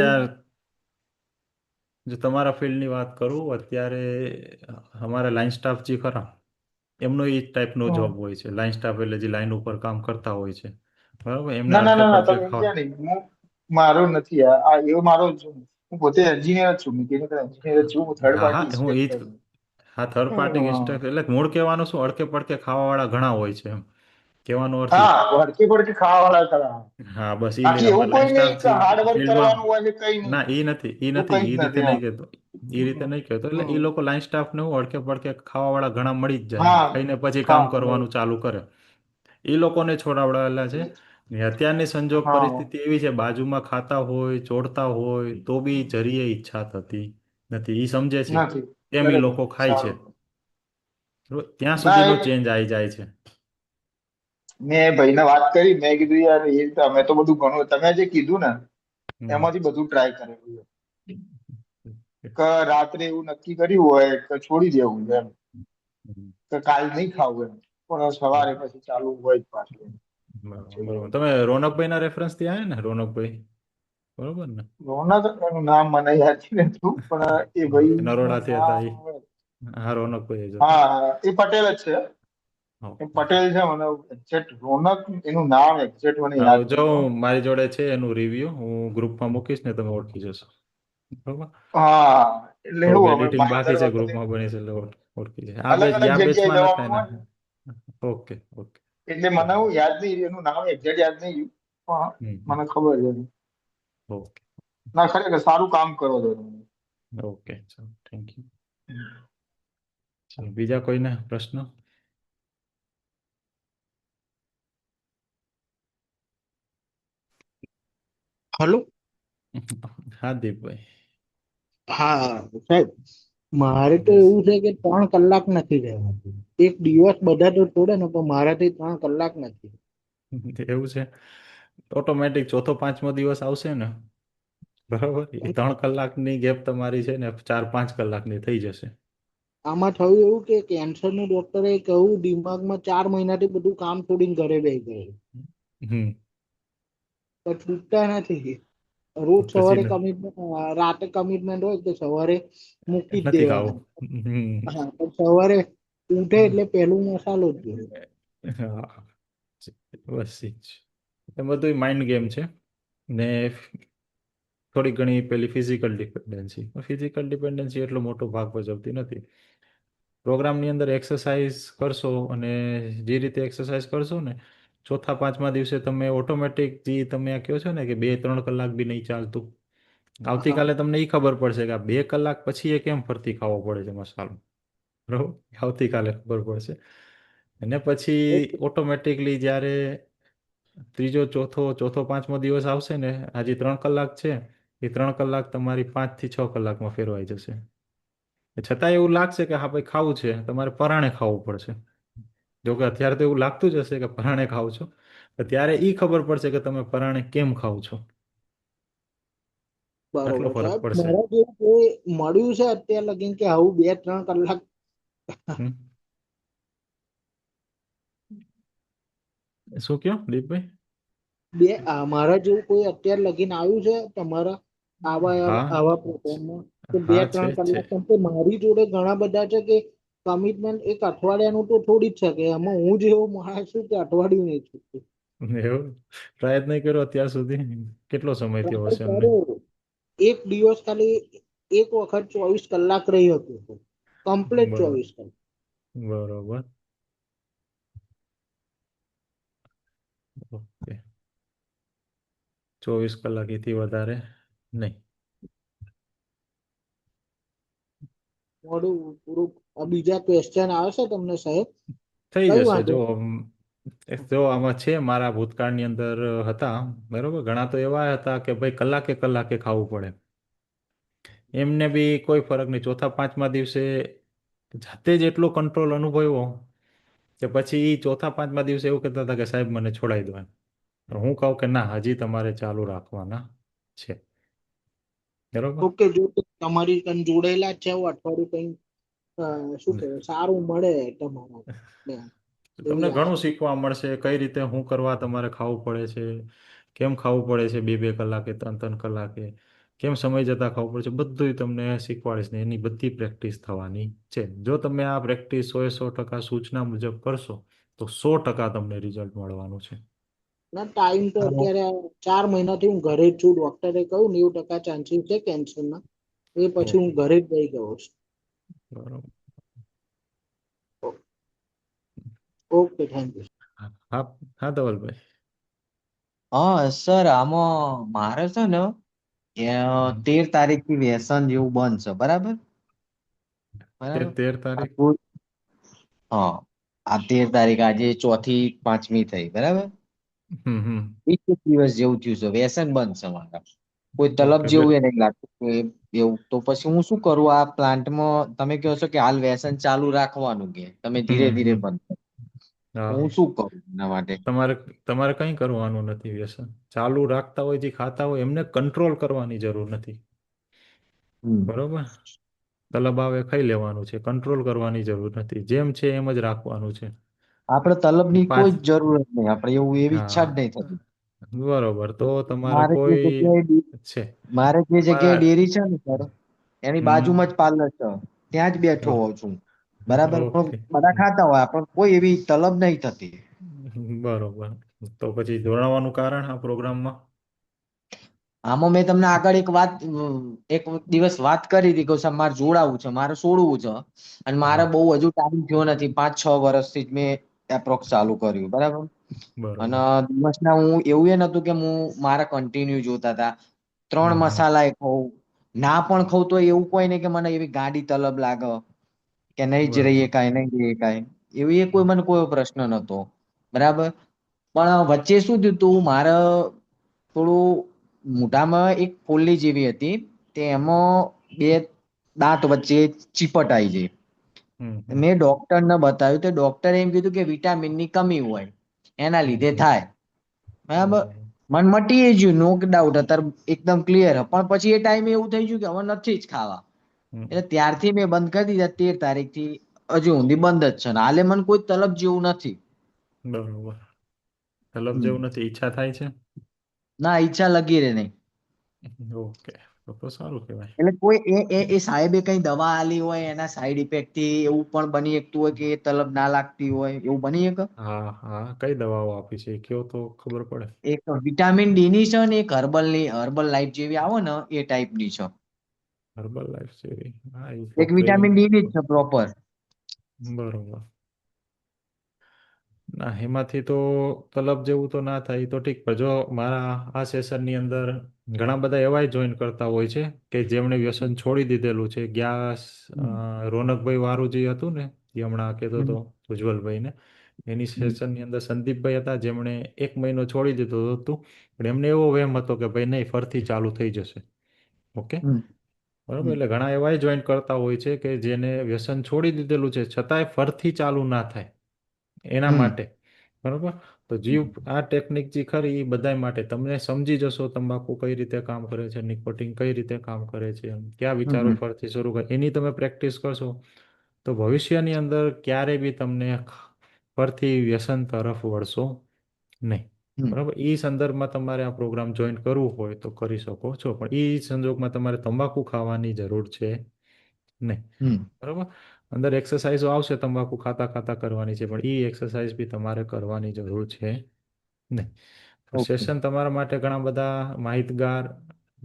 જો તમારા ફિલ્ડની વાત કરું, અત્યારે અમારા લાઇન સ્ટાફ જે ખરા એમનો એ ટાઈપનો હમ, જોબ હોય છે. લાઇન સ્ટાફ એટલે જે લાઇન ઉપર કામ કરતા હોય છે, બરાબર, એમને ના ના અડધે ના ના, પડધે તમે સમજ્યા નહીં. મારો નથી આ એવો મારો જ. હું પોતે એન્જિનિયર જ છું, મિકેનિકલ એન્જિનિયર જ છું, હું થર્ડ હા હા પાર્ટી હું એ ઇન્સ્પેક્ટર જ છું. હા થર્ડ પાર્ટી ઇન્સ્ટ્રક્ટર એટલે મૂળ કહેવાનું શું અડકે પડકે ખાવાવાળા ઘણા હોય છે એમ કહેવાનો અર્થ ઈ. હા, ભડકે ભડકે ખાવા વાળા ખરા. હા બસ ઈ બાકી અમે એવું લાઈન કોઈ સ્ટાફ નહીં કે છીએ હાર્ડ વર્ક ફિલ્ડમાં. કરવાનું હોય છે, કઈ નહીં. ના ઈ નથી ઈ એવું નથી કઈ ઈ જ રીતે નથી નહીં એમ. કહેતો. ઈ રીતે નહીં કહેતો એટલે ઈ હમ. લોકો લાઈન સ્ટાફને હું અડકે પડકે ખાવાવાળા ઘણા મળી જ જાય એમ હા ખાઈને પછી કામ હા કરવાનું ચાલુ કરે. એ લોકોને છોડાવડાવેલા છે. ને અત્યારની સંજોગ હા પરિસ્થિતિ એવી છે બાજુમાં ખાતા હોય ચોડતા હોય તો બી જરીએ ઈચ્છા થતી નથી. ઈ સમજે છે નથી. એમ ઈ બરાબર લોકો ખાય છે. સારું. બરોબર? ત્યાં ના સુધીનો ચેન્જ આવી જાય છે. મેં ભાઈને વાત કરી, મેં કીધું યાર એ રીતે અમે તો બધું ઘણું તમે જે કીધું ને હમ. એમાંથી બધું ટ્રાય કરેલું છે. કે રાત્રે એવું નક્કી કર્યું હોય કે છોડી દેવું છે એમ, હમ. કે કાલ નહીં ખાવું એમ, પણ સવારે પછી ચાલુ હોય જ પાછું એમ. બરોબર જોઈએ. બરોબર. તમે રોનકભાઈ ના રેફરન્સ થી આવ્યા ને રોનકભાઈ બરોબર ને રોનક એનું નામ મને યાદ નથી રહેતું, પણ એ ભાઈ નું નરોડાથી હતા નામ એ. હા રોનકભાઈ જ હતા. હા એ પટેલ જ છે. એ ઓકે. પટેલ છે, મને એક્ઝેક્ટ રોનક એનું નામ એક્ઝેક્ટ મને હા યાદ જો નહીં હો. મારી જોડે છે એનું રિવ્યુ હું ગ્રુપમાં મૂકીશ ને તમે ઓળખી જશો. બરોબર. હા એટલે થોડુંક એવું અમે એડિટિંગ બાકી દર છે વખતે ગ્રુપમાં બની છે એટલે ઓળખી જાય આ અલગ બેચ અલગ આ જગ્યાએ બેચમાં ન જવાનું થાય ને. હોય ને, ઓકે ઓકે. એટલે મને હું યાદ નહીં રહ્યું, એનું નામ એક્ઝેક્ટ યાદ નહીં રહ્યું, પણ હમ. મને ખબર છે. ઓકે ના ખરેખર સારું કામ કરો છો તમે. ઓકે ચાલો થેન્ક યુ. ચાલો બીજા કોઈને પ્રશ્ન. હલો. હા દીપભાઈ. હા સાહેબ, મારે તો યસ. એવું છે કે 3 કલાક નથી રહેવાતું. એક દિવસ બધા તો છોડે ને પણ મારાથી 3 કલાક નથી. એવું છે ઓટોમેટિક ચોથો પાંચમો દિવસ આવશે ને બરાબર એ 3 કલાકની ગેપ તમારી છે ને 4-5 કલાકની થઈ જશે. આમાં થયું એવું કે કેન્સરનું ડોક્ટરે કહ્યું દિમાગમાં 4 મહિનાથી બધું કામ છોડીને ઘરે બેસી ગયું, હમ. પણ છૂટતા નથી. રોજ પછી સવારે કમિટમેન્ટ, રાતે કમિટમેન્ટ હોય તો સવારે મૂકી જ નથી ખાવું. દેવાના. હમ. હા પણ સવારે ઉઠે એટલે પહેલું મસાલો જ જોઈએ. હા બસ ઈ જ એ બધું માઇન્ડ ગેમ છે ને થોડી ઘણી પેલી ફિઝિકલ ડિપેન્ડન્સી એટલો મોટો ભાગ ભજવતી નથી. પ્રોગ્રામની અંદર એક્સરસાઇઝ કરશો અને જે રીતે એક્સરસાઇઝ કરશો ને ચોથા પાંચમા દિવસે તમે ઓટોમેટિક જે તમે આ કહો છો ને કે 2-3 કલાક બી નહીં ચાલતું હા આવતીકાલે તમને એ ખબર પડશે કે આ 2 કલાક પછી એ કેમ ફરતી ખાવો પડે છે મસાલો બરાબર આવતીકાલે ખબર પડશે. અને પછી ઓટોમેટિકલી જ્યારે ત્રીજો ચોથો પાંચમો દિવસ આવશે ને આજે 3 કલાક છે એ 3 કલાક તમારી 5 થી 6 કલાકમાં ફેરવાઈ જશે. છતાં એવું લાગશે કે હા ભાઈ ખાવું છે તમારે પરાણે ખાવું પડશે. જો કે અત્યારે તો એવું લાગતું જ હશે કે પરાણે ખાવ છો ત્યારે એ ખબર પડશે કે તમે પરાણે કેમ ખાવ છો. આટલો બરોબર ફરક સાહેબ, પડશે. મારા જેવું કોઈ મળ્યું છે અત્યાર લગીન કે આવું 2-3 કલાક? હમ. શું કયો દીપભાઈ? મારા જેવું કોઈ અત્યાર લગીન આવ્યું છે તમારા આવા હા આવા પ્રોગ્રામમાં કે બે હા છે ત્રણ છે. કલાક? કેમ કે મારી જોડે ઘણા બધા છે કે કમિટમેન્ટ એક અઠવાડિયાનું તો થોડી જ શકે, એમાં હું જ એવો માણસ છું કે અઠવાડિયું નહીં છૂટતું. એવું ટ્રાય જ નહીં કર્યો અત્યાર સુધી કેટલો સમય થયો ટ્રાય હશે એમને? કર્યો, એક દિવસ ખાલી એક વખત 24 કલાક રહી હતું, કમ્પ્લીટ બરોબર 24 કલાક. બરોબર. ઓકે 24 કલાક એથી વધારે નહીં. મોડું પૂરું. બીજા ક્વેશ્ચન આવે છે તમને સાહેબ? થઈ કઈ જશે વાંધો જો નહીં. જો આમાં છે મારા ભૂતકાળની અંદર હતા બરોબર ઘણા તો એવા હતા કે ભાઈ કલાકે કલાકે ખાવું પડે એમને બી કોઈ ફરક નહીં ચોથા પાંચમા દિવસે જાતે જ એટલો કંટ્રોલ અનુભવ્યો કે પછી એ ચોથા પાંચમા દિવસે એવું કહેતા હતા કે સાહેબ મને છોડાઈ દો એમ. પણ હું કહું કે ના હજી તમારે ચાલુ રાખવાના છે બરોબર. ઓકે, જો તમારી કન જોડેલા જ છે એવું અઠવાડિયું કઈ શું કહેવાય સારું મળે તમારા ને તમને એવી ઘણું આશા. શીખવા મળશે કઈ રીતે શું કરવા તમારે ખાવું પડે છે કેમ ખાવું પડે છે 2-2 કલાકે 3-3 કલાકે કેમ સમય જતાં ખાવું પડે છે બધું તમને શીખવાડીશ ને એની બધી પ્રેક્ટિસ થવાની છે. જો તમે આ પ્રેક્ટિસ 100% સૂચના મુજબ કરશો તો 100% તમને રિઝલ્ટ મળવાનું છે. ના ટાઈમ તો હા, અત્યારે 4 મહિનાથી હું ઘરે જ છું. ડોક્ટરે કહ્યું 90% ચાન્સીસ છે કેન્સરના. એ પછી હું ઓહો ઘરે જ રહી ગયો છું. બરોબર. Okay, thank you. હા હા હા, ધવલભાઈ. સર આમાં મારે છે ને કે હમ. 13 તારીખથી વ્યસન જેવું બંધ છે, બરાબર તે બરાબર. 13 તારીખ. આપણું હા, આ 13 તારીખ આજે ચોથી પાંચમી થઈ, બરાબર. હમ. 21 જેવું થયું છે, વ્યસન બંધ છે મારા. કોઈ તલબ ઓકે જેવું એ નહીં લાગતું કે એવું. તો પછી હું શું કરું? આ પ્લાન્ટમાં તમે કહો છો કે હાલ વ્યસન ચાલુ રાખવાનું, કે તમે ધીરે ધીરે હમ. બંધ કરો. તો હું હા, શું કરું એના માટે? તમારે તમારે કંઈ કરવાનું નથી. વ્યસન ચાલુ રાખતા હોય, જે ખાતા હોય એમને કંટ્રોલ કરવાની જરૂર નથી. હમ બરોબર. તલબ આવે ખાઈ લેવાનું છે, કંટ્રોલ કરવાની જરૂર નથી. જેમ છે એમ જ રાખવાનું છે. આપણે તલબની પાંચ. કોઈ જ જરૂરત નહીં. આપણે એવું એવી ઈચ્છા જ હા, નહીં થતી. બરોબર. તો તમારે મારે જે કોઈ જગ્યાએ છે. મારે જે જગ્યાએ પાંચ. ડેરી છે ને સર, એની બાજુમાં હમ. જ પાર્લર છે. ત્યાં જ બેઠો ઓહ, હોઉં છું, બરાબર. પણ ઓકે. બધા ખાતા હોય, પણ કોઈ એવી તલબ નહીં થતી. બરોબર. તો પછી જોડાવાનું કારણ આ પ્રોગ્રામમાં. આમાં મેં તમને આગળ એક દિવસ વાત કરી હતી કે સાહેબ મારે જોડાવું છે, મારે છોડવું છે. અને મારે હા, બહુ હજુ ટાઈમ થયો નથી. 5-6 વર્ષથી જ મેં એપ્રોક્સ ચાલુ કર્યું, બરાબર. અને બરોબર. દિવસના હું એવું એ નતું કે હું મારા કન્ટિન્યુ જોતા હતા. 3 હમ. મસાલા એ ખાઉં, ના પણ ખાઉં તો એવું કોઈ નહીં કે મને એવી ગાડી તલબ લાગે કે નહીં જ રહીએ બરોબર. કાંઈ, નહીં રહીએ કાંઈ. એવી કોઈ મને કોઈ પ્રશ્ન નતો, બરાબર. પણ વચ્ચે શું થયું તું, મારે થોડું મોઢામાં એક ફોલ્લી જેવી હતી, તે એમાં બે દાંત વચ્ચે ચીપટ આવી જાય. હમ. હમ. મેં ડોક્ટરને બતાવ્યું, તો ડોક્ટરે એમ કીધું કે વિટામિનની કમી હોય, એના હમ. લીધે હમ. થાય, બરાબર. બરોબર. મન મટી ગયું, નો ડાઉટ. અત્યારે એકદમ ક્લિયર. પણ પછી એ ટાઈમે એવું થઈ ગયું કે હવે નથી જ ખાવા. હમ. એટલે ત્યારથી મેં બંધ કરી દીધા. 13 તારીખથી હજુ ઊંધી બંધ જ છે ને હાલે મને કોઈ તલબ જેવું નથી. બરોબર. તલબ હમ. જેવું નથી, ઈચ્છા થાય છે. ના, ઈચ્છા લગી રે નહીં. ઓકે. તો સારું કહેવાય. એટલે કોઈ એ સાહેબે કઈ દવા આલી હોય, એના સાઈડ ઇફેક્ટ થી એવું પણ બની શકતું હોય કે એ તલબ ના લાગતી હોય, એવું બની શકે. હા હા, કઈ દવાઓ આપી છે કયો તો ખબર પડે. એક વિટામિન ડી ની છે ને એક હર્બલ લાઈફ જેવી આવે ને એ ટાઈપની છે. હર્બલ લાઈફ જેવી. હા, એ એક વપરાયેલી વિટામિન ડી ની જ નથી. છે પ્રોપર. બરોબર. ના, એમાંથી તો તલબ જેવું તો ના થાય. તો ઠીક. પણ જો મારા આ સેશનની અંદર ઘણા બધા એવાય જોઈન કરતા હોય છે કે જેમણે વ્યસન છોડી દીધેલું છે. ગેસ હમ રોનકભાઈ વાળું જે હતું ને, એ હમણાં કહેતો હતો હમ ઉજ્જવલભાઈને. એની હમ સેશનની અંદર સંદીપભાઈ હતા, જેમણે 1 મહિનો છોડી દીધું હતું. પણ એમને એવો વહેમ હતો કે ભાઈ નહીં, ફરથી ચાલુ થઈ જશે. ઓકે. હમ બરાબર. હમ એટલે ઘણા એવાય જોઈન કરતા હોય છે કે જેને વ્યસન છોડી દીધેલું છે, છતાંય ફરથી ચાલુ ના થાય એના હમ માટે. બરોબર. તો જીવ આ ટેકનિક જે ખરી એ બધાય માટે. તમે સમજી જશો તંબાકુ કઈ રીતે કામ કરે છે, નિકોટિન કઈ રીતે કામ કરે છે, કયા હમ વિચારો હમ ફરથી શરૂ કરે, એની તમે પ્રેક્ટિસ કરશો તો ભવિષ્યની અંદર ક્યારે બી તમને ફરથી વ્યસન તરફ વળશો નહીં. હમ બરાબર. એ સંદર્ભમાં તમારે આ પ્રોગ્રામ જોઈન કરવું હોય તો કરી શકો છો, પણ એ સંજોગમાં તમારે તંબાકુ ખાવાની જરૂર છે નહીં. હમ બરાબર. અંદર એક્સરસાઇઝો આવશે તંબાકુ ખાતા ખાતા કરવાની છે, પણ એ એક્સરસાઇઝ બી તમારે કરવાની જરૂર છે નહીં. તો ઓકે. સેશન તમારા માટે ઘણા બધા માહિતગાર,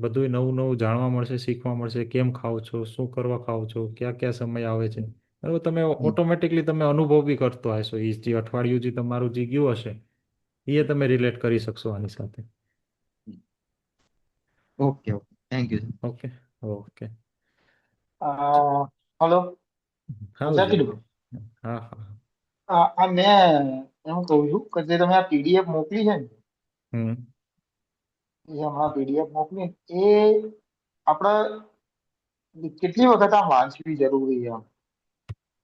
બધું નવું નવું જાણવા મળશે, શીખવા મળશે. કેમ ખાઓ છો, શું કરવા ખાઓ છો, ક્યાં ક્યાં સમય આવે છે. બરાબર. તમે હમ ઓટોમેટિકલી તમે અનુભવ બી કરતો હશો. એ જે અઠવાડિયું જે તમારું જે ગયું હશે એ તમે રિલેટ કરી શકશો આની સાથે. Okay okay, thank you. Okay. Okay. Hello, આવજો. જાકીરભાઈ. હા હા. આ મેં એમ કહું છું કે જે તમે આ પીડીએફ મોકલી છે ને, હમ. એ હમણાં પીડીએફ મોકલી ને, એ આપણે કેટલી વખત આમ વાંચવી જરૂરી છે આમ?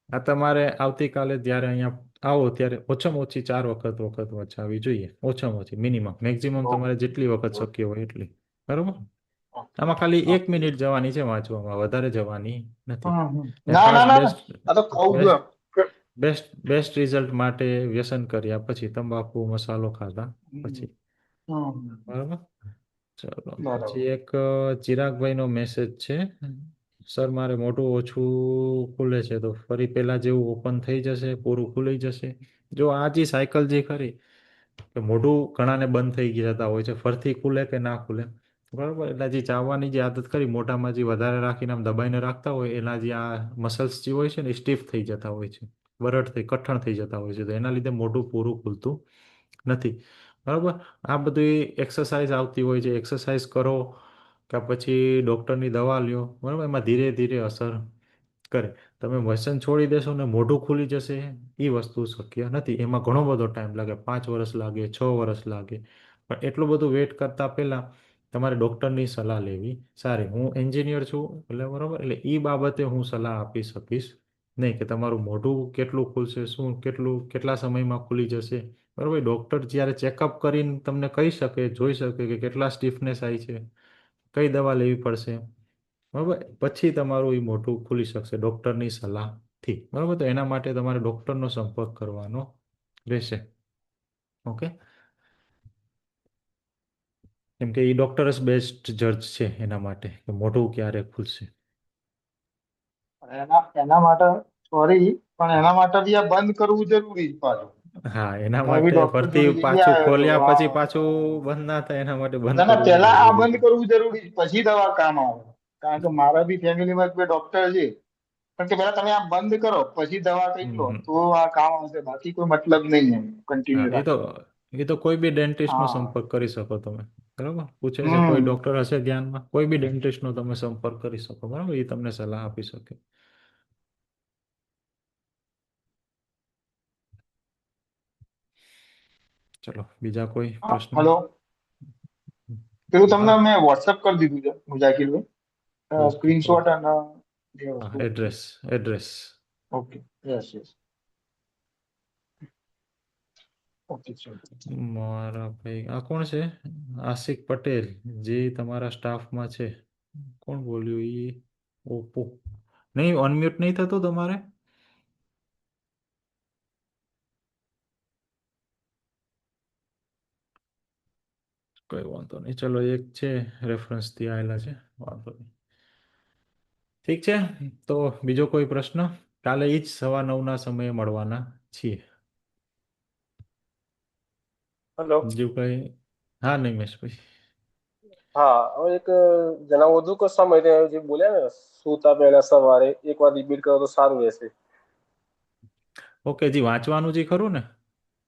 આ તમારે આવતીકાલે જ્યારે અહીંયા આવો ત્યારે ઓછામાં ઓછી 4 વખત વચાવવી જોઈએ. ઓછામાં ઓછી મિનિમમ. મેક્સિમમ તમારે જેટલી વખત શક્ય હોય એટલી. બરોબર. આમાં ખાલી 1 મિનિટ જવાની છે વાંચવામાં, વધારે જવાની નથી. ને ના ખાસ ના ના ના, બેસ્ટ આ તો કહું છું બેસ્ટ એમ. બેસ્ટ બેસ્ટ રિઝલ્ટ માટે વ્યસન કર્યા પછી, તંબાકુ મસાલો ખાધા પછી. બરાબર. ચલો. બરાબર. પછી એક ચિરાગભાઈનો મેસેજ છે. સર, મારે મોઢું ઓછું ખુલે છે, તો ફરી પહેલા જેવું ઓપન થઈ જશે, પૂરું ખુલી જશે? જો આ જે સાયકલ જે ખરી કે મોઢું ઘણાને બંધ થઈ જતા હોય છે, ફરથી ખુલે કે ના ખુલે, બરાબર. એટલે જે ચાવવાની જે આદત કરી મોઢામાં જે વધારે રાખીને આમ દબાઈને રાખતા હોય એના જે આ મસલ્સ જે હોય છે ને એ સ્ટીફ થઈ જતા હોય છે, બરડ થઈ કઠણ થઈ જતા હોય છે, તો એના લીધે મોઢું પૂરું ખુલતું નથી, બરાબર. આ બધી એક્સરસાઇઝ આવતી હોય છે, એક્સરસાઇઝ કરો કે પછી ડૉક્ટરની દવા લ્યો, બરાબર, એમાં ધીરે ધીરે અસર કરે. તમે વ્યસન છોડી દેશો ને મોઢું ખુલી જશે એ વસ્તુ શક્ય નથી, એમાં ઘણો બધો ટાઈમ લાગે, 5 વર્ષ લાગે, 6 વર્ષ લાગે, પણ એટલું બધું વેટ કરતા પહેલાં તમારે ડૉક્ટરની સલાહ લેવી સારી. હું એન્જિનિયર છું એટલે બરાબર, એટલે એ બાબતે હું સલાહ આપી શકીશ નહીં કે તમારું મોઢું કેટલું ખુલશે, શું કેટલું કેટલા સમયમાં ખુલી જશે, બરાબર. ડૉક્ટર જ્યારે ચેકઅપ કરીને તમને કહી શકે, જોઈ શકે કે કેટલા સ્ટીફનેસ આવી છે, કઈ દવા લેવી પડશે, બરાબર, પછી તમારું એ મોઢું ખુલી શકશે ડૉક્ટરની સલાહથી, બરાબર. તો એના માટે તમારે ડૉક્ટરનો સંપર્ક કરવાનો રહેશે. ઓકે, કેમ કે એ ડૉક્ટર જ બેસ્ટ જજ છે એના માટે કે મોઢું ક્યારે ખુલશે. એના એના માટે સોરી, પણ એના માટે બી આ બંધ કરવું જરૂરી છે પાછું. હા, એના હું બી માટે ડોક્ટર ફરતી જોડે જઈ પાછું આવ્યો હતો. ખોલ્યા પછી હા, પાછું બંધ ના થાય એના માટે બંધ ના ના, કરવું પેલા આ જરૂરી બંધ છે. કરવું જરૂરી છે, પછી દવા કામ આવે. કારણ કે મારા બી ફેમિલીમાં કોઈ ડોક્ટર છે, પણ કે પેલા તમે આ બંધ કરો પછી દવા કઈ લો હમ. તો આ કામ આવશે, બાકી કોઈ મતલબ નહીં એમ હા, કન્ટિન્યુ એ રાખવાનો. તો કોઈ બી ડેન્ટિસ્ટનો હા. સંપર્ક કરી શકો તમે, બરાબર. પૂછે છે કોઈ હમ. ડૉક્ટર હશે ધ્યાનમાં, કોઈ બી ડેન્ટિસ્ટનો તમે સંપર્ક કરી શકો, બરાબર, એ તમને સલાહ આપી શકે. ચલો, બીજા કોઈ હા, પ્રશ્ન? હલો. પેલું તમને હા. મેં વોટ્સઅપ કરી દીધું છે મુજાકિરભાઈ, ઓકે સ્ક્રીનશોટ ઓકે. અને જે હા, વસ્તુ. Address. Okay. Yes yes. Okay ચલો. મારા ભાઈ આ કોણ છે? આશિક પટેલ, જે તમારા સ્ટાફમાં છે. કોણ બોલ્યું એ? ઓપ્પો. નહીં, અનમ્યુટ નહીં થતું તમારે? કઈ વાંધો નહીં, ચલો, એક છે રેફરન્સથી આવેલા છે, વાંધો નહીં. ઠીક છે, તો બીજો કોઈ પ્રશ્ન? કાલે એ જ 9:15ના સમયે મળવાના છીએ. હેલો. બીજું કઈ? હા, નિમેશભાઈ. હા, હવે એક જણાવો વધુ કે સમય જે બોલ્યા ને સુતા પહેલા સવારે એકવાર રિપીટ કરો તો સારું રહેશે. ઓકે, જી વાંચવાનું જે ખરું ને,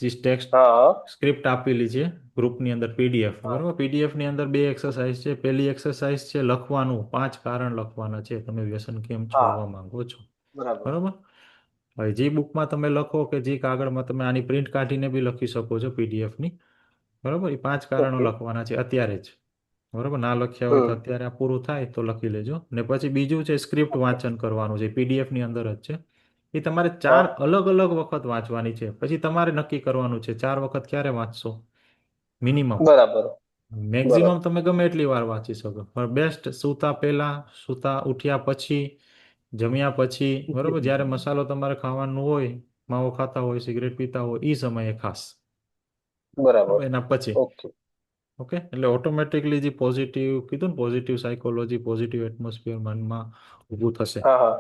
જે ટેક્સ્ટ હા સ્ક્રિપ્ટ આપેલી છે ગ્રુપની અંદર પીડીએફ, હા બરાબર. પીડીએફની અંદર 2 એક્સરસાઇઝ છે. પહેલી એક્સરસાઇઝ છે લખવાનું, 5 કારણ લખવાના છે તમે વ્યસન કેમ હા છોડવા માંગો છો, બરાબર. બરાબર. હવે જે બુકમાં તમે લખો કે જે કાગળમાં તમે આની પ્રિન્ટ કાઢીને બી લખી શકો છો પીડીએફની, બરાબર. એ 5 કારણો ઓકે. લખવાના છે અત્યારે જ, બરાબર. ના લખ્યા હોય તો હમ. અત્યારે આ પૂરું થાય તો લખી લેજો. ને પછી બીજું છે સ્ક્રિપ્ટ ઓકે. વાંચન કરવાનું છે, પીડીએફની અંદર જ છે. એ તમારે હા 4 અલગ અલગ વખત વાંચવાની છે. પછી તમારે નક્કી કરવાનું છે 4 વખત ક્યારે વાંચશો, મિનિમમ. બરાબર. મેક્સિમમ બરાબર. તમે ગમે એટલી વાર વાંચી શકો, પણ બેસ્ટ સૂતા પહેલા, સૂતા ઉઠ્યા પછી, જમ્યા પછી, બરાબર. જ્યારે મસાલો તમારે ખાવાનું હોય, માવો ખાતા હોય, સિગરેટ પીતા હોય, એ સમયે ખાસ, બરાબર. બરાબર, એના પછી. ઓકે. ઓકે, એટલે ઓટોમેટિકલી જે પોઝિટિવ કીધું ને, પોઝિટિવ સાયકોલોજી, પોઝિટિવ એટમોસ્ફિયર મનમાં ઊભું થશે, હા હા.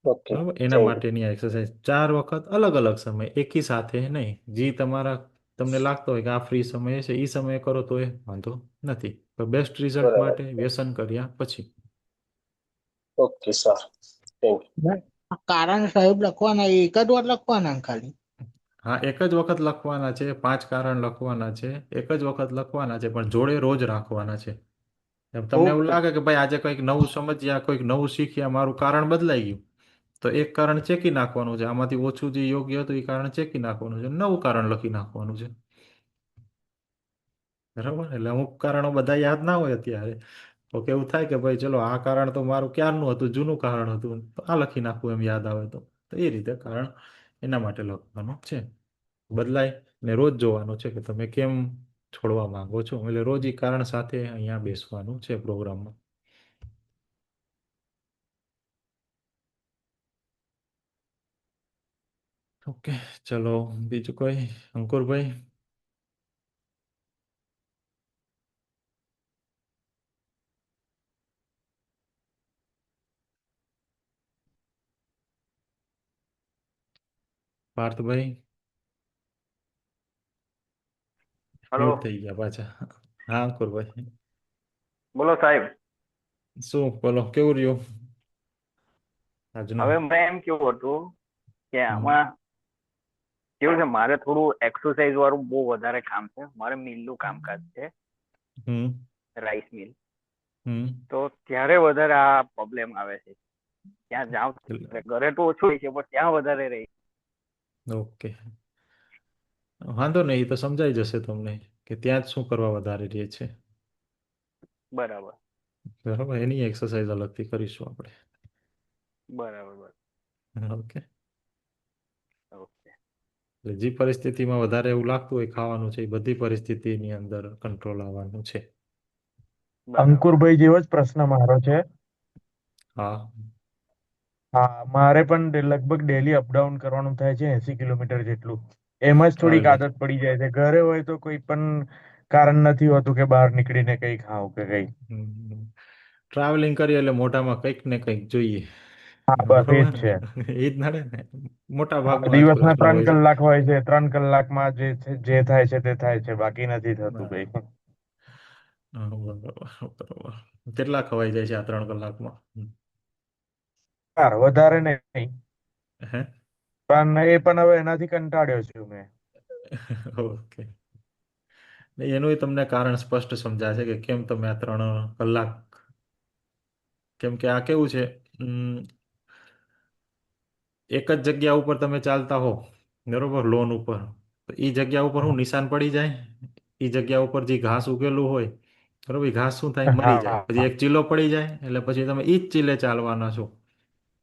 ઓકે. બરાબર. એના થેન્ક યુ. માટેની એક્સરસાઇઝ 4 વખત અલગ અલગ સમય, એકી સાથે નહીં. જે તમને લાગતો હોય કે આ ફ્રી સમય છે એ સમયે કરો તો એ વાંધો નથી, પણ બેસ્ટ રિઝલ્ટ બરાબર. માટે વ્યસન કર્યા પછી. Okay sir. Thank you. કારણ સાહેબ લખવાના એ એક જ વાર લખવાના ખાલી? હા, એક જ વખત લખવાના છે, 5 કારણ લખવાના છે, એક જ વખત લખવાના છે, પણ જોડે રોજ રાખવાના છે. એમ તમને એવું ઓકે. લાગે કે ભાઈ આજે કંઈક નવું સમજ્યા, કંઈક નવું શીખ્યા, મારું કારણ બદલાઈ ગયું, તો એક કારણ ચેકી નાખવાનું છે, આમાંથી ઓછું જે યોગ્ય હતું એ કારણ ચેકી નાખવાનું છે, નવું કારણ લખી નાખવાનું છે, બરાબર. એટલે અમુક કારણો બધા યાદ ના હોય અત્યારે, તો કેવું થાય કે ભાઈ ચલો આ કારણ તો મારું ક્યારનું હતું, જૂનું કારણ હતું, તો આ લખી નાખવું એમ યાદ આવે તો એ રીતે કારણ એના માટે લખવાનું છે. બદલાય ને રોજ જોવાનું છે કે તમે કેમ છોડવા માંગો છો, એટલે રોજ એ કારણ સાથે અહીંયા બેસવાનું છે પ્રોગ્રામમાં. ઓકે, ચલો, બીજું કોઈ? અંકુરભાઈ. પાર્થભાઈ. હલો. મ્યુટ થઈ ગયા પાછા. હા અંકુરભાઈ, બોલો સાહેબ. શું બોલો, કેવું રહ્યું આજનું? હવે મેં એમ કેવું હતું કે હમ આમાં કેવું છે, મારે થોડું એક્સરસાઇઝ વાળું બહુ વધારે કામ છે. મારે મિલનું કામકાજ છે, હમ રાઈસ મિલ. હમ તો ત્યારે વધારે આ પ્રોબ્લેમ આવે છે. ત્યાં જાઉં ત્યારે ઘરે તો ઓછું હોય છે, પણ ત્યાં વધારે રહી. ઓકે, વાંધો નહીં, એ તો સમજાઈ જશે તમને કે ત્યાં જ શું કરવા વધારે રહે છે. બરાબર. બરાબર, એની એક્સરસાઇઝ અલગથી કરીશું આપણે. બરાબર. Okay, okay. એટલે જે પરિસ્થિતિમાં વધારે એવું લાગતું હોય ખાવાનું છે, એ બધી પરિસ્થિતિની અંદર કંટ્રોલ આવવાનું છે. બરાબર. અંકુરભાઈ જેવો જ પ્રશ્ન મારો છે. હા, હા, મારે પણ લગભગ ડેલી અપડાઉન કરવાનું થાય છે 80 કિલોમીટર જેટલું. એમ જ હા, થોડીક એટલે આદત પડી જાય છે. ઘરે હોય તો કોઈ પણ કારણ નથી હોતું કે બહાર નીકળીને કઈ ખાવ કે કઈ. ટ્રાવેલિંગ કરીએ એટલે મોઢામાં કંઈક ને કંઈક જોઈએ. હા, બસ એ જ બરોબર, છે. એ જ નડે ને, મોટા હા, ભાગનો આ જ દિવસના પ્રશ્ન 3 હોય છે. કલાક હોય છે. 3 કલાકમાં જે થાય છે તે થાય છે, બાકી નથી થતું કઈ. બરાબર. બરોબર, બરોબર. કેટલા ખવાઈ જાય છે આ 3 કલાકમાં? યાર વધારે નહીં, હે? પણ એ પણ હવે એનાથી કંટાળ્યો છું મેં. ઓકે, એનું તમને કારણ સ્પષ્ટ સમજાશે કે કેમ તમે આ 3 કલાક, કેમ કે આ કેવું છે, એક જ જગ્યા ઉપર તમે ચાલતા હો, બરોબર, લોન ઉપર, તો એ જગ્યા ઉપર હું નિશાન પડી જાય, એ જગ્યા ઉપર જે ઘાસ ઉગેલું હોય, બરોબર, એ ઘાસ શું થાય, મરી જાય. પછી હા એક ચીલો પડી જાય, એટલે પછી તમે એ જ ચીલે ચાલવાના છો.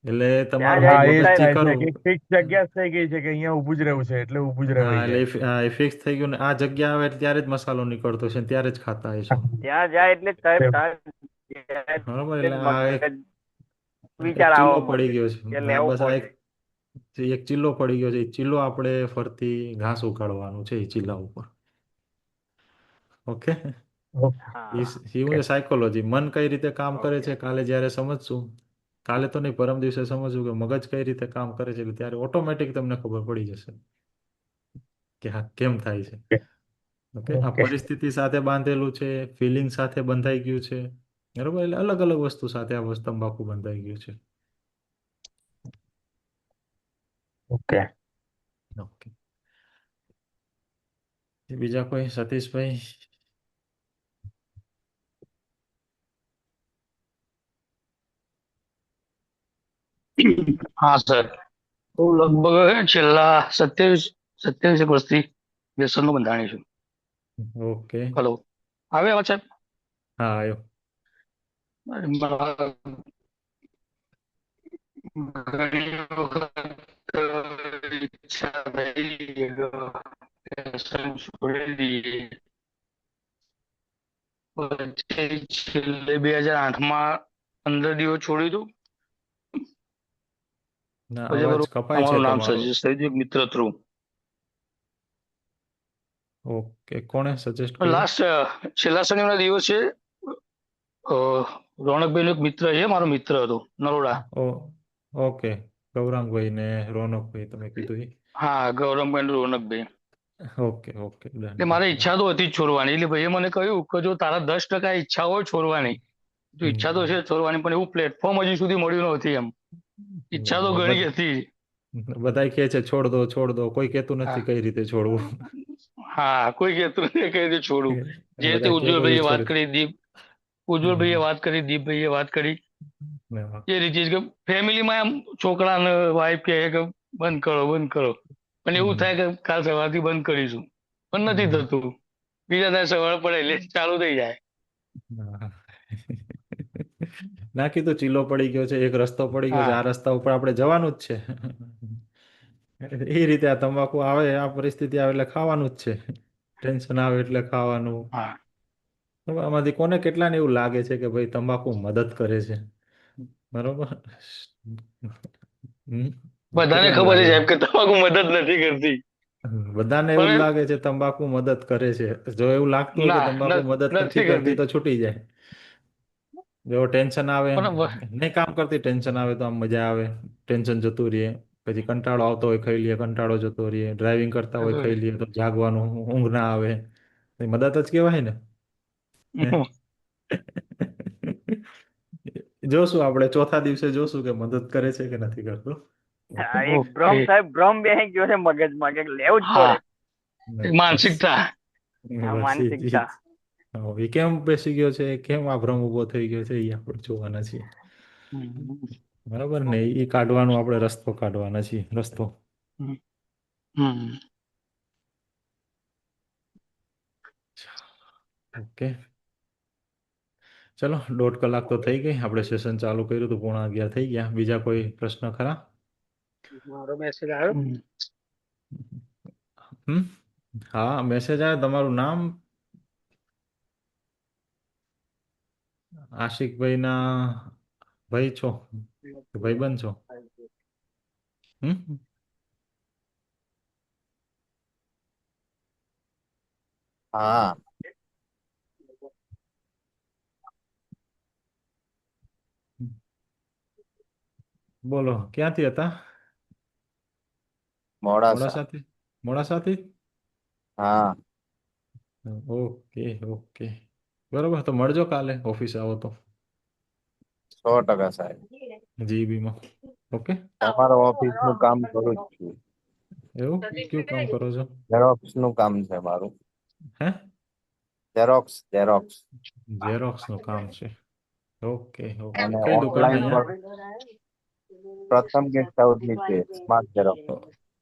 એટલે ત્યાં તમારું જે જાય હા, તો એ જ મગજથી થાય છે સાહેબ. ખરું, કે ફિક્સ જગ્યા જ થઈ ગઈ છે કે અહીંયા ઊભું જ રહેવું છે એટલે ઊભું જ હા, રહેવાય એટલે જાય. એ ફિક્સ થઈ ગયું ને, આ જગ્યા આવે એટલે ત્યારે જ મસાલો નીકળતો છે ને ત્યારે જ ખાતા હશો. ત્યાં જાય એટલે સાહેબ બરોબર, એટલે આ એક મગજ એક વિચાર ચીલો આવવા પડી માંડે ગયો કે છે. હા, લેવું બસ આ એક પડશે. જે એક ચીલો પડી ગયો છે, એ ચીલો આપણે ફરતી ઘાસ ઉગાડવાનું છે એ ચીલા ઉપર. ઓકે, એ હા. શું છે સાયકોલોજી, મન કઈ રીતે કામ કરે ઓકે. છે કાલે જ્યારે સમજશું, કાલે તો નહીં, પરમ દિવસે સમજવું કે મગજ કઈ રીતે કામ કરે છે, એટલે ત્યારે ઓટોમેટિક તમને ખબર પડી જશે કે હા કેમ થાય છે. ઓકે, આ ઓકે પરિસ્થિતિ સાથે બાંધેલું છે, ફિલિંગ સાથે બંધાઈ ગયું છે, બરોબર, એટલે અલગ અલગ વસ્તુ સાથે આ વસ્તુ તંબાકુ બંધાઈ ગયું છે. ઓકે. ઓકે, બીજા કોઈ, સતીશભાઈ? હા સર, હું લગભગ છેલ્લા 27 વર્ષથી વ્યસનનો બંધાણી છું. ઓકે, હલો, આવે અવાજ સાહેબ? હા આવ્યો. મારા ઘણી વખત ઈચ્છા થઈ વ્યસન છોડી દઈએ. પછી છેલ્લે 2008માં 15 દિવસ છોડ્યું હતું. ના, પછી અવાજ બરોબર કપાય છે તમારું નામ તમારો. સજેસ્ટ થયું હતું એક મિત્ર થ્રુ. ઓકે, કોણે સજેસ્ટ કર્યું? લાસ્ટ છેલ્લા શનિવારના દિવસે અ, રોનકભાઈનો એક મિત્ર છે, મારો મિત્ર હતો નરોડા. ઓ, ઓકે, ગૌરાંગભાઈ ને રોનકભાઈ તમે કીધું એ. હા, ગૌરવભાઈ અને રોનકભાઈ. ઓકે, ઓકે, ડન એટલે મારે ઈચ્છા તો હતી જ છોડવાની. એટલે ભાઈએ મને કહ્યું કે જો તારા 10% ઈચ્છા હોય છોડવાની, તો ઈચ્છા તો છે છોડવાની, પણ એવું પ્લેટફોર્મ હજી સુધી મળ્યું નથી એમ. ઈચ્છા તો ઘણી હતી. બધા કહે છે છોડ દો છોડ દો, કોઈ કહેતું હા, નથી કઈ રીતે છોડવું. હા, કોઈ કહેતું નથી કઈ રીતે છોડવું. જે રીતે બધા કે ભાઈ ઉજ્જવલભાઈએ વાત છોડી કરી, ઉજ્જવલભાઈએ વાત કરી, દીપભાઈએ વાત કરી, દો. એ રીતે જ કે ફેમિલીમાં એમ છોકરા અને વાઈફ કહે કે બંધ કરો બંધ કરો, પણ એવું થાય કે કાલ સવારથી બંધ કરીશું, પણ નથી થતું. બીજા દિવસે સવાર પડે એટલે ચાલુ થઈ જાય. હા. ના, કીધું ચીલો પડી ગયો છે, એક રસ્તો પડી ગયો છે, હા, આ રસ્તા ઉપર આપણે જવાનું જ છે. એ રીતે આ તમાકુ આવે, આ પરિસ્થિતિ આવે એટલે ખાવાનું જ છે. ટેન્શન આવે એટલે ખાવાનું. હા. હવે આમાંથી કોને કેટલાને એવું લાગે છે કે ભાઈ તંબાકુ મદદ કરે છે, બરોબર? હમ? બધાને કેટલાને ખબર છે લાગે છે? સાહેબ કે તમાકુ મદદ નથી કરતી. બધાને એવું જ પણ લાગે છે તંબાકુ મદદ કરે છે. જો એવું લાગતું હોય કે ના, તંબાકુ મદદ નથી નથી કરતી કરતી. તો છૂટી જાય. જો ટેન્શન આવે, પણ નહીં કામ કરતી, ટેન્શન આવે તો આમ મજા આવે, ટેન્શન જતું રહીએ. પછી કંટાળો આવતો હોય ખાઈ લઈએ, કંટાળો જતો રહીએ. ડ્રાઇવિંગ કરતા હોય ખાઈ લઈએ તો જાગવાનું, ઊંઘ ના આવે. એ મદદ જ કહેવાય ને. હે? જોશું આપણે ચોથા દિવસે જોશું કે મદદ કરે છે કે નથી કરતો. હા, એક ભ્રમ ઓકે. સાહેબ ભ્રમ બેસી ગયો છે મગજમાં કે લેવું જ હા પડે. માનસિકતા. આ બસ માનસિકતા. એ કેમ બેસી ગયો છે, કેમ આ ભ્રમ ઉભો થઈ ગયો છે, એ આપણે જોવાના છીએ. બરાબર ને, એ કાઢવાનો આપણે રસ્તો કાઢવાના છીએ, રસ્તો. હમ. હમ. ઓકે, ચલો 1.5 કલાક તો થઈ ગઈ. આપણે સેશન ચાલુ કર્યું તો 10:45 થઈ ગયા. બીજા કોઈ પ્રશ્ન ખરા? મારો મેસેજ આવ્યો. હમ, હા મેસેજ આવે. તમારું નામ? આશિકભાઈ ના ભાઈ છો કે ભાઈબંધ છો? હમ, હા બોલો ક્યાંથી હતા? મોડાસા. મોડાસાથી? મોડાસાથી? હા ઓકે ઓકે, બરોબર. તો મળજો કાલે ઓફિસે આવો તો 100% સાહેબ. જીબીમાં. ઓકે, તમારા ઓફિસ નું કામ કરું જ છું. એવું કયું કામ કરો છો? ઝેરોક્સ નું કામ છે મારું. હે? ઝેરોક્સ ઝેરોક્સ ઝેરોક્સ નું કામ છે. ઓકે ઓકે, અને કઈ દુકાન ઓનલાઈન અહીંયા? પર પ્રથમ ગેસ્ટ હાઉસ નીચે smart xerox.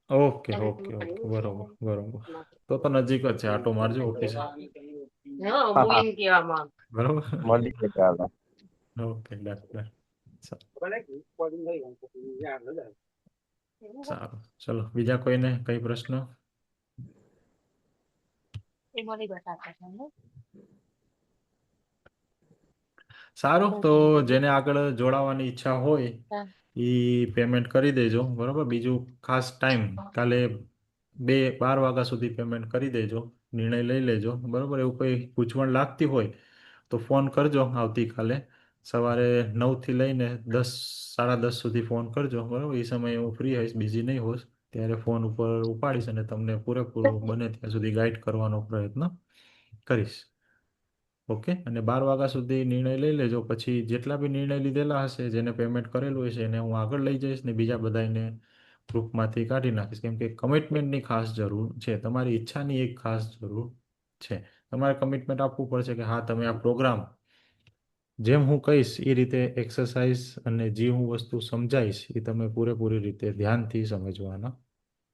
Okay okay okay, બરોબર બરોબર. તો નજીક જ છે, આટો મારજો ઓફિસે. બરોબર. મળીએ ચાલો. Okay, done done. સારું, ચલો. બીજા કોઈને કઈ પ્રશ્ન? સારું, તો જેને આગળ જોડાવાની ઈચ્છા હોય એ પેમેન્ટ કરી દેજો. બરોબર. બીજું ખાસ ટાઈમ કાલે 12 વાગ્યા સુધી પેમેન્ટ કરી દેજો. નિર્ણય લઈ લેજો. બરોબર. એવું કોઈ ગૂંચવણ લાગતી હોય તો ફોન કરજો. આવતીકાલે સવારે 9 થી લઈને 10, 10:30 સુધી ફોન કરજો. બરોબર. એ સમયે હું ફ્રી હઈશ, બિઝી નહીં હોઈશ. ત્યારે ફોન ઉપર ઉપાડીશ અને તમને પૂરેપૂરું બને ત્યાં સુધી ગાઈડ કરવાનો પ્રયત્ન કરીશ. ઓકે. અને 12 વાગ્યા સુધી નિર્ણય લઈ લેજો. પછી જેટલા બી નિર્ણય લીધેલા હશે, જેને પેમેન્ટ કરેલું હશે, એને હું આગળ લઈ જઈશ ને બીજા બધાને ગ્રુપમાંથી કાઢી નાખીશ. કેમ કે કમિટમેન્ટની ખાસ જરૂર છે, તમારી ઈચ્છાની એક ખાસ જરૂર છે. તમારે કમિટમેન્ટ આપવું પડશે કે હા, તમે આ પ્રોગ્રામ જેમ હું કહીશ એ રીતે એક્સરસાઇઝ અને જે હું વસ્તુ સમજાઈશ એ તમે પૂરેપૂરી રીતે ધ્યાનથી સમજવાના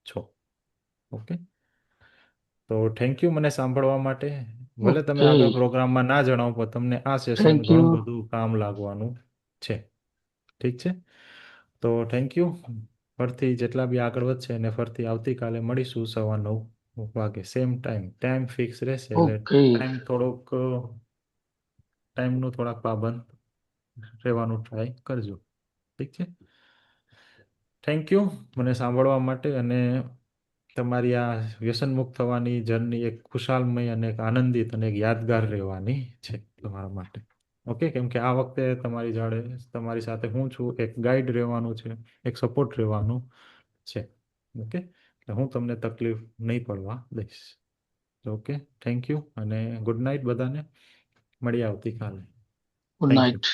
છો. ઓકે, તો થેન્ક યુ મને સાંભળવા માટે. ભલે તમે ઓકે. આગળ પ્રોગ્રામમાં ના જણાવો, પણ તમને આ સેશન થેન્ક યુ. ઘણું બધું કામ લાગવાનું છે. ઠીક છે, તો થેન્ક યુ. ફરતી જેટલા બી આગળ વધશે એને ફરતી આવતીકાલે મળીશું 9:15 વાગે સેમ ટાઈમ ફિક્સ રહેશે. એટલે ઓકે. ટાઈમનું થોડાક પાબંદ રહેવાનું ટ્રાય કરજો. ઠીક છે, થેન્ક યુ મને સાંભળવા માટે. અને તમારી આ વ્યસનમુક્ત થવાની જર્ની એક ખુશાલમય અને એક આનંદિત અને એક યાદગાર રહેવાની છે તમારા માટે. ઓકે, કેમ કે આ વખતે તમારી સાથે હું છું, એક ગાઈડ રહેવાનું છે, એક સપોર્ટ રહેવાનું છે. ઓકે, એટલે હું તમને તકલીફ નહીં પડવા દઈશ. ઓકે, થેન્ક યુ અને ગુડ નાઇટ બધાને. મળીએ આવતીકાલે. Good thank you. નાઇટ.